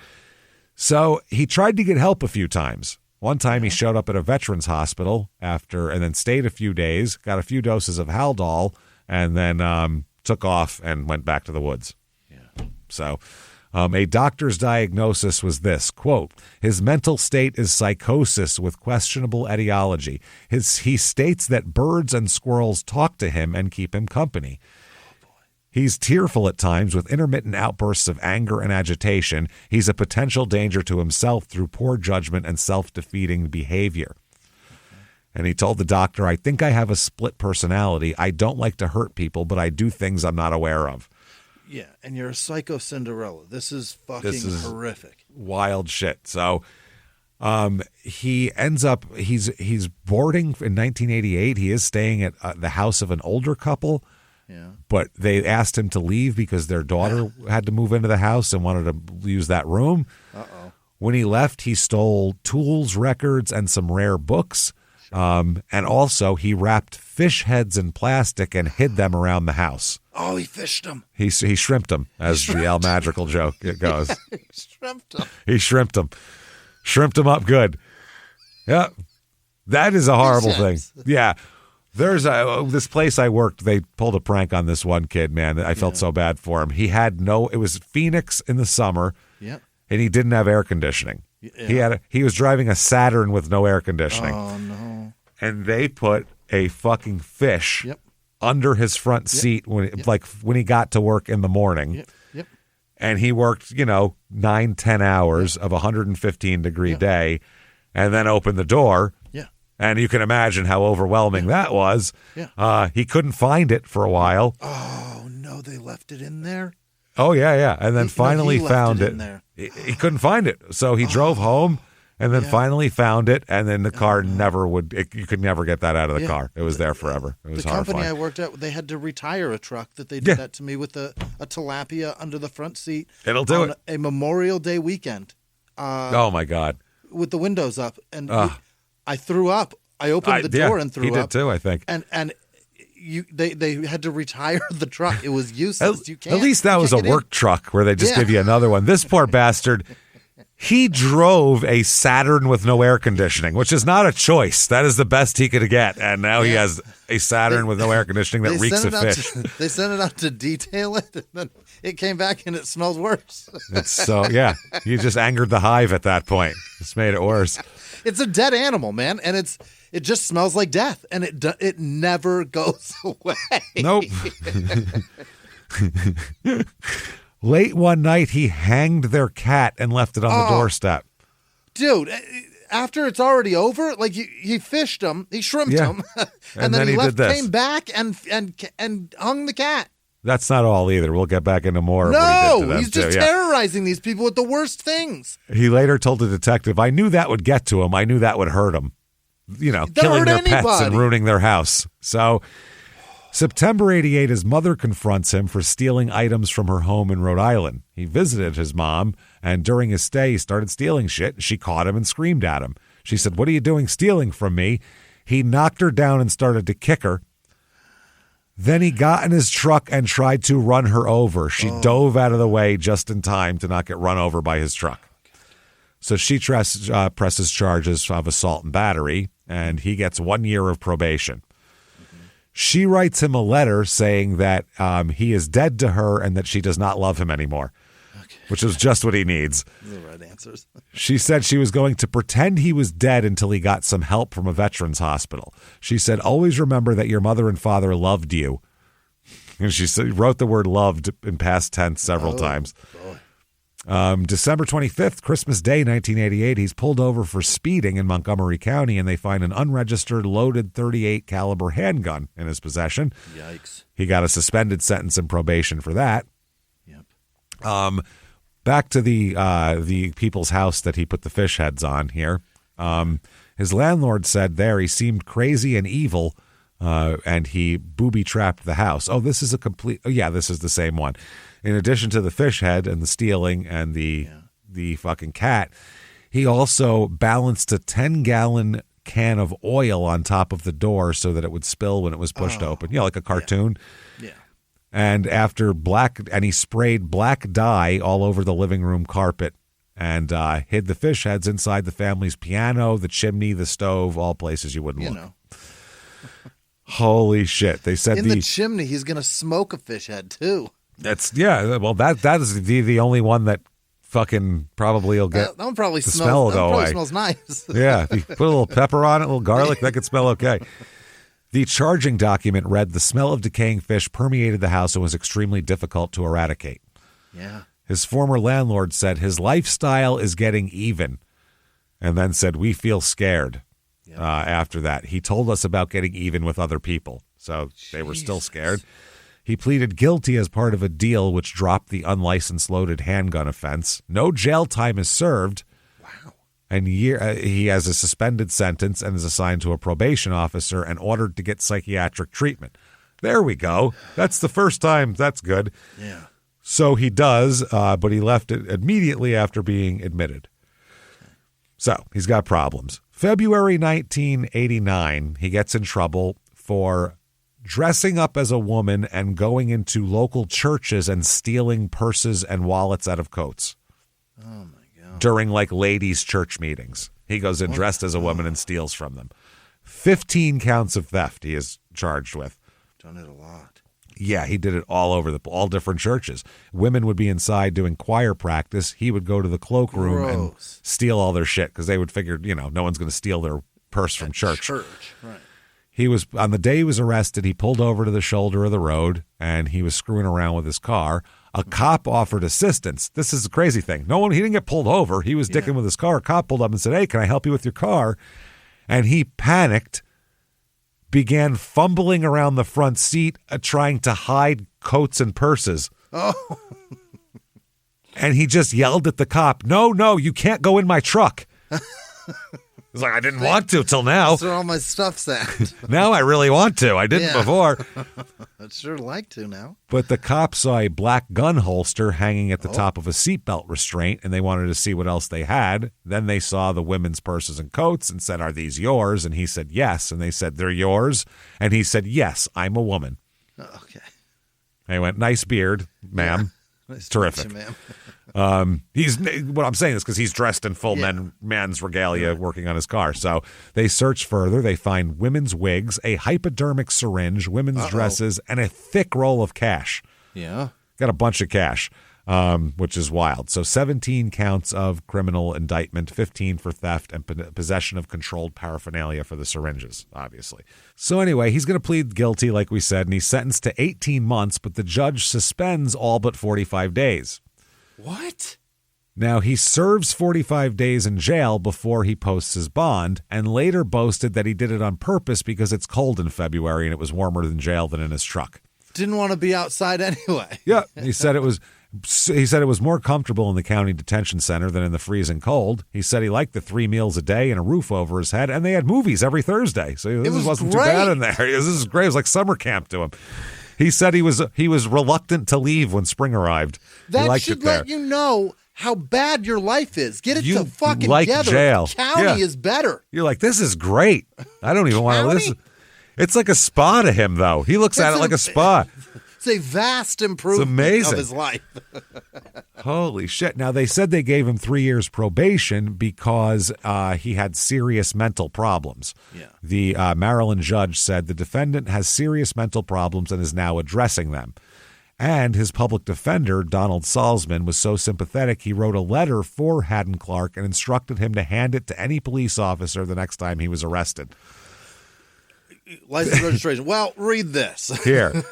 So he tried to get help a few times. One time he showed up at a veterans hospital and then stayed a few days, got a few doses of Haldol, and then took off and went back to the woods. Yeah. So a doctor's diagnosis was this, quote, his mental state is psychosis with questionable etiology. He states that birds and squirrels talk to him and keep him company. He's tearful at times with intermittent outbursts of anger and agitation. He's a potential danger to himself through poor judgment and self-defeating behavior. And he told the doctor, I think I have a split personality. I don't like to hurt people, but I do things I'm not aware of. Yeah, and you're a psycho Cinderella. This is fucking horrific. Wild shit. So He ends up he's boarding in 1988. He is staying at the house of an older couple. Yeah. But they asked him to leave because their daughter had to move into the house and wanted to use that room. Uh-oh. When he left, he stole tools, records, and some rare books. And also, he wrapped fish heads in plastic and hid them around the house. Oh, he fished them. He shrimped them, as the Al Madrigal joke it goes. He shrimped them. He shrimped them. Shrimped them up good. Yeah. That is a horrible thing. Yeah. There's this place I worked, they pulled a prank on this one kid, man. I felt so bad for him. It was Phoenix in the summer. Yep. And he didn't have air conditioning. Yeah. He was driving a Saturn with no air conditioning. Oh, no. And they put a fucking fish under his front seat when he got to work in the morning. Yep. And he worked, 9-10 hours of a 115-degree day and then opened the door. Yeah. And you can imagine how overwhelming that was. Yeah. He couldn't find it for a while. Oh, no, they left it in there? Oh, yeah. And then finally he found left it. in there. He couldn't find it. So he drove home and then finally found it. And then the car you could never get that out of the car. It was there forever. It was the horrifying. company I worked at, they had to retire a truck that they did that to me with a tilapia under the front seat. It'll do on it. A Memorial Day weekend. Oh, my God. With the windows up. And I threw up. I opened the door and threw up. He did too, I think. And they had to retire the truck. It was useless. At least that was a work truck where they just give you another one. This poor bastard, he drove a Saturn with no air conditioning, which is not a choice. That is the best he could get. And now he has a Saturn with no air conditioning that reeks of fish. They sent it out to detail it, and then it came back and it smells worse. You just angered the hive at that point. Just made it worse. It's a dead animal, man, and it just smells like death, and it never goes away. Nope. Late one night, he hanged their cat and left it on the doorstep. Dude, after it's already over, like he fished him, he shrimped him, and then he left, came back and hung the cat. That's not all either. We'll get back into more of what he did to them, he's just terrorizing these people with the worst things. He later told the detective, I knew that would get to him. I knew that would hurt him. Killing their pets and ruining their house. So, September 88, his mother confronts him for stealing items from her home in Rhode Island. He visited his mom, and during his stay, he started stealing shit. She caught him and screamed at him. She said, "What are you doing stealing from me?" He knocked her down and started to kick her. Then he got in his truck and tried to run her over. She dove out of the way just in time to not get run over by his truck. So she presses charges of assault and battery, and he gets 1 year of probation. She writes him a letter saying that he is dead to her and that she does not love him anymore, which is just what he needs. The right answers. She said she was going to pretend he was dead until he got some help from a veterans hospital. She said, always remember that your mother and father loved you. And she wrote the word loved in past tense several times. December 25th, Christmas Day, 1988, he's pulled over for speeding in Montgomery County, and they find an unregistered loaded .38 caliber handgun in his possession. Yikes. He got a suspended sentence and probation for that. Yep. Back to the people's house that he put the fish heads on here. His landlord said he seemed crazy and evil, and he booby-trapped the house. This is this is the same one. In addition to the fish head and the stealing and the fucking cat, he also balanced a 10-gallon can of oil on top of the door so that it would spill when it was pushed open. Like a cartoon. Yeah. And he sprayed black dye all over the living room carpet and hid the fish heads inside the family's piano, the chimney, the stove, all places you wouldn't look. Holy shit. They said in the chimney, he's going to smoke a fish head too. That is the only one that fucking probably will get that one probably the smells, smell will go away. Smells nice. Yeah, if you put a little pepper on it, a little garlic, that could smell okay. The charging document read, the smell of decaying fish permeated the house and was extremely difficult to eradicate. Yeah. His former landlord said his lifestyle is getting even, and then said, we feel scared. After that, he told us about getting even with other people, so they were still scared. He pleaded guilty as part of a deal which dropped the unlicensed loaded handgun offense. No jail time is served. Wow. and he has a suspended sentence and is assigned to a probation officer and ordered to get psychiatric treatment. There we go. That's the first time. That's good. Yeah. So he does, but he left it immediately after being admitted. So he's got problems. February 1989, he gets in trouble for dressing up as a woman and going into local churches and stealing purses and wallets out of coats. Oh, my God. During, like, ladies' church meetings. He goes in dressed as a woman and steals from them. 15 counts of theft he is charged with. Done it a lot. Yeah, he did it all over all different churches. Women would be inside doing choir practice. He would go to the cloakroom and steal all their shit because they would figure, no one's going to steal their purse from church. Right. He was, on the day he was arrested, he pulled over to the shoulder of the road and he was screwing around with his car. A cop offered assistance. This is the crazy thing. He didn't get pulled over. He was dicking with his car. A cop pulled up and said, "Hey, can I help you with your car?" And he panicked, began fumbling around the front seat, trying to hide coats and purses. Oh. And he just yelled at the cop, no, you can't go in my truck. He's like, I didn't want to till now. That's where all my stuff's at. Now I really want to. I didn't before. I'd sure like to now. But the cop saw a black gun holster hanging at the top of a seatbelt restraint, and they wanted to see what else they had. Then they saw the women's purses and coats and said, "Are these yours?" And he said, "Yes." And they said, "They're yours?" And he said, "Yes, I'm a woman." Okay. And he went, "Nice beard, ma'am." Yeah. Nice terrific. You, ma'am. He's what I'm saying is because he's dressed in full man's regalia working on his car. So they search further. They find women's wigs, a hypodermic syringe, women's dresses, and a thick roll of cash. Yeah. Got a bunch of cash, which is wild. So 17 counts of criminal indictment, 15 for theft and possession of controlled paraphernalia for the syringes, obviously. So anyway, he's going to plead guilty, like we said, and he's sentenced to 18 months, but the judge suspends all but 45 days. What? Now, he serves 45 days in jail before he posts his bond and later boasted that he did it on purpose because it's cold in February and it was warmer in jail than in his truck. Didn't want to be outside anyway. Yeah, he said it was more comfortable in the county detention center than in the freezing cold. He said he liked the 3 meals a day and a roof over his head, and they had movies every Thursday. So this wasn't too bad in there. This is great. It was like summer camp to him. He said he was reluctant to leave when spring arrived. That should let you know how bad your life is. Get it to fucking like together. Jail. County is better. You're like, this is great. I don't even want to listen. It's like a spa to him, though. He looks at it like a spa. It's a vast improvement of his life. Holy shit. Now, they said they gave him 3 years probation because he had serious mental problems. Yeah. The Maryland judge said the defendant has serious mental problems and is now addressing them. And his public defender, Donald Salzman, was so sympathetic he wrote a letter for Haddon Clark and instructed him to hand it to any police officer the next time he was arrested. License registration. Well, read this. Here.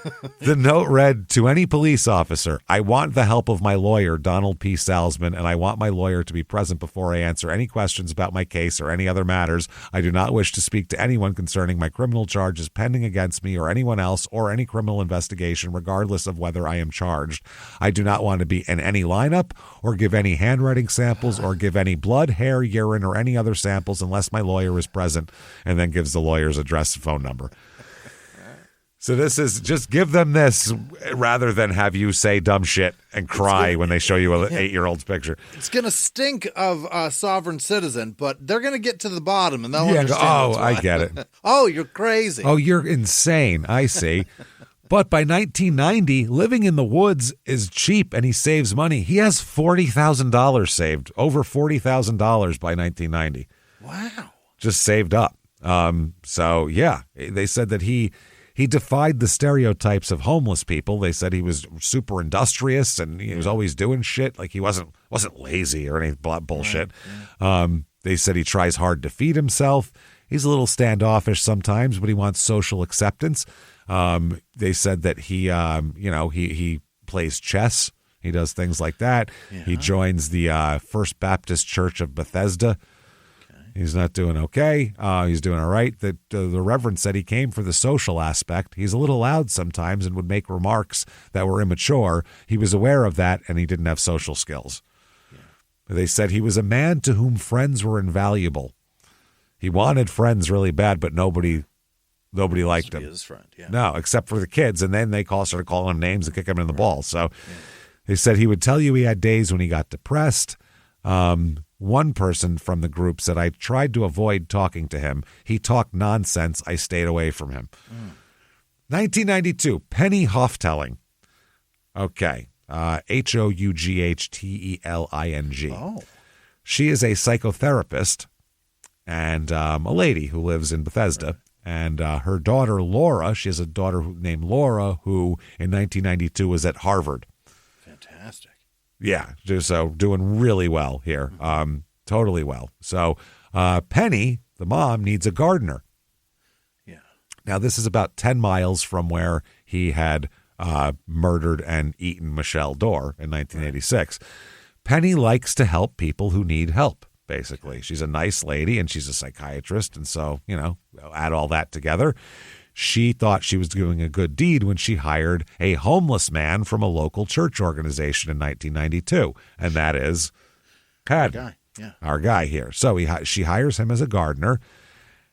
The note read, "To any police officer, I want the help of my lawyer, Donald P. Salzman, and I want my lawyer to be present before I answer any questions about my case or any other matters. I do not wish to speak to anyone concerning my criminal charges pending against me or anyone else or any criminal investigation, regardless of whether I am charged. I do not want to be in any lineup or give any handwriting samples or give any blood, hair, urine, or any other samples unless my lawyer is present," and then gives the lawyer's address and phone number. So this is just give them this rather than have you say dumb shit and cry when they show you an 8-year-old's picture. It's going to stink of a sovereign citizen, but they're going to get to the bottom and they'll understand. Oh, I get it. Oh, you're crazy. Oh, you're insane. I see. But by 1990, living in the woods is cheap and he saves money. He has $40,000 saved, over $40,000 by 1990. Wow. Just saved up. So, yeah, they said that he defied the stereotypes of homeless people. They said he was super industrious and he was always doing shit. Like he wasn't lazy or any bullshit. They said he tries hard to feed himself. He's a little standoffish sometimes, but he wants social acceptance. They said that he plays chess. He does things like that. Yeah. He joins the First Baptist Church of Bethesda. He's not doing okay. He's doing all right. The Reverend said he came for the social aspect. He's a little loud sometimes and would make remarks that were immature. He was aware of that, and he didn't have social skills. Yeah. They said he was a man to whom friends were invaluable. He wanted friends really bad, but nobody liked him. His friend, yeah. No, except for the kids. And then they started calling him names and kicking him in the balls. So they said he would tell you he had days when he got depressed. One person from the group said, I tried to avoid talking to him. He talked nonsense. I stayed away from him. 1992, Penny Houghteling. Okay. Houghteling. Oh. She is a psychotherapist and a lady who lives in Bethesda. And her daughter, Laura, she has a daughter named Laura who in 1992 was at Harvard. Fantastic. Yeah, so doing really well here. Totally well. So Penny, the mom, needs a gardener. Yeah. Now, this is about 10 miles from where he had murdered and eaten Michelle Dorr in 1986. Penny likes to help people who need help, basically. She's a nice lady, and she's a psychiatrist, and so, add all that together. She thought she was doing a good deed when she hired a homeless man from a local church organization in 1992, and that is Padden, our guy here. So she hires him as a gardener,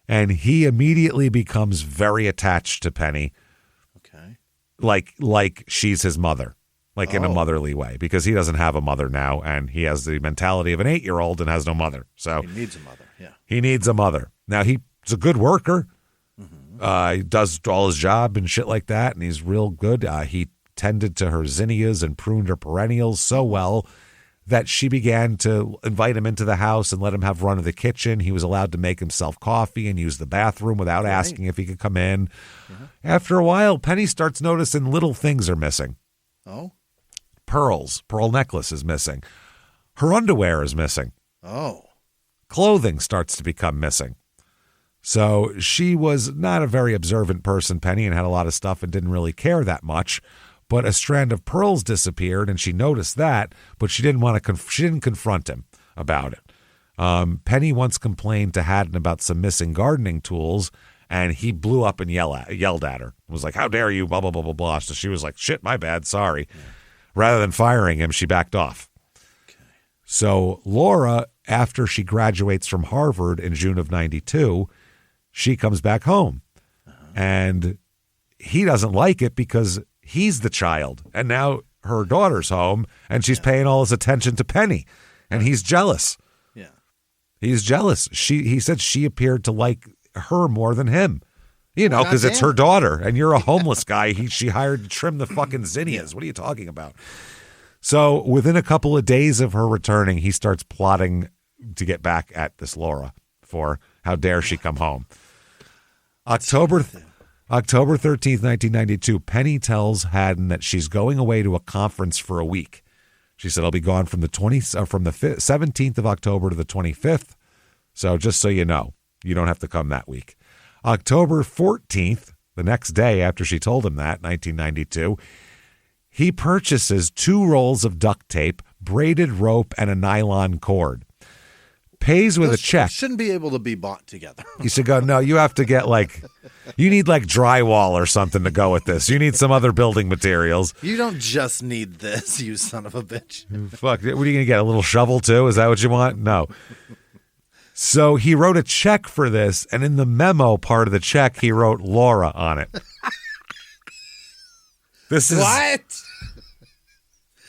and he immediately becomes very attached to Penny. Okay. Like she's his mother, in a motherly way, because he doesn't have a mother now, and he has the mentality of an 8-year-old and has no mother. So he needs a mother, yeah. He needs a mother. Now, he's a good worker. He does all his job and shit like that, and he's real good. He tended to her zinnias and pruned her perennials so well that she began to invite him into the house and let him have run of the kitchen. He was allowed to make himself coffee and use the bathroom without asking if he could come in. After a while, Penny starts noticing little things are missing. Oh? Pearl necklace is missing. Her underwear is missing. Oh. Clothing starts to become missing. So she was not a very observant person, Penny, and had a lot of stuff and didn't really care that much. But a strand of pearls disappeared, and she noticed that, but she didn't want to. She didn't confront him about it. Penny once complained to Haddon about some missing gardening tools, and he blew up and yelled at her. Was like, "How dare you?" Blah blah blah blah blah. So she was like, "Shit, my bad, sorry." Yeah. Rather than firing him, she backed off. Okay. So Laura, after she graduates from Harvard in June of '92. She comes back home, and he doesn't like it because he's the child, and now her daughter's home, and she's paying all his attention to Penny, and he's jealous. Yeah, he's jealous. He said she appeared to like her more than him, because it's her daughter, and you're a homeless guy. She hired to trim the fucking zinnias. What are you talking about? So within a couple of days of her returning, he starts plotting to get back at this Laura for how dare she come home. October 13th, 1992, Penny tells Haddon that she's going away to a conference for a week. She said, I'll be gone from the 17th of October to the 25th. So just so you know, you don't have to come that week. October 14th, the next day after she told him that, 1992, he purchases 2 rolls of duct tape, braided rope, and a nylon cord. Pays with a check. Shouldn't be able to be bought together. You should go, no, you have to get you need drywall or something to go with this. You need some other building materials. You don't just need this, you son of a bitch. Fuck, what are you going to get, a little shovel too? Is that what you want? No. So he wrote a check for this, and in the memo part of the check, he wrote Laura on it. This is... What?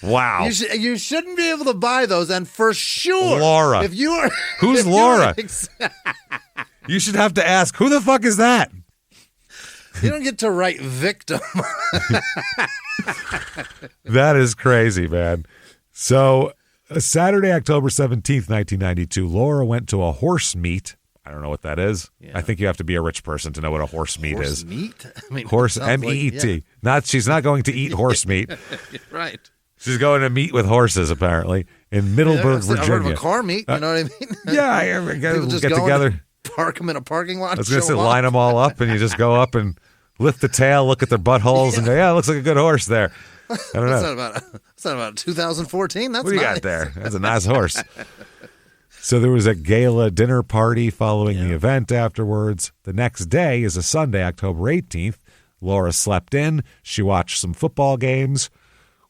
Wow. You shouldn't be able to buy those, and for sure, Laura. If you are, who's Laura? You should have to ask, who the fuck is that? You don't get to write victim. That is crazy, man. So, Saturday, October 17th, 1992, Laura went to a horse meet. I don't know what that is. Yeah. I think you have to be a rich person to know what a horse meet is. Meat? I mean, horse, M-E-E-T. Yeah. She's not going to eat horse meat. Right. She's going to meet with horses, apparently, in Middleburg, Virginia. I've heard of a car meet, you know what I mean? Yeah, we'll get together. Park them in a parking lot. I was going to say, line them all up, and you just go up and lift the tail, look at their buttholes, and go, yeah, it looks like a good horse there. I don't know. That's not about 2014. That's what do you got there? That's a nice horse. So there was a gala dinner party following the event afterwards. The next day is a Sunday, October 18th. Laura slept in. She watched some football games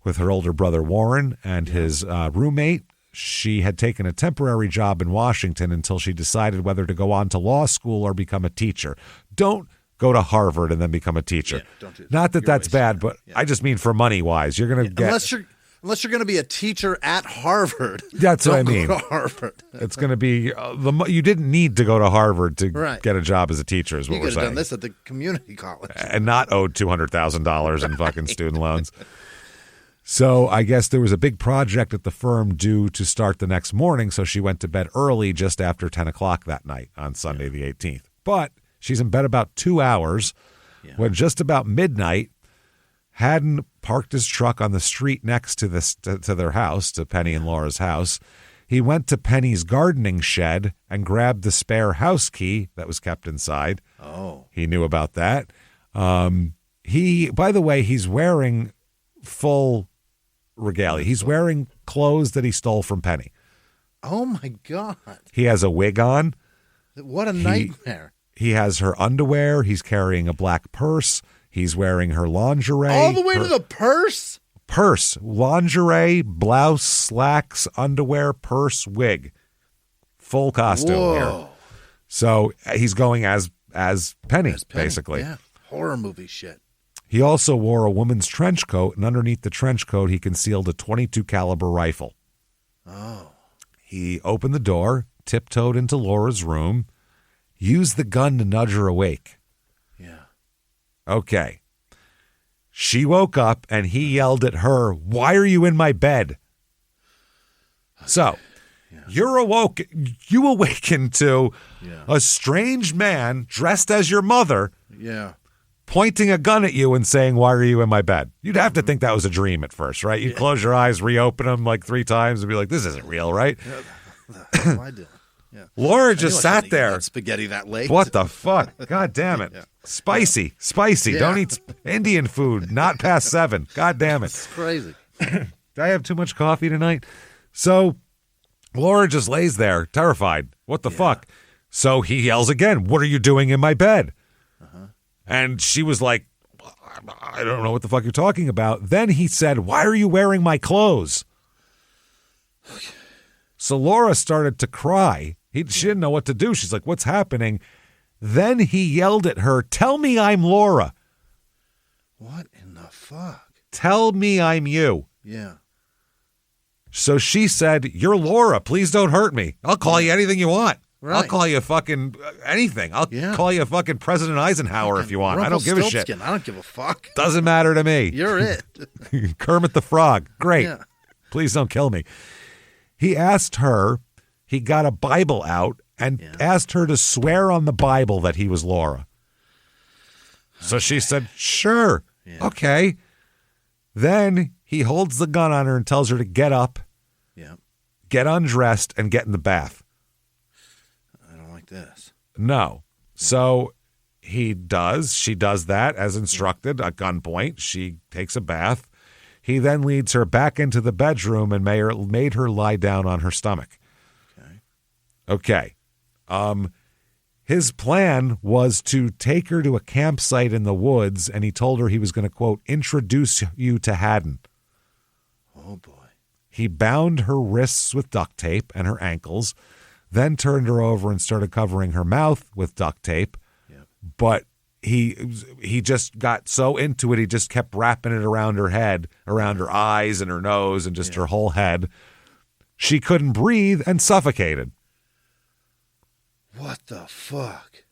with her older brother Warren and his roommate, she had taken a temporary job in Washington until she decided whether to go on to law school or become a teacher. Don't go to Harvard and then become a teacher. Yeah, don't do that. Not that You're that's wasting bad, it. but Yeah. I just mean for money-wise. You're going to get... Unless you're going to be a teacher at Harvard. That's what I mean. Go to Harvard. It's going to be... you didn't need to go to Harvard to Right. get a job as a teacher is what You we're could have saying. done this at the community college. And not owed $200,000 in fucking student loans. So I guess there was a big project at the firm due to start the next morning, so she went to bed early just after 10 o'clock that night on Sunday the 18th. But she's in bed about 2 hours when just about midnight, Haddon parked his truck on the street next to their house, to Penny and Laura's house. He went to Penny's gardening shed and grabbed the spare house key that was kept inside. Oh. He knew about that. By the way, he's wearing full regalia. He's wearing clothes that he stole from Penny. Oh, my God. He has a wig on. What a nightmare. He has her underwear. He's carrying a black purse. He's wearing her lingerie. All the way to the purse? Purse, lingerie, blouse, slacks, underwear, purse, wig. Full costume here. So he's going as Penny, basically. Yeah, horror movie shit. He also wore a woman's trench coat, and underneath the trench coat, he concealed a .22 caliber rifle. Oh. He opened the door, tiptoed into Laura's room, used the gun to nudge her awake. Yeah. Okay. She woke up, and he yelled at her, "Why are you in my bed?" Okay. So, you awaken to a strange man dressed as your mother. Yeah. Pointing a gun at you and saying, "Why are you in my bed?" You'd have to think that was a dream at first, right? You'd close your eyes, reopen them like 3 times, and be like, "This isn't real," right? What the hell am I doing? Yeah. Laura just sat there. Spaghetti that late. What the fuck? God damn it. Spicy. Yeah. Don't eat Indian food, not past 7. God damn it. It's crazy. Did I have too much coffee tonight? So Laura just lays there, terrified. What the fuck? So he yells again, "What are you doing in my bed?" And she was like, "I don't know what the fuck you're talking about." Then he said, "Why are you wearing my clothes?" So Laura started to cry. She didn't know what to do. She's like, "What's happening?" Then he yelled at her, "Tell me I'm Laura. What in the fuck? Tell me I'm you." Yeah. So she said, "You're Laura. Please don't hurt me. I'll call you anything you want. Right. I'll call you fucking anything. I'll call you fucking President Eisenhower if you want. I don't give a shit. I don't give a fuck. Doesn't matter to me. You're it." Kermit the Frog. Great. Yeah. Please don't kill me. He asked her, he got a Bible out and asked her to swear on the Bible that he was Laura. So she said, "Sure. Yeah. Okay." Then he holds the gun on her and tells her to get up, get undressed, and get in the bath. I don't like this. No. So he does. She does that as instructed at gunpoint. She takes a bath. He then leads her back into the bedroom and made her lie down on her stomach. Okay. His plan was to take her to a campsite in the woods, and he told her he was going to, quote, "introduce you to Haddon." Oh, boy. He bound her wrists with duct tape and her ankles, then turned her over and started covering her mouth with duct tape. Yep. But he just got so into it, he just kept wrapping it around her head, around her eyes and her nose and just her whole head. She couldn't breathe and suffocated. What the fuck?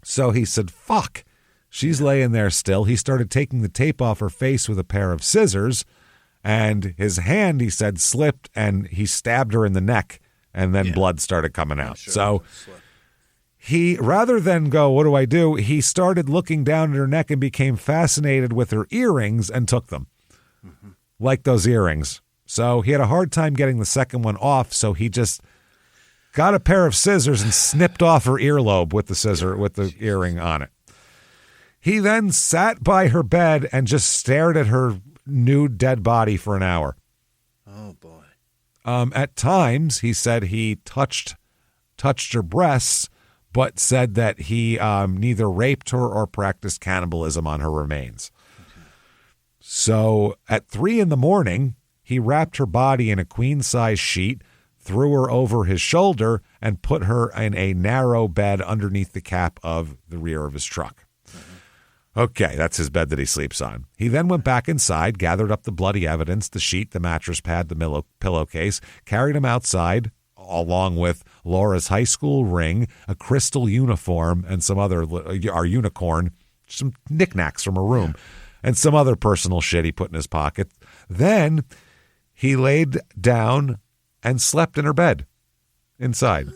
So he said, "Fuck." She's laying there still. He started taking the tape off her face with a pair of scissors, and his hand, he said, slipped, and he stabbed her in the neck, and then blood started coming out. Sure. So he, rather than go, "What do I do?" he started looking down at her neck and became fascinated with her earrings and took them. Like those earrings. So he had a hard time getting the second one off, so he just got a pair of scissors and snipped off her earlobe with the earring on it. He then sat by her bed and just stared at her nude dead body for an hour. Oh, boy. At times, he said he touched her breasts, but said that he neither raped her or practiced cannibalism on her remains. Okay. So at 3 a.m, he wrapped her body in a queen-size sheet, threw her over his shoulder, and put her in a narrow bed underneath the cap of the rear of his truck. Okay, that's his bed that he sleeps on. He then went back inside, gathered up the bloody evidence, the sheet, the mattress pad, the pillowcase, carried him outside, along with Laura's high school ring, a crystal uniform, and some other, our unicorn, some knickknacks from her room, and some other personal shit he put in his pocket. Then he laid down and slept in her bed inside.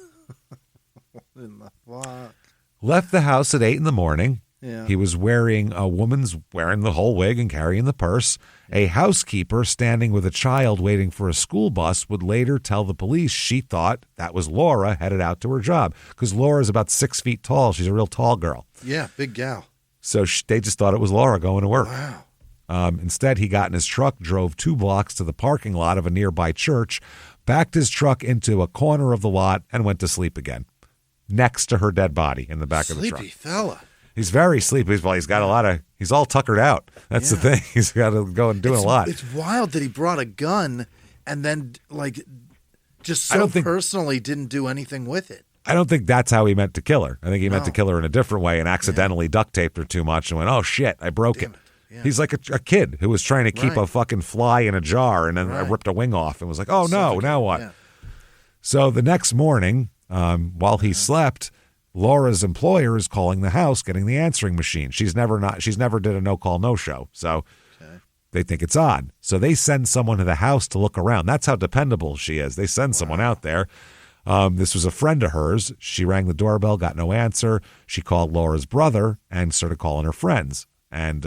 Left the house at 8 a.m. Yeah. He was wearing the whole wig and carrying the purse. A housekeeper standing with a child waiting for a school bus would later tell the police she thought that was Laura headed out to her job, because Laura's about 6 feet tall. She's a real tall girl. Yeah, big gal. So they just thought it was Laura going to work. Wow. Instead, he got in his truck, drove 2 blocks to the parking lot of a nearby church, backed his truck into a corner of the lot, and went to sleep again, next to her dead body in the back of the truck. Sleepy fella. He's very sleepy. He's got he's all tuckered out. That's the thing. He's got to go and do a lot. It's wild that he brought a gun and then, just so personally didn't do anything with it. I don't think that's how he meant to kill her. I think he meant to kill her in a different way and accidentally duct taped her too much and went, oh, shit, I broke it. Yeah. He's like a kid who was trying to keep a fucking fly in a jar and then ripped a wing off and was like, oh, no, now what? Yeah. So the next morning, while he slept, Laura's employer is calling the house, getting the answering machine. She's never did a no-call, no-show. So they think it's odd. So they send someone to the house to look around. That's how dependable she is. They send someone out there. This was a friend of hers. She rang the doorbell, got no answer. She called Laura's brother and started calling her friends. And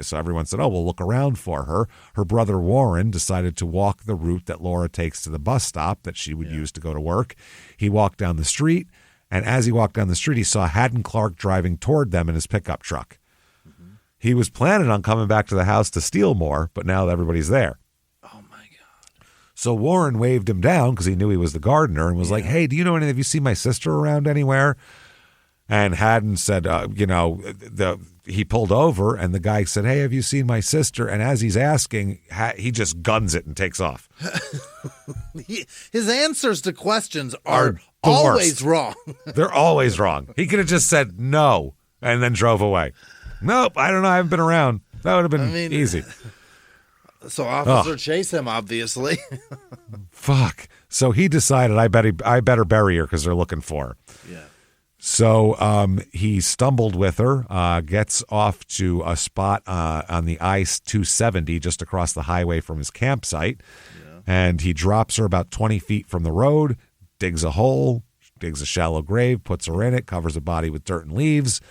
so everyone said, oh, we'll look around for her. Her brother Warren decided to walk the route that Laura takes to the bus stop that she would use to go to work. He walked down the street. And as he walked down the street, he saw Haddon Clark driving toward them in his pickup truck. Mm-hmm. He was planning on coming back to the house to steal more, but now everybody's there. Oh, my God. So Warren waved him down because he knew he was the gardener and was like, hey, do you know anything? Have you seen my sister around anywhere? And Haddon said, he pulled over and the guy said, hey, have you seen my sister? And as he's asking, he just guns it and takes off. His answers to questions are always wrong. They're always wrong. He could have just said no and then drove away. Nope, I don't know. I haven't been around. That would have been easy. So officer chase him, obviously. Fuck. So he decided I better bury her because they're looking for her. Yeah. So he stumbled with her, gets off to a spot on the I-270 just across the highway from his campsite, and he drops her about 20 feet from the road, digs a hole, digs a shallow grave, puts her in it, covers the body with dirt and leaves.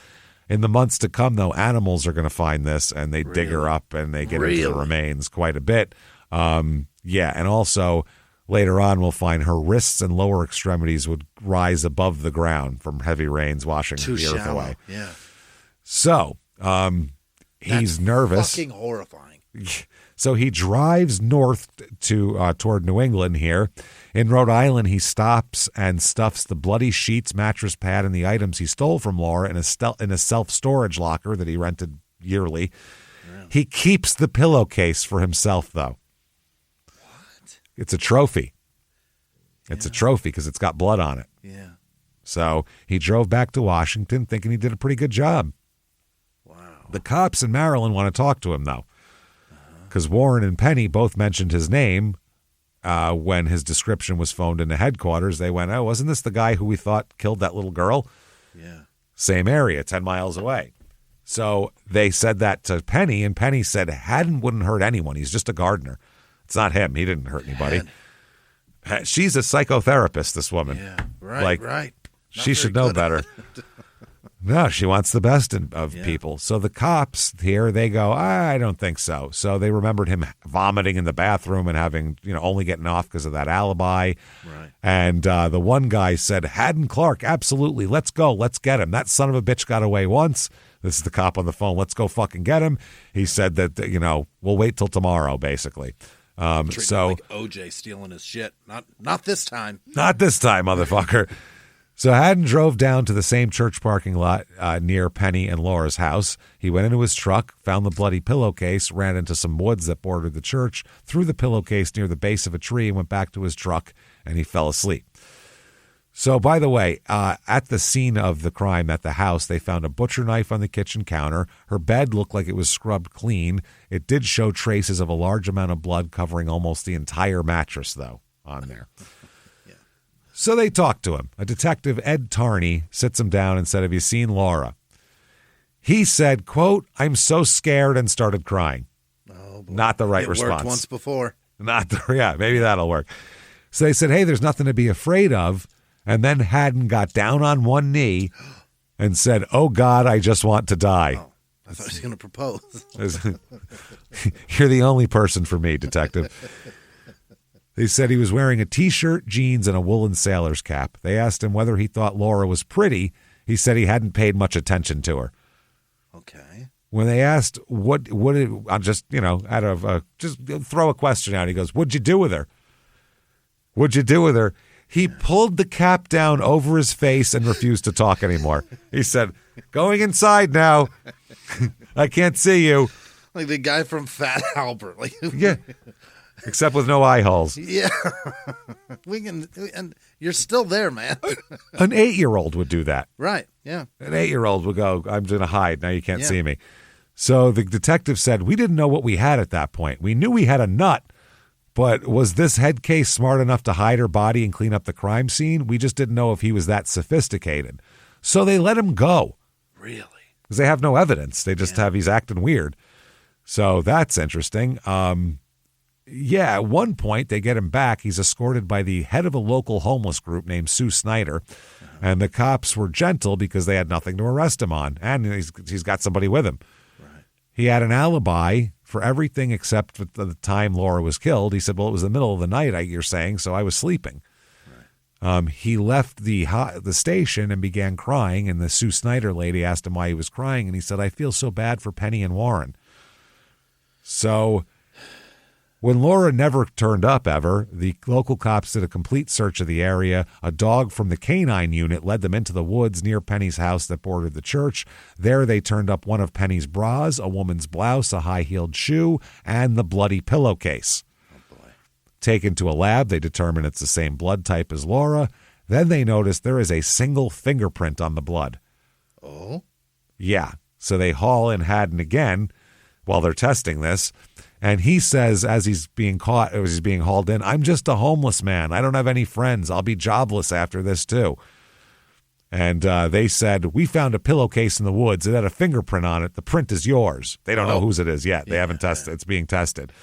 In the months to come, though, animals are going to find this, and they dig her up, and they get into the remains quite a bit. And also later on, we'll find her wrists and lower extremities would rise above the ground from heavy rains washing the earth away. Yeah. So he's nervous. Fucking horrifying. So he drives north to toward New England here. In Rhode Island, he stops and stuffs the bloody sheets, mattress pad, and the items he stole from Laura in a self-storage locker that he rented yearly. Yeah. He keeps the pillowcase for himself, though. What? It's a trophy. It's a trophy because it's got blood on it. Yeah. So he drove back to Washington thinking he did a pretty good job. Wow. The cops in Maryland want to talk to him, though, because Warren and Penny both mentioned his name when his description was phoned into headquarters. They went, oh, wasn't this the guy who we thought killed that little girl? Yeah. Same area, 10 miles away. So they said that to Penny, and Penny said Haddon wouldn't hurt anyone. He's just a gardener. It's not him. He didn't hurt anybody. She's a psychotherapist, this woman. Yeah, right, right. She should know better. No, she wants the best of people. So the cops here, they go, I don't think so. So they remembered him vomiting in the bathroom and having, only getting off because of that alibi. Right. And the one guy said, Haddon Clark, absolutely. Let's go. Let's get him. That son of a bitch got away once. This is the cop on the phone. Let's go fucking get him. He said that, we'll wait till tomorrow, basically. So like OJ stealing his shit. Not this time. Not this time, motherfucker. So Haddon drove down to the same church parking lot near Penny and Laura's house. He went into his truck, found the bloody pillowcase, ran into some woods that bordered the church, threw the pillowcase near the base of a tree, and went back to his truck, and he fell asleep. So, by the way, at the scene of the crime at the house, they found a butcher knife on the kitchen counter. Her bed looked like it was scrubbed clean. It did show traces of a large amount of blood covering almost the entire mattress, though, on there. So they talked to him. A detective, Ed Tarney, sits him down and said, "Have you seen Laura?" He said, quote, "I'm so scared," and started crying. Oh, boy. Not the right It response. worked once before. Yeah, maybe that'll work. So they said, "Hey, there's nothing to be afraid of." And then Haddon got down on one knee and said, "Oh, God, I just want to die." Oh, I thought he was going to propose. You're the only person for me, detective. They said he was wearing a T-shirt, jeans, and a woolen sailor's cap. They asked him whether he thought Laura was pretty. He said he hadn't paid much attention to her. Okay. When they asked I'm just, out of just throw a question out. He goes, "What'd you do with her? What'd you do with her?" He pulled the cap down over his face and refused to talk anymore. He said, "Going inside now. I can't see you." Like the guy from Fat Albert. Like, yeah. Except with no eye holes. Yeah. And you're still there, man. An 8-year-old would do that. Right. Yeah. An 8-year-old would go, "I'm going to hide. Now you can't Yeah. see me." So the detective said, "We didn't know what we had at that point. We knew we had a nut, but was this head case smart enough to hide her body and clean up the crime scene? We just didn't know if he was that sophisticated." So they let him go. Really? Because they have no evidence. They just have he's acting weird. So that's interesting. Yeah, at one point they get him back. He's escorted by the head of a local homeless group named Sue Snyder. And the cops were gentle because they had nothing to arrest him on. And he's got somebody with him. Right. He had an alibi for everything except for the time Laura was killed. He said, "Well, it was the middle of the night, you're saying, so I was sleeping." Right. He left the station and began crying. And the Sue Snyder lady asked him why he was crying. And he said, "I feel so bad for Penny and Warren." So when Laura never turned up ever, the local cops did a complete search of the area. A dog from the canine unit led them into the woods near Penny's house that bordered the church. There they turned up one of Penny's bras, a woman's blouse, a high-heeled shoe, and the bloody pillowcase. Oh, boy. Taken to a lab, they determine it's the same blood type as Laura. Then they notice there is a single fingerprint on the blood. Oh? Yeah. So they haul in Haddon again while they're testing this. And he says, as he's being caught, as he's being hauled in, "I'm just a homeless man. I don't have any friends. I'll be jobless after this, too." And they said, "We found a pillowcase in the woods. It had a fingerprint on it. The print is yours." They don't know whose it is yet. They haven't tested. It's being tested.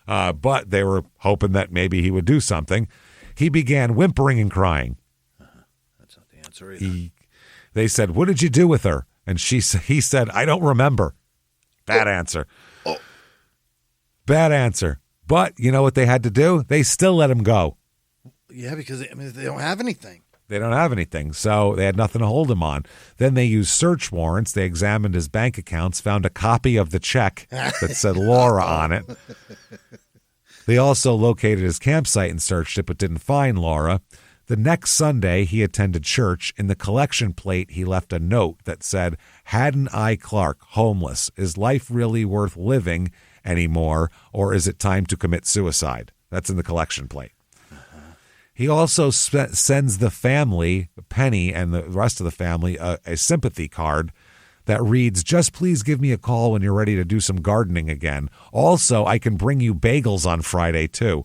But they were hoping that maybe he would do something. He began whimpering and crying. That's not the answer either. They said, "What did you do with her?" And he said, "I don't remember." Bad answer. Oh. Bad answer. But you know what they had to do? They still let him go. Yeah, because they don't have anything. They don't have anything, so they had nothing to hold him on. Then they used search warrants. They examined his bank accounts, found a copy of the check that said Laura on it. They also located his campsite and searched it, but didn't find Laura. The next Sunday, he attended church. In the collection plate, he left a note that said, "Haddon I. Clark, homeless. Is life really worth living anymore, or is it time to commit suicide?" That's in the collection plate. He also sends the family, Penny and the rest of the family, a sympathy card that reads, "Just please give me a call when you're ready to do some gardening again. Also, I can bring you bagels on Friday, too."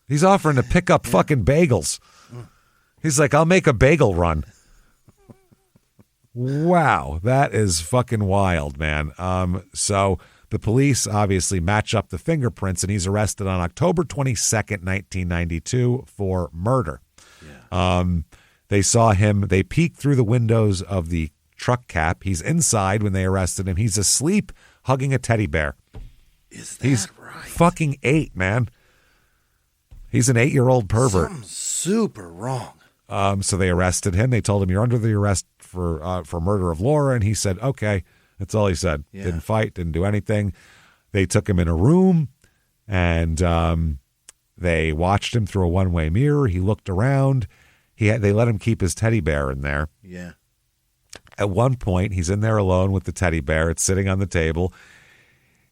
He's offering to pick up fucking bagels. He's like, "I'll make a bagel run." Wow, that is fucking wild, man. So the police obviously match up the fingerprints, and he's arrested on October 22nd, 1992 for murder. Yeah. They saw him. They peeked through the windows of the truck cap. He's inside when they arrested him. He's asleep, hugging a teddy bear. He's right? Fucking 8, man. He's an 8-year-old pervert. Something's super wrong. So they arrested him. They told him, "You're under the arrest for murder of Laura," and he said, "Okay." That's all he said. Yeah. Didn't fight, didn't do anything. They took him in a room, and they watched him through a one-way mirror. He looked around. They let him keep his teddy bear in there. Yeah. At one point, he's in there alone with the teddy bear. It's sitting on the table.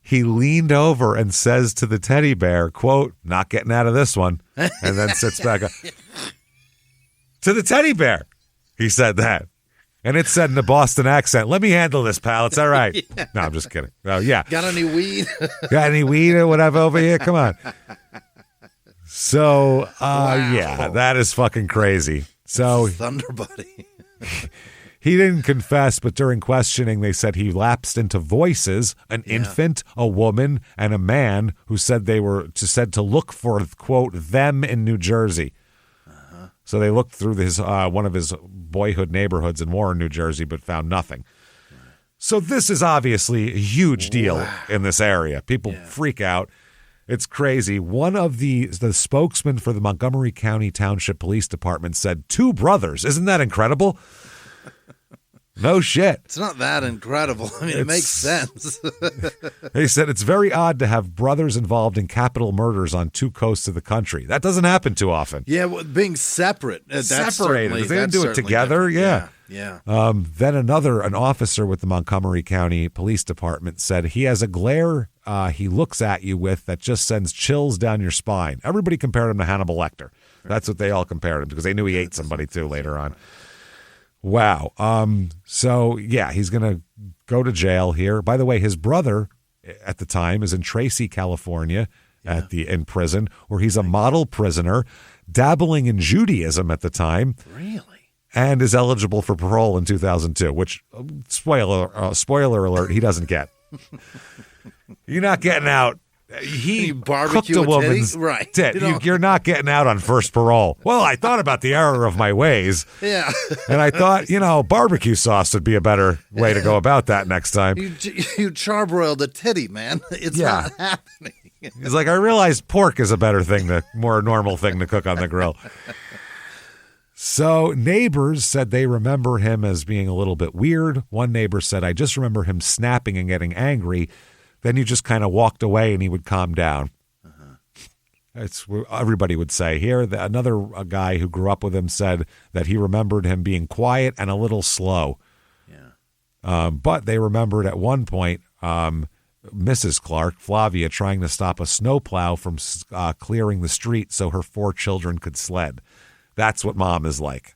He leaned over and says to the teddy bear, quote, "Not getting out of this one," and then sits back up. To the teddy bear, he said that. And it said in a Boston accent, "Let me handle this, pal. It's all right." Yeah. No, I'm just kidding. Oh, yeah. Got any weed? Got any weed or whatever over here? Come on. So, yeah, that is fucking crazy. So Thunder Buddy. He didn't confess, but during questioning, they said he lapsed into voices, an infant, a woman, and a man who said said to look for, quote, them in New Jersey. So they looked through one of his boyhood neighborhoods in Warren, New Jersey, but found nothing. So this is obviously a huge deal in this area. People freak out. It's crazy. One of the spokesman for the Montgomery County Township Police Department said 2 brothers. Isn't that incredible? No shit. It's not that incredible. I mean, it makes sense. They said it's very odd to have brothers involved in capital murders on 2 coasts of the country. That doesn't happen too often. Yeah, well, being separate. Separated. They didn't do it together. Yeah. Then an officer with the Montgomery County Police Department said he has a glare he looks at you with that just sends chills down your spine. Everybody compared him to Hannibal Lecter. That's what they all compared him to because they knew he ate somebody too later on. Wow. So, yeah, he's going to go to jail here. By the way, his brother at the time is in Tracy, California, in prison, where he's a model prisoner, dabbling in Judaism at the time. Really? And is eligible for parole in 2002, which, spoiler alert, he doesn't get. You're not getting out. He cooked a woman's tit. You're not getting out on first parole. Well, I thought about the error of my ways. Yeah. And I thought, barbecue sauce would be a better way to go about that next time. You charbroiled a titty, man. It's not happening. He's like, I realized pork is a better thing, more normal thing to cook on the grill. So neighbors said they remember him as being a little bit weird. One neighbor said, I just remember him snapping and getting angry. Then you just kind of walked away and he would calm down. It's everybody would say here. Another guy who grew up with him said that he remembered him being quiet and a little slow. Yeah. But they remembered at one point Mrs. Clark, Flavia, trying to stop a snowplow from clearing the street so her 4 children could sled. That's what mom is like.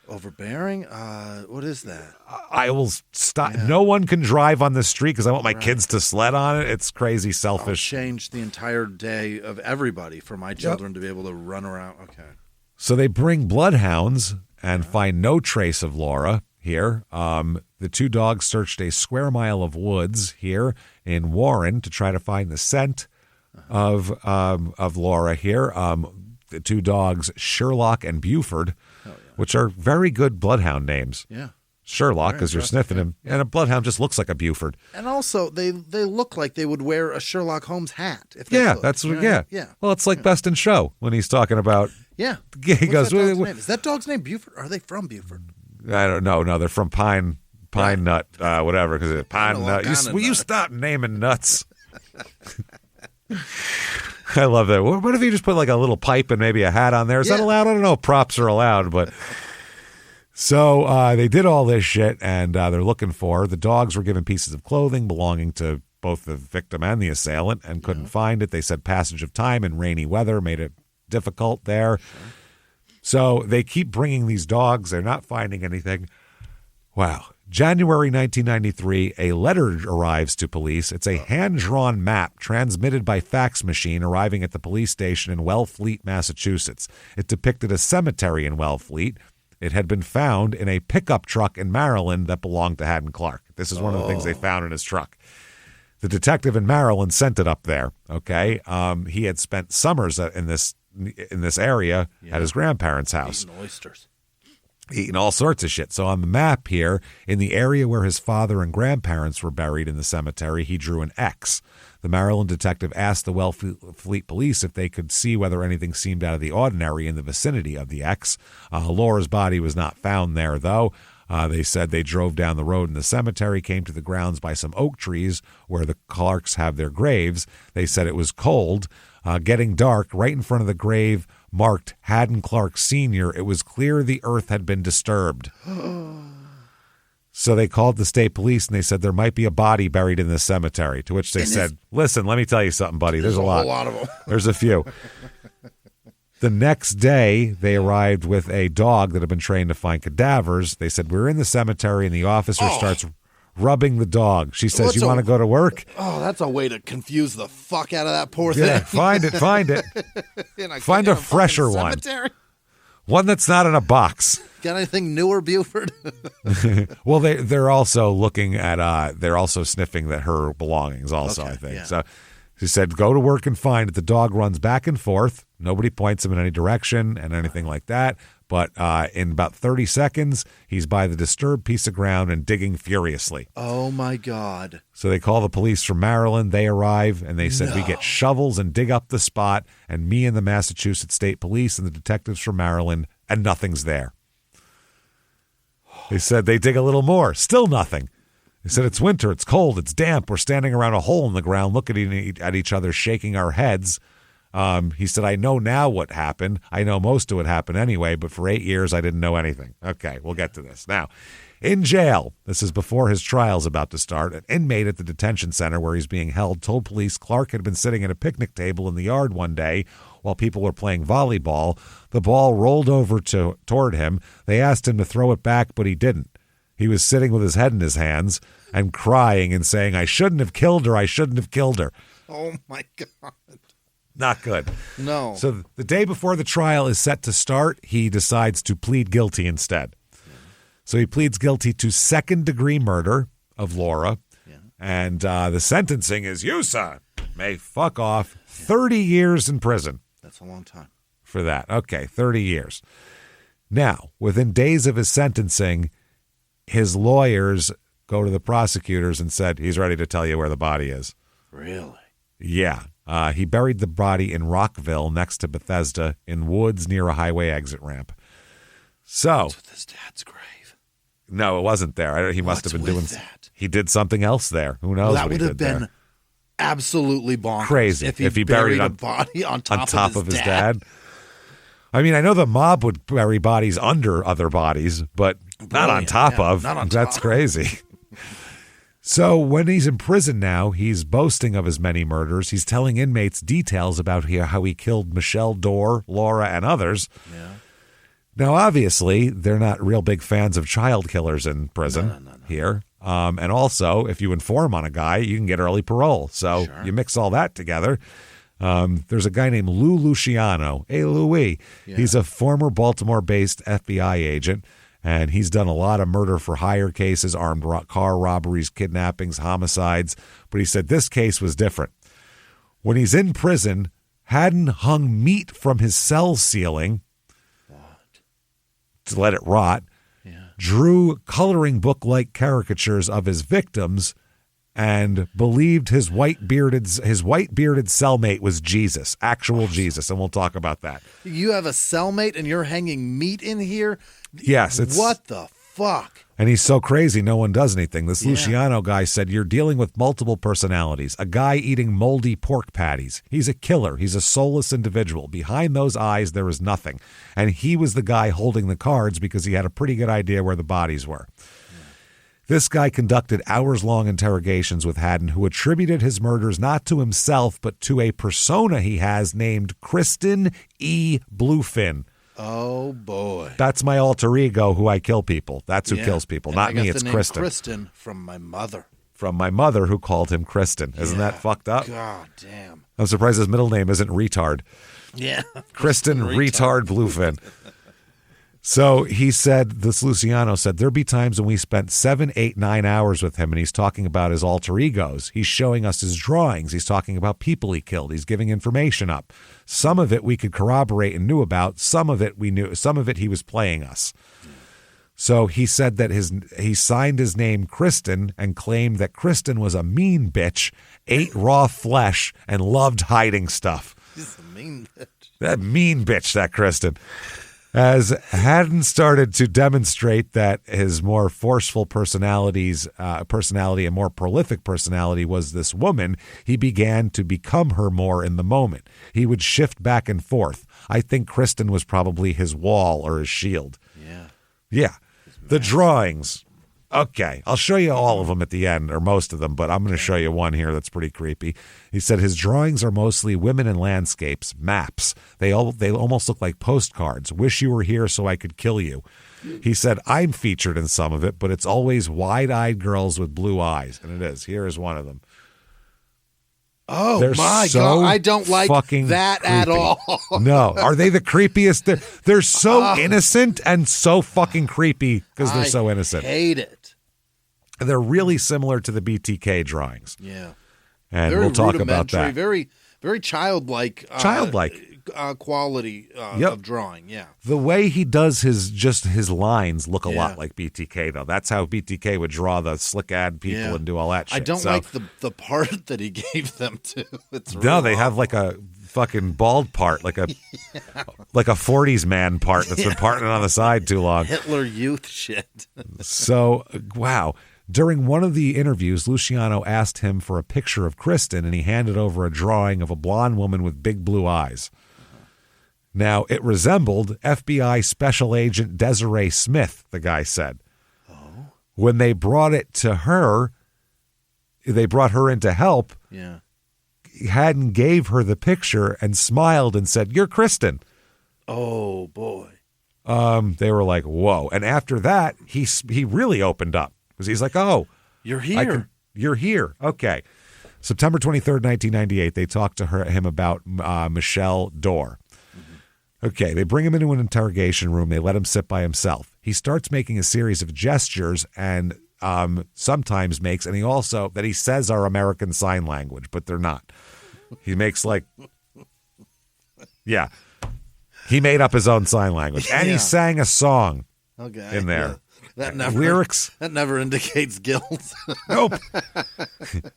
Overbearing? What is that? I will stop. Yeah. No one can drive on this street because I want my kids to sled on it. It's crazy selfish. I'll change the entire day of everybody for my children to be able to run around. Okay. So they bring bloodhounds and find no trace of Laura here. The 2 dogs searched a square mile of woods here in Warren to try to find the scent of Laura here. The 2 dogs, Sherlock and Buford, which are very good bloodhound names. Yeah. Sherlock, because you're sniffing him, and a bloodhound just looks like a Buford. And also, they look like they would wear a Sherlock Holmes hat. If they could, that's what. Yeah. Well, it's like Best in Show when he's talking about. Yeah. He goes. Is that dog's name Buford? Are they from Buford? I don't know. No, they're from Pine Nut, whatever. Because it's Pine Nut. Will you stop naming nuts? I love that. What if you just put like a little pipe and maybe a hat on there? Is that allowed? I don't know if props are allowed, but so they did all this shit and they're looking for the dogs were given pieces of clothing belonging to both the victim and the assailant and couldn't find it. They said passage of time and rainy weather made it difficult there. Sure. So they keep bringing these dogs. They're not finding anything. Wow. January 1993, a letter arrives to police. It's a hand-drawn map transmitted by fax machine arriving at the police station in Wellfleet, Massachusetts. It depicted a cemetery in Wellfleet. It had been found in a pickup truck in Maryland that belonged to Haddon Clark. This is one of the things they found in his truck. The detective in Maryland sent it up there, okay? He had spent summers in this area at his grandparents' house. Eating oysters. Eating all sorts of shit. So on the map here, in the area where his father and grandparents were buried in the cemetery, he drew an X. The Maryland detective asked the Wellfleet police if they could see whether anything seemed out of the ordinary in the vicinity of the X. Laura's body was not found there, though. They said they drove down the road in the cemetery, came to the grounds by some oak trees where the Clarks have their graves. They said it was cold, getting dark right in front of the grave. marked Haddon Clark Sr., it was clear the earth had been disturbed. So they called the state police and they said there might be a body buried in this cemetery, to which they said, listen, let me tell you something, buddy. There's a lot. A lot of them. There's a few. The next day, they arrived with a dog that had been trained to find cadavers. They said, we're in the cemetery, and the officer starts rubbing the dog. She says, you want to go to work? Oh, that's a way to confuse the fuck out of that poor thing. Yeah, find it. Find a fresher one. One that's not in a box. Got anything newer, Buford? Well, they're also looking at, they're also sniffing at her belongings also, Okay, I think. yeah. So she said, go to work and find it. The dog runs back and forth. Nobody points him in any direction and anything like that. But in about 30 seconds, he's by the disturbed piece of ground and digging furiously. Oh, my God. So they call the police from Maryland. They arrive, and they said, we get shovels and dig up the spot, and me and the Massachusetts State Police and the detectives from Maryland, and nothing's there. They said they dig a little more. Still nothing. They said, it's winter, it's cold, it's damp. We're standing around a hole in the ground looking at each other, shaking our heads. He said, I know now what happened. I know most of what happened anyway, but for 8 years, I didn't know anything. Okay, we'll get to this. Now, in jail, this is before his trial's about to start, an inmate at the detention center where he's being held told police Clark had been sitting at a picnic table in the yard one day while people were playing volleyball. The ball rolled over toward him. They asked him to throw it back, but he didn't. He was sitting with his head in his hands and crying and saying, I shouldn't have killed her. I shouldn't have killed her. Oh, my God. Not good. No. So the day before the trial is set to start, he decides to plead guilty instead. So he pleads guilty to second-degree murder of Laura. Yeah. And the sentencing is, you, son, may fuck off 30 years in prison. That's a long time. For that. Okay, 30 years. Now, within days of his sentencing, his lawyers go to the prosecutors and said, he's ready to tell you where the body is. Really? Yeah. He buried the body in Rockville next to Bethesda in woods near a highway exit ramp. So. That's with his dad's grave. No, it wasn't there. He must have been doing that. He did something else there. Who knows That what he would have did been there. Absolutely bonkers. Crazy. If he buried a body on top of his dad. I mean, I know the mob would bury bodies under other bodies, but not on top of. Not on That's top. crazy. So when he's in prison now, he's boasting of his many murders. He's telling inmates details about how he killed Michelle Dorr, Laura, and others. Yeah. Now, obviously, they're not real big fans of child killers in prison here. And also, if you inform on a guy, you can get early parole. So you mix all that together. There's a guy named Lou Luciano. Hey, Louie. Yeah. He's a former Baltimore-based FBI agent, and he's done a lot of murder-for-hire cases, armed car robberies, kidnappings, homicides. But he said this case was different. When he's in prison, Haddon hung meat from his cell ceiling to let it rot, drew coloring book-like caricatures of his victims, and believed his white-bearded cellmate was Jesus, actual Jesus, and we'll talk about that. You have a cellmate and you're hanging meat in here? Yes. What the fuck? And he's so crazy, no one does anything. This Luciano guy said, you're dealing with multiple personalities. A guy eating moldy pork patties. He's a killer. He's a soulless individual. Behind those eyes, there is nothing. And he was the guy holding the cards because he had a pretty good idea where the bodies were. This guy conducted hours-long interrogations with Haddon, who attributed his murders not to himself, but to a persona he has named Kristen E. Bluefin. Oh, boy. That's my alter ego who I kill people. That's who kills people. And not me, it's Kristen. Kristen from my mother. From my mother who called him Kristen. Isn't that fucked up? God damn. I'm surprised his middle name isn't Retard. Yeah. Kristen Retard Bluefin. So he said, this Luciano said, there'd be times when we spent 7, 8, 9 hours with him, and he's talking about his alter egos. He's showing us his drawings. He's talking about people he killed. He's giving information up. Some of it we could corroborate and knew about. Some of it we knew. Some of it he was playing us. So he said that he signed his name Kristen and claimed that Kristen was a mean bitch, ate raw flesh, and loved hiding stuff. She's a mean bitch. That mean bitch, that Kristen. As Haddon started to demonstrate that his more forceful personality and more prolific personality was this woman, he began to become her more in the moment. He would shift back and forth. I think Kristen was probably his wall or his shield. Yeah. The drawings. Okay, I'll show you all of them at the end, or most of them, but I'm going to show you one here that's pretty creepy. He said his drawings are mostly women and landscapes, maps. They almost look like postcards. Wish you were here so I could kill you. He said, I'm featured in some of it, but it's always wide-eyed girls with blue eyes, and it is. Here is one of them. Oh, They're my so God. I don't like fucking that at creepy. all. No. Are they the creepiest? They're so innocent and so fucking creepy because they're so innocent. I hate it. They're really similar to the BTK drawings. Yeah. And very we'll talk about rudimentary, that. Very, very childlike. Quality of drawing, yeah. The way he does his lines look a lot like BTK, though. That's how BTK would draw the slick ad people and do all that shit. I don't like the part that he gave them to. It's no, they have like a fucking bald part, like a like a 40s man part that's been parting on the side too long. Hitler Youth shit. So, wow. During one of the interviews, Luciano asked him for a picture of Kristen, and he handed over a drawing of a blonde woman with big blue eyes. Now, it resembled FBI Special Agent Desiree Smith, the guy said. Oh. When they brought it to her, they brought her in to help. Yeah. Haddon gave her the picture and smiled and said, "You're Kristen." Oh, boy. They were like, whoa. And after that, he really opened up. Because he's like, oh. You're here. You're here. Okay. September 23rd, 1998, they talked to him about Michelle Dorr. Okay, they bring him into an interrogation room. They let him sit by himself. He starts making a series of gestures and sometimes makes, and he says are American Sign Language, but they're not. He makes yeah. He made up his own sign language. And he sang a song in there. That never, lyrics. That never indicates guilt. Nope.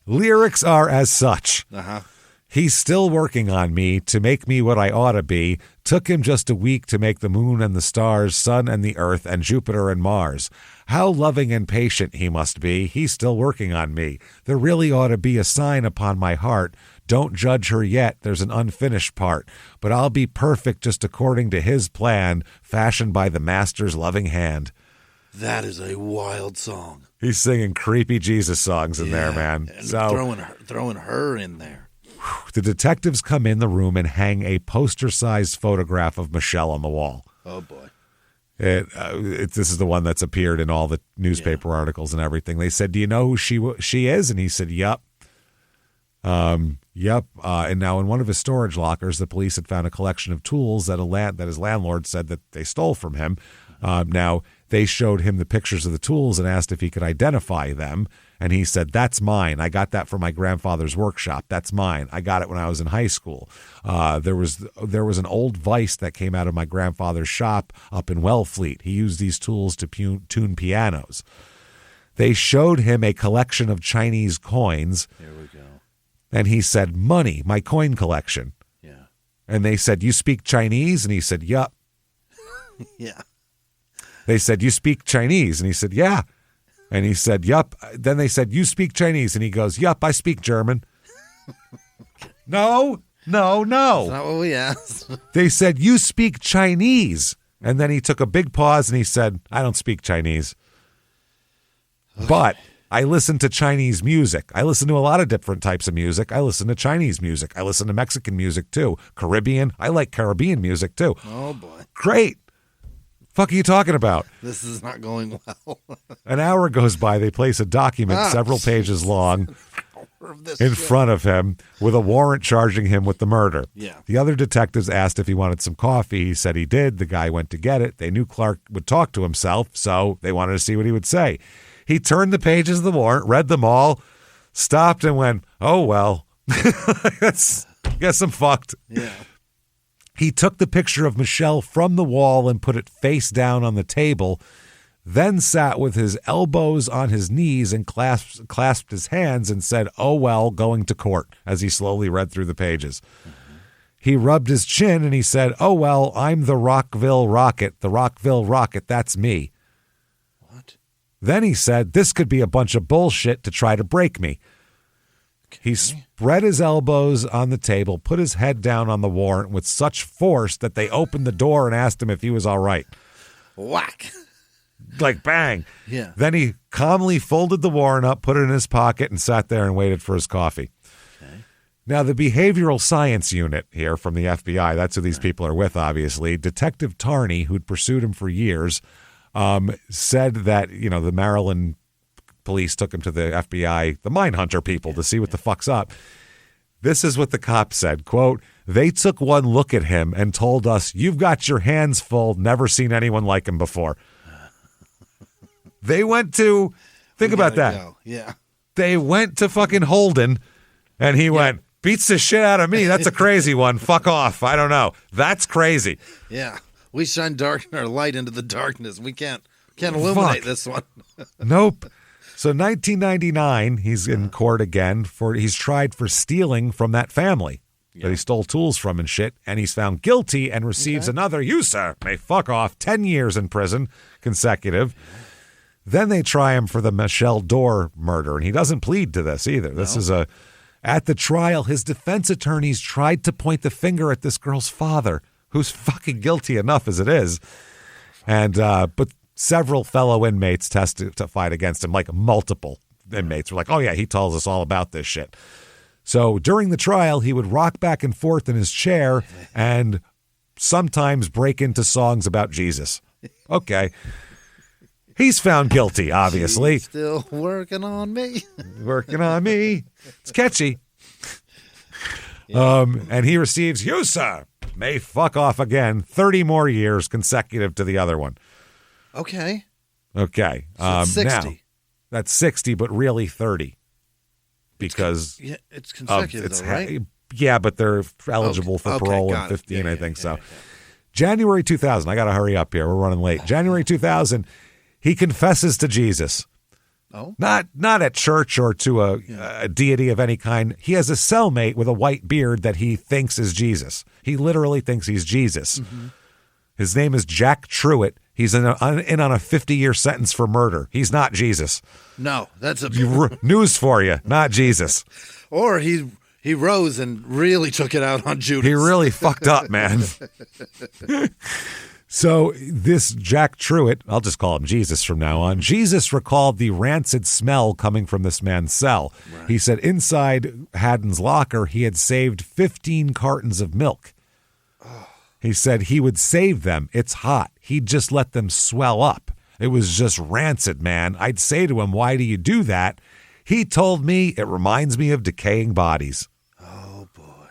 Lyrics are as such. Uh-huh. He's still working on me to make me what I ought to be. Took him just a week to make the moon and the stars, sun and the earth, and Jupiter and Mars. How loving and patient he must be. He's still working on me. There really ought to be a sign upon my heart. Don't judge her yet. There's an unfinished part. But I'll be perfect just according to his plan, fashioned by the master's loving hand. That is a wild song. He's singing creepy Jesus songs in there, man. And so throwing her in there. The detectives come in the room and hang a poster-sized photograph of Michelle on the wall. Oh, boy. This is the one that's appeared in all the newspaper articles and everything. They said, do you know who she is? And he said, yep. Yep. And now in one of his storage lockers, the police had found a collection of tools that his landlord said that they stole from him. Now, they showed him the pictures of the tools and asked if he could identify them. And he said, that's mine. I got that from my grandfather's workshop. That's mine. I got it when I was in high school. There was an old Vice that came out of my grandfather's shop up in Wellfleet. He used these tools to tune pianos. They showed him a collection of Chinese coins. Here we go. And he said, money, my coin collection. Yeah. And they said, you speak Chinese? And he said, yup. Yeah. They said, you speak Chinese? And he said, yeah. And he said, yup. Then they said, you speak Chinese? And he goes, yup, I speak German. No. That's not what we asked. They said, you speak Chinese. And then he took a big pause and he said, I don't speak Chinese. Okay. But I listen to Chinese music. I listen to a lot of different types of music. I listen to Chinese music. I listen to Mexican music too. Caribbean. I like Caribbean music too. Oh, boy. Great. Fuck are you talking about? This is not going well. An hour goes by. They place a document several pages long in front of him with a warrant charging him with the murder. Yeah. The other detectives asked if he wanted some coffee. He said he did. The guy went to get it. They knew Clark would talk to himself, so they wanted to see what he would say. He turned the pages of the warrant, read them all, stopped and went, oh, well, guess I'm fucked. Yeah. He took the picture of Michelle from the wall and put it face down on the table, then sat with his elbows on his knees and clasped his hands and said, oh, well, going to court, as he slowly read through the pages. Mm-hmm. He rubbed his chin and he said, "Oh, well, I'm the Rockville Rocket. The Rockville Rocket, that's me." What? Then he said, "This could be a bunch of bullshit to try to break me." Okay. He spread his elbows on the table, put his head down on the warrant with such force that they opened the door and asked him if he was all right. Whack. Like bang. Yeah. Then he calmly folded the warrant up, put it in his pocket, and sat there and waited for his coffee. Okay. Now, the behavioral science unit here from the FBI, that's who these people are with, obviously. Detective Tarney, who'd pursued him for years, said that, the Maryland police took him to the FBI, the Mindhunter people, to see what the fuck's up. This is what the cop said, quote, "They took one look at him and told us, 'You've got your hands full, never seen anyone like him before.'" They went to, think about that. Go. Yeah. They went to fucking Holden, and he went, "Beats the shit out of me. That's a crazy one. Fuck off. I don't know. That's crazy." Yeah. We shine our light into the darkness. We can't illuminate this one. Nope. So 1999, he's in court again he's tried for stealing from that family that he stole tools from and shit, and he's found guilty and receives another, "You, sir, may fuck off, 10 years in prison consecutive." Then they try him for the Michelle Dorr murder, and he doesn't plead to this either. This is at the trial, his defense attorneys tried to point the finger at this girl's father, who's fucking guilty enough as it is. And but several fellow inmates testified against him, like multiple inmates were like, "Oh yeah, he tells us all about this shit." So during the trial, he would rock back and forth in his chair and sometimes break into songs about Jesus. Okay. He's found guilty, obviously. He's still working on me. Working on me. It's catchy. And he receives, "You, sir, may fuck off again, 30 more years consecutive to the other one." Okay. Okay. So it's 60. Now, that's 60, but really 30. Because it's consecutive, though, right? Yeah, but they're eligible for parole in 15, I think so. Yeah. January 2000. I got to hurry up here. We're running late. January 2000, he confesses to Jesus. Oh. Not at church or to a deity of any kind. He has a cellmate with a white beard that he thinks is Jesus. He literally thinks he's Jesus. Mm-hmm. His name is Jack Truitt. He's in on a 50-year sentence for murder. He's not Jesus. No, that's a news for you. Not Jesus. Or he rose and really took it out on Judas. He really fucked up, man. So this Jack Truitt, I'll just call him Jesus from now on. Jesus recalled the rancid smell coming from this man's cell. Right. He said inside Haddon's locker, he had saved 15 cartons of milk. Oh. He said he would save them. It's hot. He'd just let them swell up. It was just rancid, man. I'd say to him, "Why do you do that?" He told me, "It reminds me of decaying bodies." Oh, boy.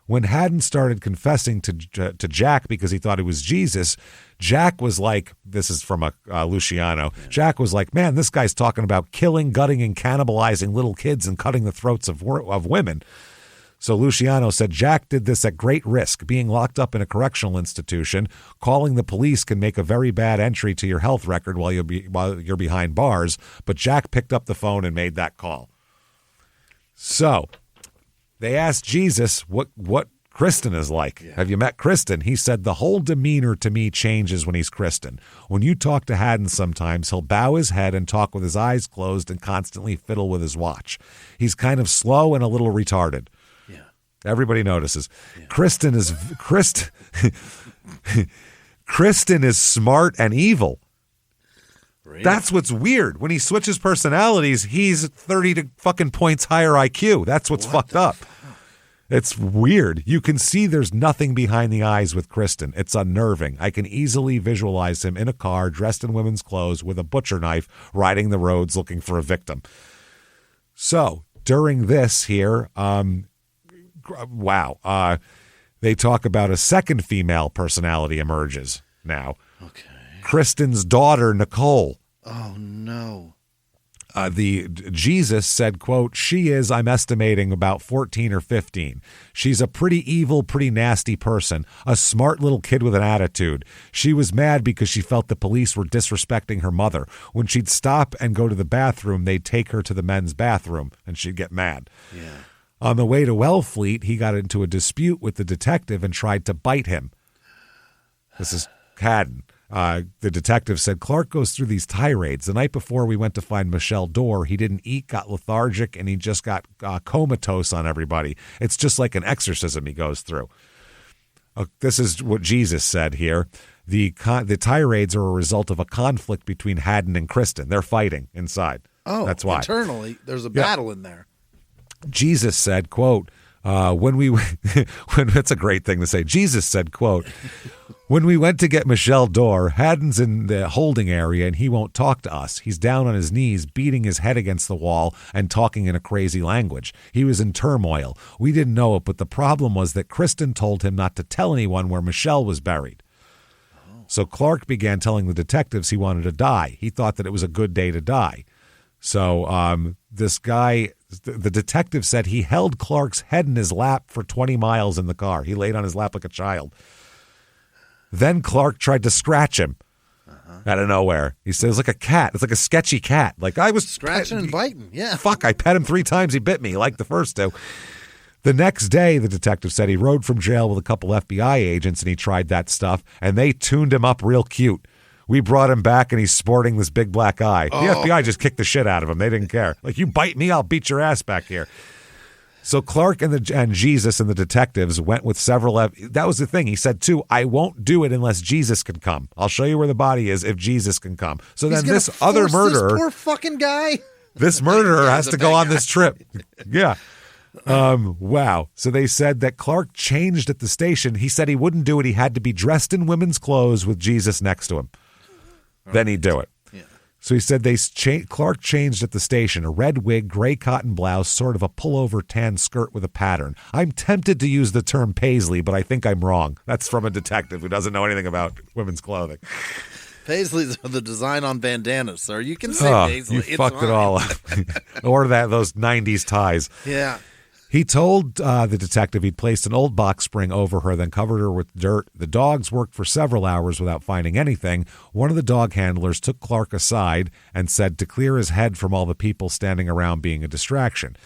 When Haddon started confessing to Jack because he thought it was Jesus, Jack was like, this is from Luciano, Jack was like, "Man, this guy's talking about killing, gutting, and cannibalizing little kids and cutting the throats of women." So Luciano said Jack did this at great risk. Being locked up in a correctional institution, calling the police can make a very bad entry to your health record while you're behind bars. But Jack picked up the phone and made that call. So they asked Jesus what Kristen is like. Yeah. Have you met Kristen? He said, "The whole demeanor to me changes when he's Kristen. When you talk to Haddon sometimes, he'll bow his head and talk with his eyes closed and constantly fiddle with his watch. He's kind of slow and a little retarded." Everybody notices. Yeah. Kristen is smart and evil. Really? That's what's weird. When he switches personalities, he's 30 fucking points higher IQ. That's what's fucked up. It's weird. You can see there's nothing behind the eyes with Kristen. It's unnerving. I can easily visualize him in a car, dressed in women's clothes, with a butcher knife, riding the roads looking for a victim. So during this here, they talk about a second female personality emerges now. Okay. Kristen's daughter, Nicole. Oh, no. The Jesus said, quote, "She is, I'm estimating, about 14 or 15. She's a pretty evil, pretty nasty person, a smart little kid with an attitude. She was mad because she felt the police were disrespecting her mother. When she'd stop and go to the bathroom, they'd take her to the men's bathroom, and she'd get mad." Yeah. On the way to Wellfleet, he got into a dispute with the detective and tried to bite him. This is Haddon. The detective said, Clark goes through these tirades. The night before we went to find Michelle Dorr, he didn't eat, got lethargic, and he just got comatose on everybody. It's just like an exorcism he goes through. This is what Jesus said here. The tirades are a result of a conflict between Haddon and Kristen. They're fighting inside. Oh, that's why. Internally, there's a battle in there. Jesus said, quote, it's a great thing to say. Jesus said, quote, when we went to get Michelle Dorr, Haddon's in the holding area and he won't talk to us. He's down on his knees, beating his head against the wall and talking in a crazy language. He was in turmoil. We didn't know it, but the problem was that Kristen told him not to tell anyone where Michelle was buried. So Clark began telling the detectives he wanted to die. He thought that it was a good day to die. So this guy, the detective said he held Clark's head in his lap for 20 miles in the car. He laid on his lap like a child. Then Clark tried to scratch him out of nowhere. He said, it's like a cat. It's like a sketchy cat. Like I was scratching and biting. Yeah. Fuck, I pet him 3 times. He bit me like the first 2. The next day, the detective said he rode from jail with a couple FBI agents and he tried that stuff and they tuned him up real cute. We brought him back and he's sporting this big black eye. The FBI just kicked the shit out of him. They didn't care. Like, you bite me, I'll beat your ass back here. So Clark and Jesus and the detectives went with several. That was the thing. He said, too, I won't do it unless Jesus can come. I'll show you where the body is if Jesus can come. So then this other murderer. This poor fucking guy. This murderer has to go on this trip. Yeah. Wow. So they said that Clark changed at the station. He said he wouldn't do it. He had to be dressed in women's clothes with Jesus next to him. Then he'd do it. Yeah. So he said Clark changed at the station, a red wig, gray cotton blouse, sort of a pullover tan skirt with a pattern. I'm tempted to use the term paisley, but I think I'm wrong. That's from a detective who doesn't know anything about women's clothing. Paisleys are the design on bandanas, sir. You can say paisley. You fucked it all up. Or those 90s ties. Yeah. He told the detective he'd placed an old box spring over her, then covered her with dirt. The dogs worked for several hours without finding anything. One of the dog handlers took Clark aside and said to clear his head from all the people standing around being a distraction.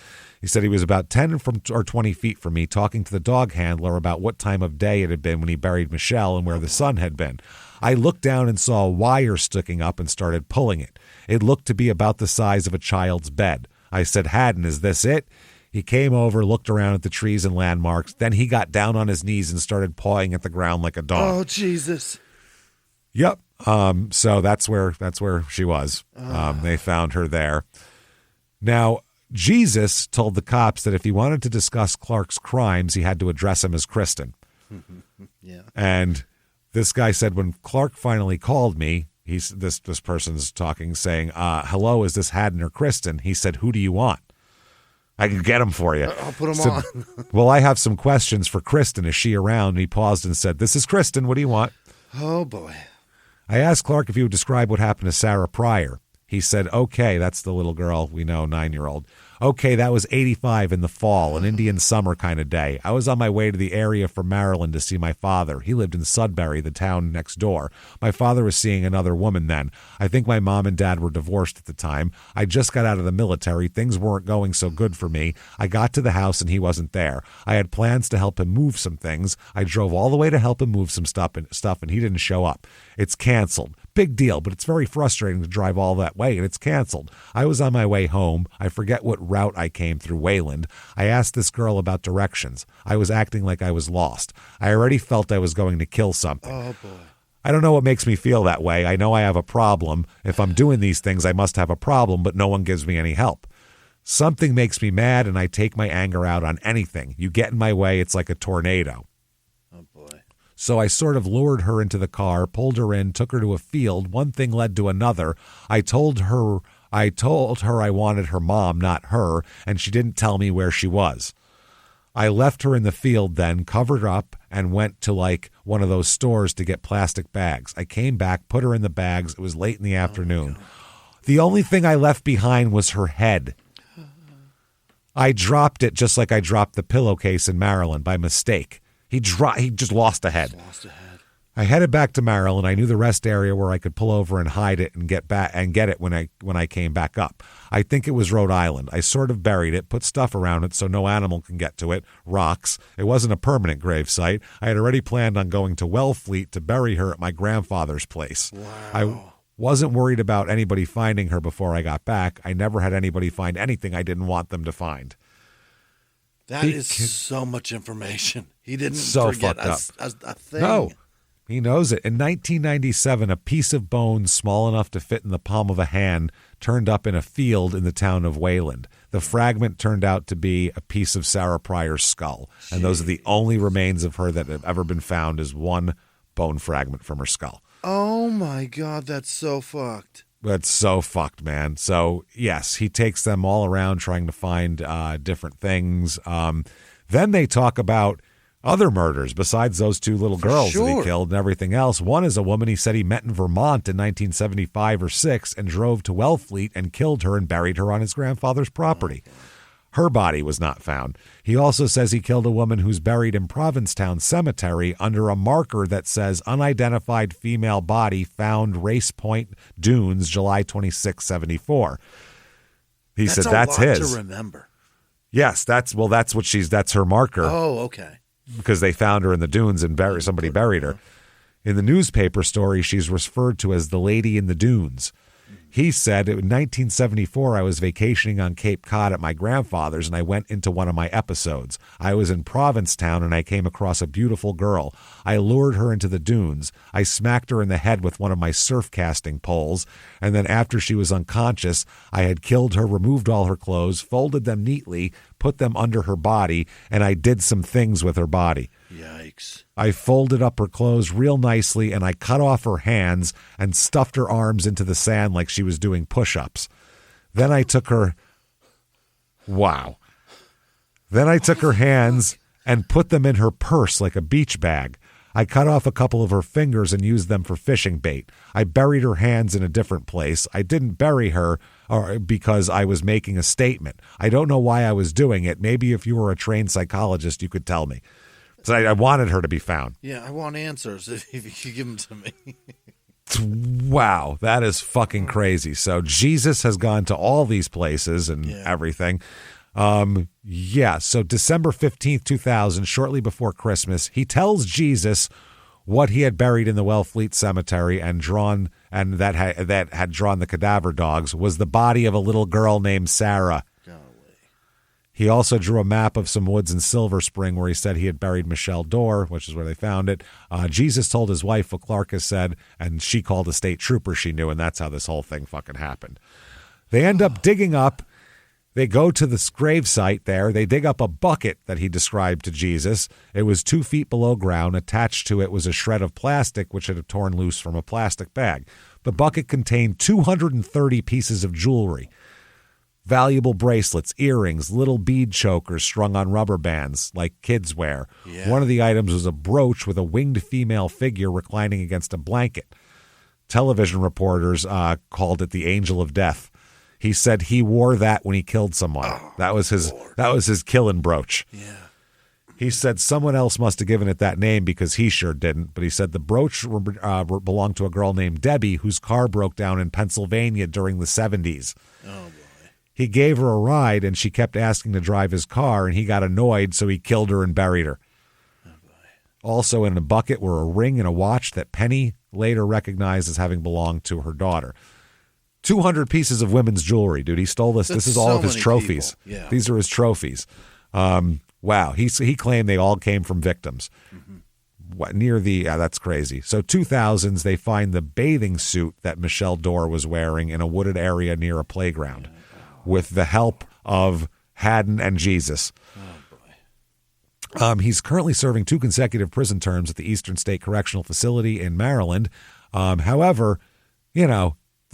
He said he was about 10 or 20 feet from me, talking to the dog handler about what time of day it had been when he buried Michelle and where the sun had been. I looked down and saw a wire sticking up and started pulling it. It looked to be about the size of a child's bed. I said, Haddon, is this it? He came over, looked around at the trees and landmarks. Then he got down on his knees and started pawing at the ground like a dog. Oh, Jesus. Yep. So that's where she was. They found her there. Now, Jesus told the cops that if he wanted to discuss Clark's crimes, he had to address him as Kristen. Yeah. And this guy said when Clark finally called me, this person's talking, saying, hello, is this Haddon or Kristen? He said, who do you want? I can get him for you. I'll put him on. Well, I have some questions for Kristen. Is she around? And he paused and said, this is Kristen. What do you want? Oh, boy. I asked Clark if he would describe what happened to Sarah Pryor. He said, okay, that's the little girl we know, 9-year-old. Okay, that was 85 in the fall, an Indian summer kind of day. I was on my way to the area from Maryland to see my father. He lived in Sudbury, the town next door. My father was seeing another woman then. I think my mom and dad were divorced at the time. I just got out of the military. Things weren't going so good for me. I got to the house and he wasn't there. I had plans to help him move some things. I drove all the way to help him move some stuff and he didn't show up. It's canceled. Big deal, but it's very frustrating to drive all that way, and it's canceled. I was on my way home. I forget what route I came through Wayland. I asked this girl about directions. I was acting like I was lost. I already felt I was going to kill something. Oh, boy. I don't know what makes me feel that way. I know I have a problem. If I'm doing these things, I must have a problem, but no one gives me any help. Something makes me mad, and I take my anger out on anything. You get in my way, it's like a tornado. So I sort of lured her into the car, pulled her in, took her to a field. One thing led to another. I told her I wanted her mom, not her, and she didn't tell me where she was. I left her in the field then, covered her up, and went to like one of those stores to get plastic bags. I came back, put her in the bags. It was late in the afternoon. The only thing I left behind was her head. I dropped it just like I dropped the pillowcase in Maryland by mistake. He just lost a head. I headed back to Maryland. I knew the rest area where I could pull over and hide it and get it when I came back up. I think it was Rhode Island. I sort of buried it, put stuff around it so no animal can get to it, rocks. It wasn't a permanent grave site. I had already planned on going to Wellfleet to bury her at my grandfather's place. Wow. I wasn't worried about anybody finding her before I got back. I never had anybody find anything I didn't want them to find. That is so much information. He didn't so forget fucked up. A thing. No. He knows it. In 1997, a piece of bone small enough to fit in the palm of a hand turned up in a field in the town of Wayland. The fragment turned out to be a piece of Sarah Pryor's skull. And those are the only remains of her that have ever been found, is one bone fragment from her skull. Oh, my God. That's so fucked. That's so fucked, man. So, yes, he takes them all around trying to find different things. Then they talk about other murders besides those two little girls that he killed and everything else. One is a woman he said he met in Vermont in 1975 or 6 and drove to Wellfleet and killed her and buried her on his grandfather's property. Her body was not found. He also says he killed a woman who's buried in Provincetown Cemetery under a marker that says unidentified female body found Race Point Dunes, July 26, 74. He said that's his. That's a lot to remember. Yes, that's her marker. Oh, okay. Because they found her in the dunes and somebody buried her. In the newspaper story, she's referred to as the Lady in the Dunes. He said, in 1974, I was vacationing on Cape Cod at my grandfather's, and I went into one of my episodes. I was in Provincetown, and I came across a beautiful girl. I lured her into the dunes. I smacked her in the head with one of my surf casting poles, and then after she was unconscious, I had killed her, removed all her clothes, folded them neatly, put them under her body, and I did some things with her body. Yikes. I folded up her clothes real nicely, and I cut off her hands and stuffed her arms into the sand like she was doing push-ups. Then I took her... Wow. Then I took her hands and put them in her purse like a beach bag. I cut off a couple of her fingers and used them for fishing bait. I buried her hands in a different place. I didn't bury her because I was making a statement. I don't know why I was doing it. Maybe if you were a trained psychologist, you could tell me. So I wanted her to be found. Yeah, I want answers if you give them to me. Wow, that is fucking crazy. So Jesus has gone to all these places and everything. So December 15th, 2000, shortly before Christmas, he tells Jesus what he had buried in the Wellfleet Cemetery and that had drawn the cadaver dogs was the body of a little girl named Sarah. He also drew a map of some woods in Silver Spring where he said he had buried Michelle Dorr, which is where they found it. Jesus told his wife what Clark has said, and she called a state trooper she knew, and that's how this whole thing fucking happened. They end up digging up. They go to this grave site there. They dig up a bucket that he described to Jesus. It was 2 feet below ground. Attached to it was a shred of plastic, which had torn loose from a plastic bag. The bucket contained 230 pieces of jewelry. Valuable bracelets, earrings, little bead chokers strung on rubber bands like kids wear. Yeah. One of the items was a brooch with a winged female figure reclining against a blanket. Television reporters called it the Angel of Death. He said he wore that when he killed someone. That was his killing brooch. Yeah. He said someone else must have given it that name because he sure didn't. But he said the brooch belonged to a girl named Debbie whose car broke down in Pennsylvania during the 70s. Oh, boy. He gave her a ride, and she kept asking to drive his car, and he got annoyed, so he killed her and buried her. Oh, boy. Also in the bucket were a ring and a watch that Penny later recognized as having belonged to her daughter. 200 pieces of women's jewelry, dude. He stole this. This is all of his trophies. Yeah. These are his trophies. Wow. He claimed they all came from victims. Mm-hmm. That's crazy. So 2000s, they find the bathing suit that Michelle Dorr was wearing in a wooded area near a playground. With the help of Haddon and Jesus. Oh, boy. He's currently serving 2 consecutive prison terms at the Eastern State Correctional Facility in Maryland. However,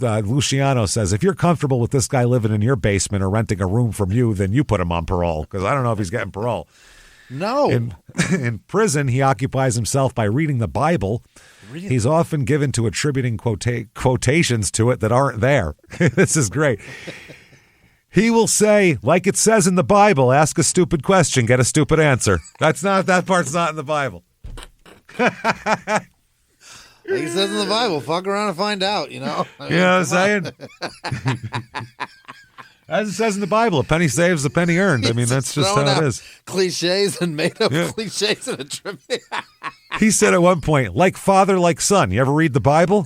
Luciano says, if you're comfortable with this guy living in your basement or renting a room from you, then you put him on parole, because I don't know if he's getting parole. No. In prison, he occupies himself by reading the Bible. Really? He's often given to attributing quotations to it that aren't there. This is great. He will say, like it says in the Bible, ask a stupid question, get a stupid answer. That part's not in the Bible. Like it says in the Bible, fuck around and find out, you know? I mean, You know what I'm saying? As it says in the Bible, a penny saves, a penny earned. I mean, that's just how it is. Cliches and made up cliches in a trivia. He said at one point, like father, like son. You ever read the Bible?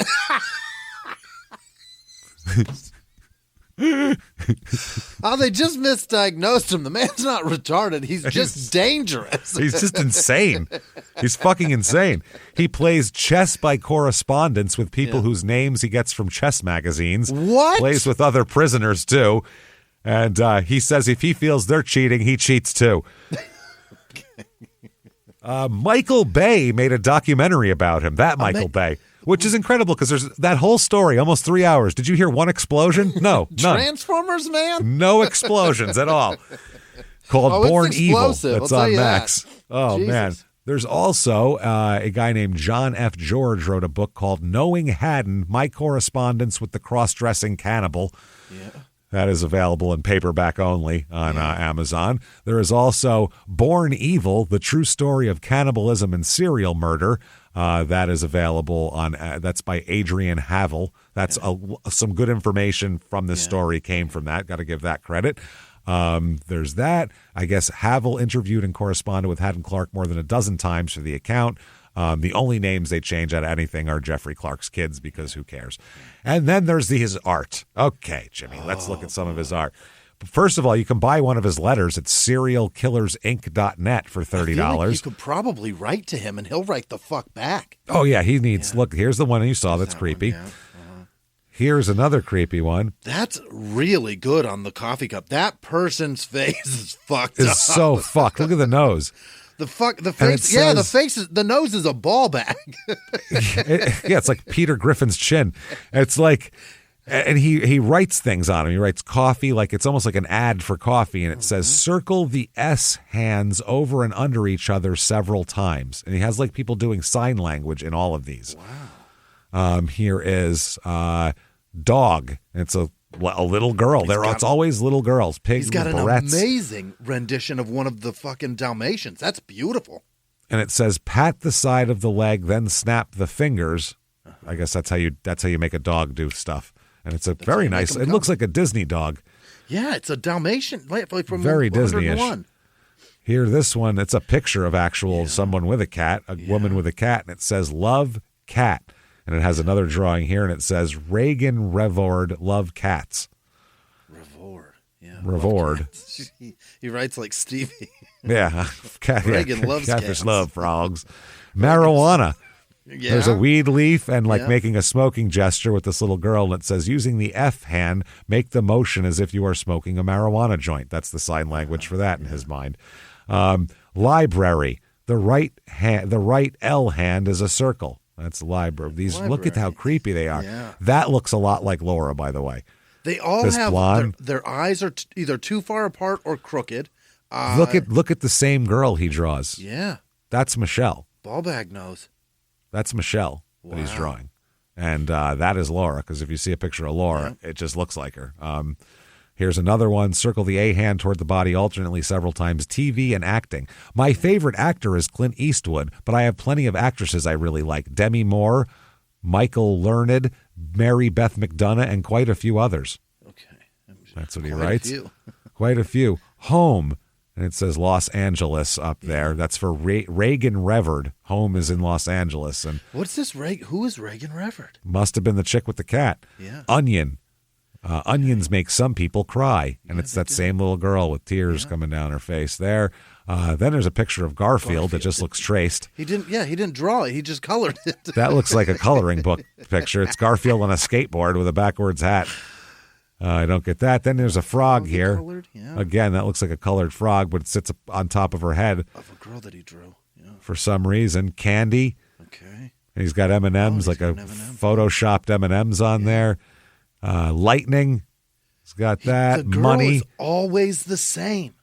Oh, they just misdiagnosed him. The man's not retarded. He's just dangerous. He's just insane. He's fucking insane. He plays chess by correspondence with people whose names he gets from chess magazines. What? Plays with other prisoners, too. And he says if he feels they're cheating, he cheats, too. Michael Bay made a documentary about him. Michael Bay. Which is incredible because there's that whole story, almost 3 hours. Did you hear one explosion? No, none. Transformers, man? No explosions at all. Called Born Evil. That's on Max. Oh, Jesus. man. There's also a guy named John F. George wrote a book called Knowing Haddon, My Correspondence with the Cross-Dressing Cannibal. Yeah. That is available in paperback only on Amazon. There is also Born Evil, The True Story of Cannibalism and Serial Murder. That is available on, that's by Adrian Havel. That's some good information from this story came from that. Got to give that credit. There's that. I guess Havel interviewed and corresponded with Haddon Clark more than a dozen times for the account. The only names they change out of anything are Jeffrey Clark's kids because who cares? And then there's his art. Okay, Jimmy, let's look at some of his art. But first of all, you can buy one of his letters at serialkillersinc.net for $30. I feel like you could probably write to him and he'll write the fuck back. Oh, yeah, he needs, look, here's the one you saw that's creepy. Here's another creepy one. That's really good on the coffee cup. That person's face is fucked up. It's so fucked. Look at the nose. The face. Says, the face is, the nose is a ball bag. It's like Peter Griffin's chin. It's like, and he writes things on him. He writes coffee, like it's almost like an ad for coffee, and it says circle the S hands over and under each other several times. And he has like people doing sign language in all of these. Wow. Here is dog. It's a little girl. It's always little girls. Pigs. He's got an barrettes. amazing rendition of one of the fucking Dalmatians. That's beautiful. And it says pat the side of the leg, then snap the fingers. I guess that's how you make a dog do stuff. And it's very nice. It looks like a Disney dog. Yeah, it's a Dalmatian, like from very 101. Disney-ish. Here, this one, it's a picture of someone with a cat, a woman with a cat, and it says love cat. And it has another drawing here, and it says Reagan Revord love cats. Revord, yeah. Revord. He writes like Stevie. Yeah. Reagan loves catfish cats. love frogs. Marijuana. Yeah. There's a weed leaf and making a smoking gesture with this little girl, and it says using the F hand, make the motion as if you are smoking a marijuana joint. That's the sign language for that in his mind. Library. The right L hand is a circle. That's the library. Look at how creepy they are. Yeah. That looks a lot like Laura, by the way. They all have their eyes are either too far apart or crooked. Look at the same girl he draws. Yeah. That's Michelle. Ball bag nose. That's Michelle that he's drawing. And that is Laura, because if you see a picture of Laura, it just looks like her. Here's another one. Circle the A hand toward the body alternately several times. TV and acting. My favorite actor is Clint Eastwood, but I have plenty of actresses I really like. Demi Moore, Michael Learned, Mary Beth McDonough, and quite a few others. Okay. That's what he writes. Quite a few. Home. And it says Los Angeles up there. That's for Reagan Revord. Home is in Los Angeles. And what's this? Who is Reagan Revord? Must have been the chick with the cat. Yeah. Onion. Onions make some people cry. And it's that same little girl with tears coming down her face there. Then there's a picture of Garfield that just looks traced. He didn't draw it. He just colored it. That looks like a coloring book picture. It's Garfield on a skateboard with a backwards hat. I don't get that. Then there's a frog here. Colored? Yeah. Again, that looks like a colored frog, but it sits on top of her head. Of a girl that he drew. Yeah. For some reason. Candy. Okay. And he's got M&Ms, like a photoshopped M&Ms on there. Lightning. He's got that. The girl Money. is always the same.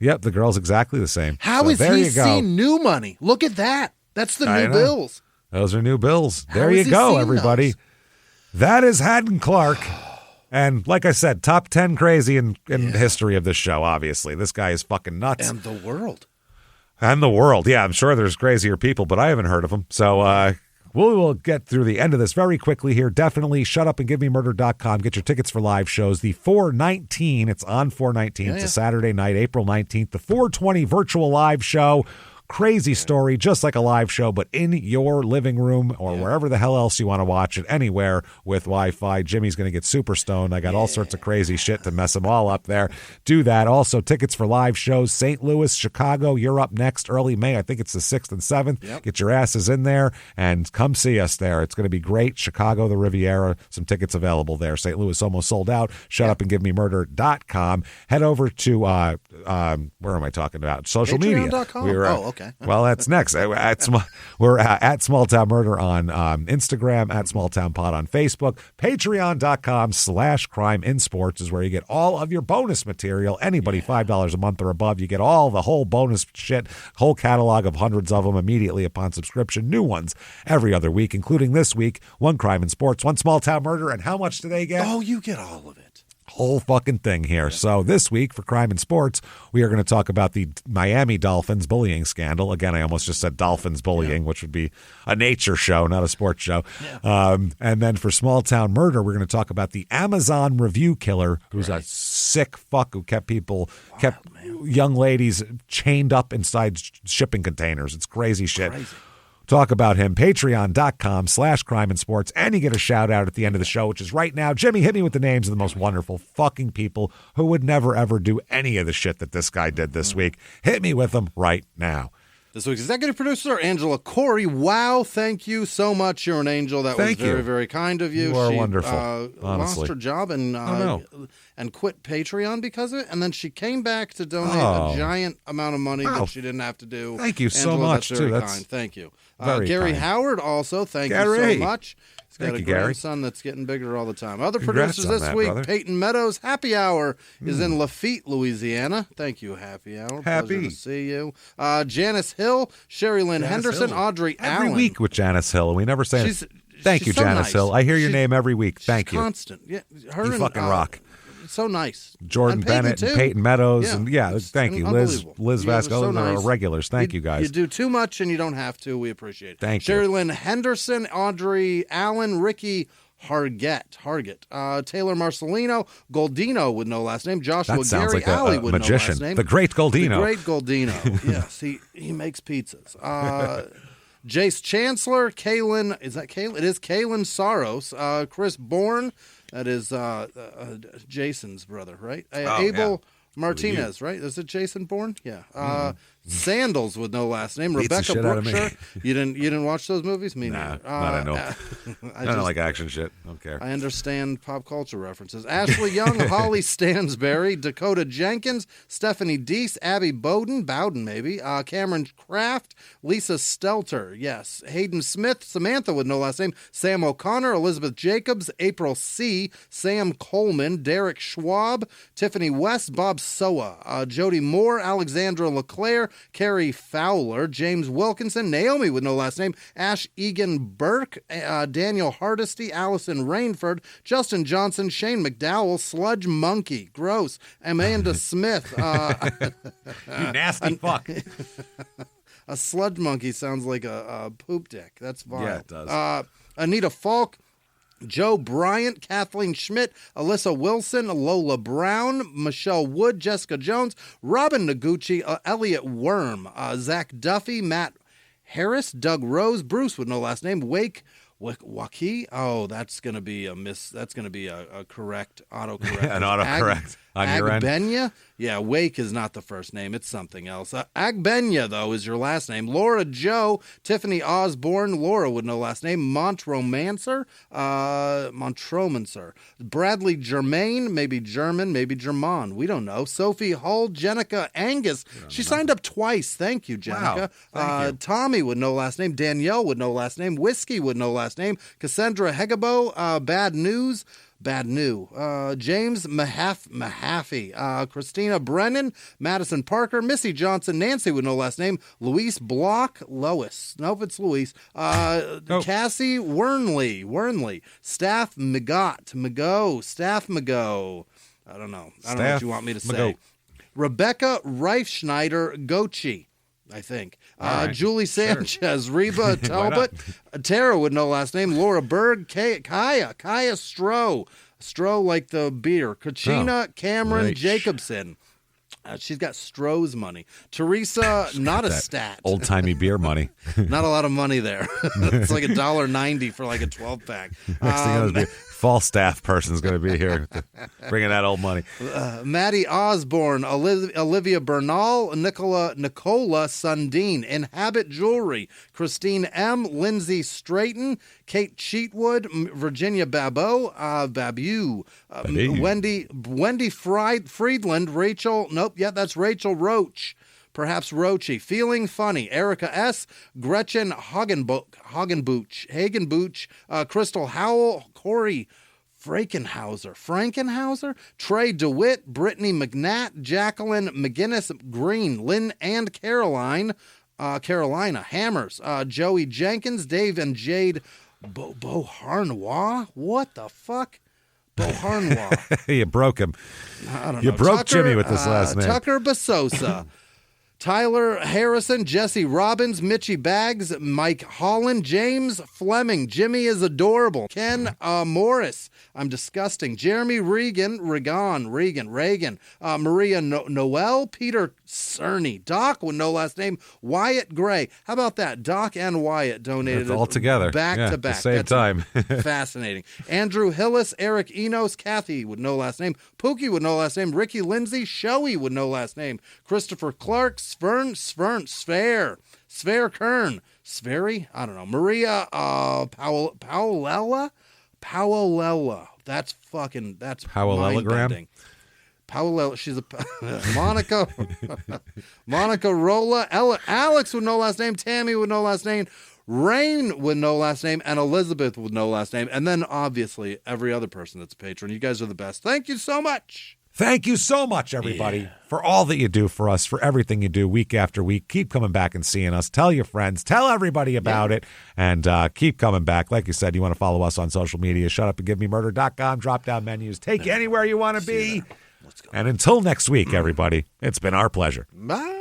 Yep, the girl's exactly the same. How is he seen new money? Look at that. That's the new bills. Those are new bills. There you go, everybody. That is Haddon Clark. And like I said, top 10 crazy in history of this show, obviously. This guy is fucking nuts. And the world. And the world. Yeah, I'm sure there's crazier people, but I haven't heard of them. So We will get through the end of this very quickly here. Definitely shutupandgivememurder.com. Get your tickets for live shows. The 4/19, it's on 4/19. It's a Saturday night, April 19th. The 4/20 virtual live show. Crazy story, just like a live show, but in your living room or wherever the hell else you want to watch it, anywhere with Wi-Fi. Jimmy's going to get super stoned. I got all sorts of crazy shit to mess them all up there. Do that. Also, tickets for live shows, St. Louis, Chicago. You're up next, early May. I think it's the 6th and 7th. Get your asses in there and come see us there. It's going to be great. Chicago, the Riviera, some tickets available there. St. Louis almost sold out. Shutupandgivememurder.com. Head over to, where am I talking about? Social media. Patreon.com. Okay. Well, that's next. We're at Small Town Murder on Instagram, at Small Town Pod on Facebook. Patreon.com/Crime in Sports is where you get all of your bonus material. Anybody $5 a month or above, you get all the whole bonus shit, whole catalog of hundreds of them immediately upon subscription. New ones every other week, including this week. One Crime in Sports, one Small Town Murder, and how much do they get? Oh, you get all of it. Whole fucking thing here. So this week for Crime and Sports, we are going to talk about the Miami Dolphins bullying scandal. Again, I almost just said Dolphins bullying, which would be a nature show, not a sports show. And then for Small Town Murder, we're going to talk about the Amazon review killer, who's a sick fuck who kept young ladies chained up inside shipping containers. It's crazy shit. Talk about him. Patreon.com/Crime and Sports. And you get a shout out at the end of the show, which is right now. Jimmy, hit me with the names of the most wonderful fucking people who would never, ever do any of the shit that this guy did this week. Hit me with them right now. This week's executive producer, Angela Corey. Wow, thank you so much. You're an angel. That was very, very kind of you. You are she, wonderful, honestly. Lost her job and quit Patreon because of it. And then she came back to donate a giant amount of money that she didn't have to do. Thank you Angela, so much, that's very too. kind. Thank you. Very Gary kind. Howard also. Thank you so much. He's got a grandson that's getting bigger all the time. Other producers this week, brother. Peyton Meadows. Happy Hour is in Lafitte, Louisiana. Thank you, Happy Hour. Pleasure to see you. Janice Hill, Sherry Lynn Henderson, Audrey Allen. Every week with Janice Hill, and we never say thank you, so Janice nice. Hill. I hear your name every week. Thank you. Constant. Yeah, her You and, fucking rock. So nice. Jordan And Peyton, Bennett too. and Peyton Meadows. Yeah. And thank you. Unbelievable. Liz You guys Vasco. are so Those are nice. our regulars. Thank you guys. You do too much and you don't have to. We appreciate it. Thank you. Sherry Lynn Henderson, Audrey Allen, Ricky Hargett, Taylor Marcelino, Goldino with no last name, Joshua That sounds Gary like Alley a with magician. no last name. The great Goldino. The great Goldino. Yes, he makes pizzas. Jace Chancellor, Kaylin, is that Kaylin? It is Kaylin Saros, Chris Bourne, that is Jason's brother, right? Abel Martinez, right? Is it Jason Bourne? Yeah. Sandals with no last name. Beats the Rebecca shit out of me. Brookshire. You didn't watch those movies? Me Nah, neither. not I know. I don't like action shit. Don't care. I understand pop culture references. Ashley Young, Holly Stansberry, Dakota Jenkins, Stephanie Deese, Abby Bowden maybe, Cameron Kraft, Lisa Stelter, yes, Hayden Smith, Samantha with no last name, Sam O'Connor, Elizabeth Jacobs, April C., Sam Coleman, Derek Schwab, Tiffany West, Bob Soa, Jody Moore, Alexandra LeClaire, Carrie Fowler, James Wilkinson, Naomi with no last name, Ash Egan Burke, Daniel Hardesty, Allison Rainford, Justin Johnson, Shane McDowell, Sludge Monkey, gross, Amanda Smith. You nasty fuck. A sludge monkey sounds like a poop dick. That's vile. Yeah, it does. Anita Falk, Joe Bryant, Kathleen Schmidt, Alyssa Wilson, Lola Brown, Michelle Wood, Jessica Jones, Robin Noguchi, Elliot Worm, Zach Duffy, Matt Harris, Doug Rose, Bruce with no last name, Waki. Oh, that's gonna be a correct autocorrect. An autocorrect on your end. Agbenya? Yeah, Wake is not the first name. It's something else. Agbenya, though, is your last name. Laura Joe, Tiffany Osborne, Laura with no last name. Montromancer, Bradley Germain, maybe German, maybe German. We don't know. Sophie Hull, Jenica Angus. She signed up twice. Thank you, Jenica. Wow. Thank you. Tommy with no last name. Danielle with no last name. Whiskey with no last name. Cassandra Hegabo, Bad News. James Mahaffey, Christina Brennan, Madison Parker, Missy Johnson, Nancy with no last name, Luis Block, Lois. Nope, it's Luis. Cassie Wernley, Staff Staff Mago. I don't know what you want me to say. Rebecca Reifschneider Gochi. I think. right. Julie Sanchez, Reba Why Talbot, Tara with no last name, Laura Berg, Kaya Stroh, like the beer, Kachina Cameron right. Jacobson. She's got Stroh's money. Teresa, not a stat. Old-timey beer money. Not a lot of money there. It's like $1.90 for like a 12-pack. Next thing you know, fall staff person's going to be here bringing that old money. Maddie Osborne, Olivia Bernal, Nicola Sundin, Inhabit Jewelry, Christine M, Lindsay Straighton, Kate Cheatwood, Virginia Babu, Wendy Friedland, Rachel, that's Rachel Roach. Perhaps Roachy. Feeling Funny. Erica S. Gretchen Hagenbuch. Crystal Howell. Corey Frankenhauser. Trey DeWitt. Brittany McNatt. Jacqueline McGinnis Green. Lynn and Carolina Hammers. Joey Jenkins. Dave and Jade Beauharnois. What the fuck? Beauharnois. You broke him. I don't You know. broke Jimmy with this last name. Tucker Basosa. Tyler Harrison, Jesse Robbins, Mitchie Baggs, Mike Holland, James Fleming, Jimmy is adorable, Ken Morris, I'm disgusting, Jeremy Regan, Maria Noel, Peter Cerny, Doc with no last name, Wyatt Gray. How about that? Doc and Wyatt donated That's all together. back to back. At the same time. Fascinating. Andrew Hillis, Eric Enos, Kathy with no last name, Pookie with no last name, Ricky Lindsay, Shoei with no last name, Christopher Clark, Sphere Kern, Sverry, I don't know, Maria Powella. That's Powellogram? Powell, she's a Monica Rolla, Alex with no last name, Tammy with no last name, Rain with no last name, and Elizabeth with no last name, and then obviously every other person that's a patron. You guys are the best. Thank you so much. Thank you so much, everybody, for all that you do for us, for everything you do week after week. Keep coming back and seeing us. Tell your friends. Tell everybody about it. And keep coming back. Like you said, you want to follow us on social media. ShutUpAndGiveMeMurder.com. Drop-down menus. Take you anywhere you want to be. Let's go. And until next week, everybody, it's been our pleasure. Bye.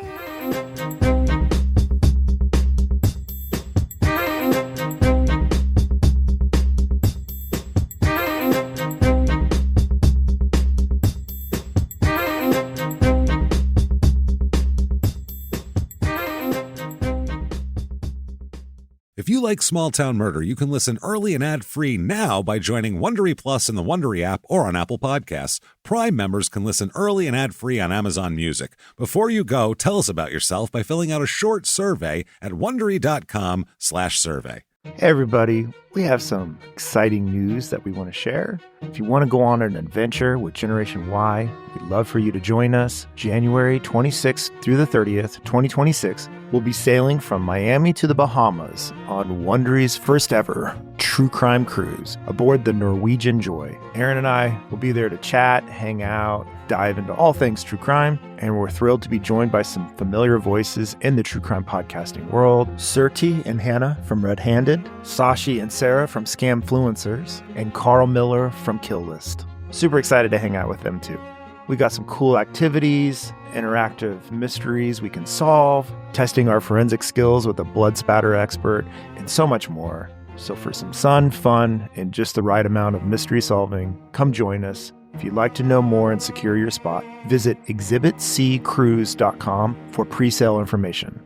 If you like Small Town Murder, you can listen early and ad-free now by joining Wondery Plus in the Wondery app or on Apple Podcasts. Prime members can listen early and ad-free on Amazon Music. Before you go, tell us about yourself by filling out a short survey at Wondery.com/survey. Hey everybody, we have some exciting news that we want to share. If you want to go on an adventure with Generation Y, we'd love for you to join us. January 26th through the 30th, 2026, we'll be sailing from Miami to the Bahamas on Wondery's first ever true crime cruise aboard the Norwegian Joy. Aaron and I will be there to chat, hang out, dive into all things true crime, and we're thrilled to be joined by some familiar voices in the true crime podcasting world. Surti and Hannah from Red Handed, Sashi and Sarah from Scamfluencers, and Carl Miller from Kill List. Super excited to hang out with them too. We got some cool activities, interactive mysteries we can solve, testing our forensic skills with a blood spatter expert, and so much more. So for some fun, and just the right amount of mystery solving, come join us. If you'd like to know more and secure your spot, visit exhibitccruise.com for pre-sale information.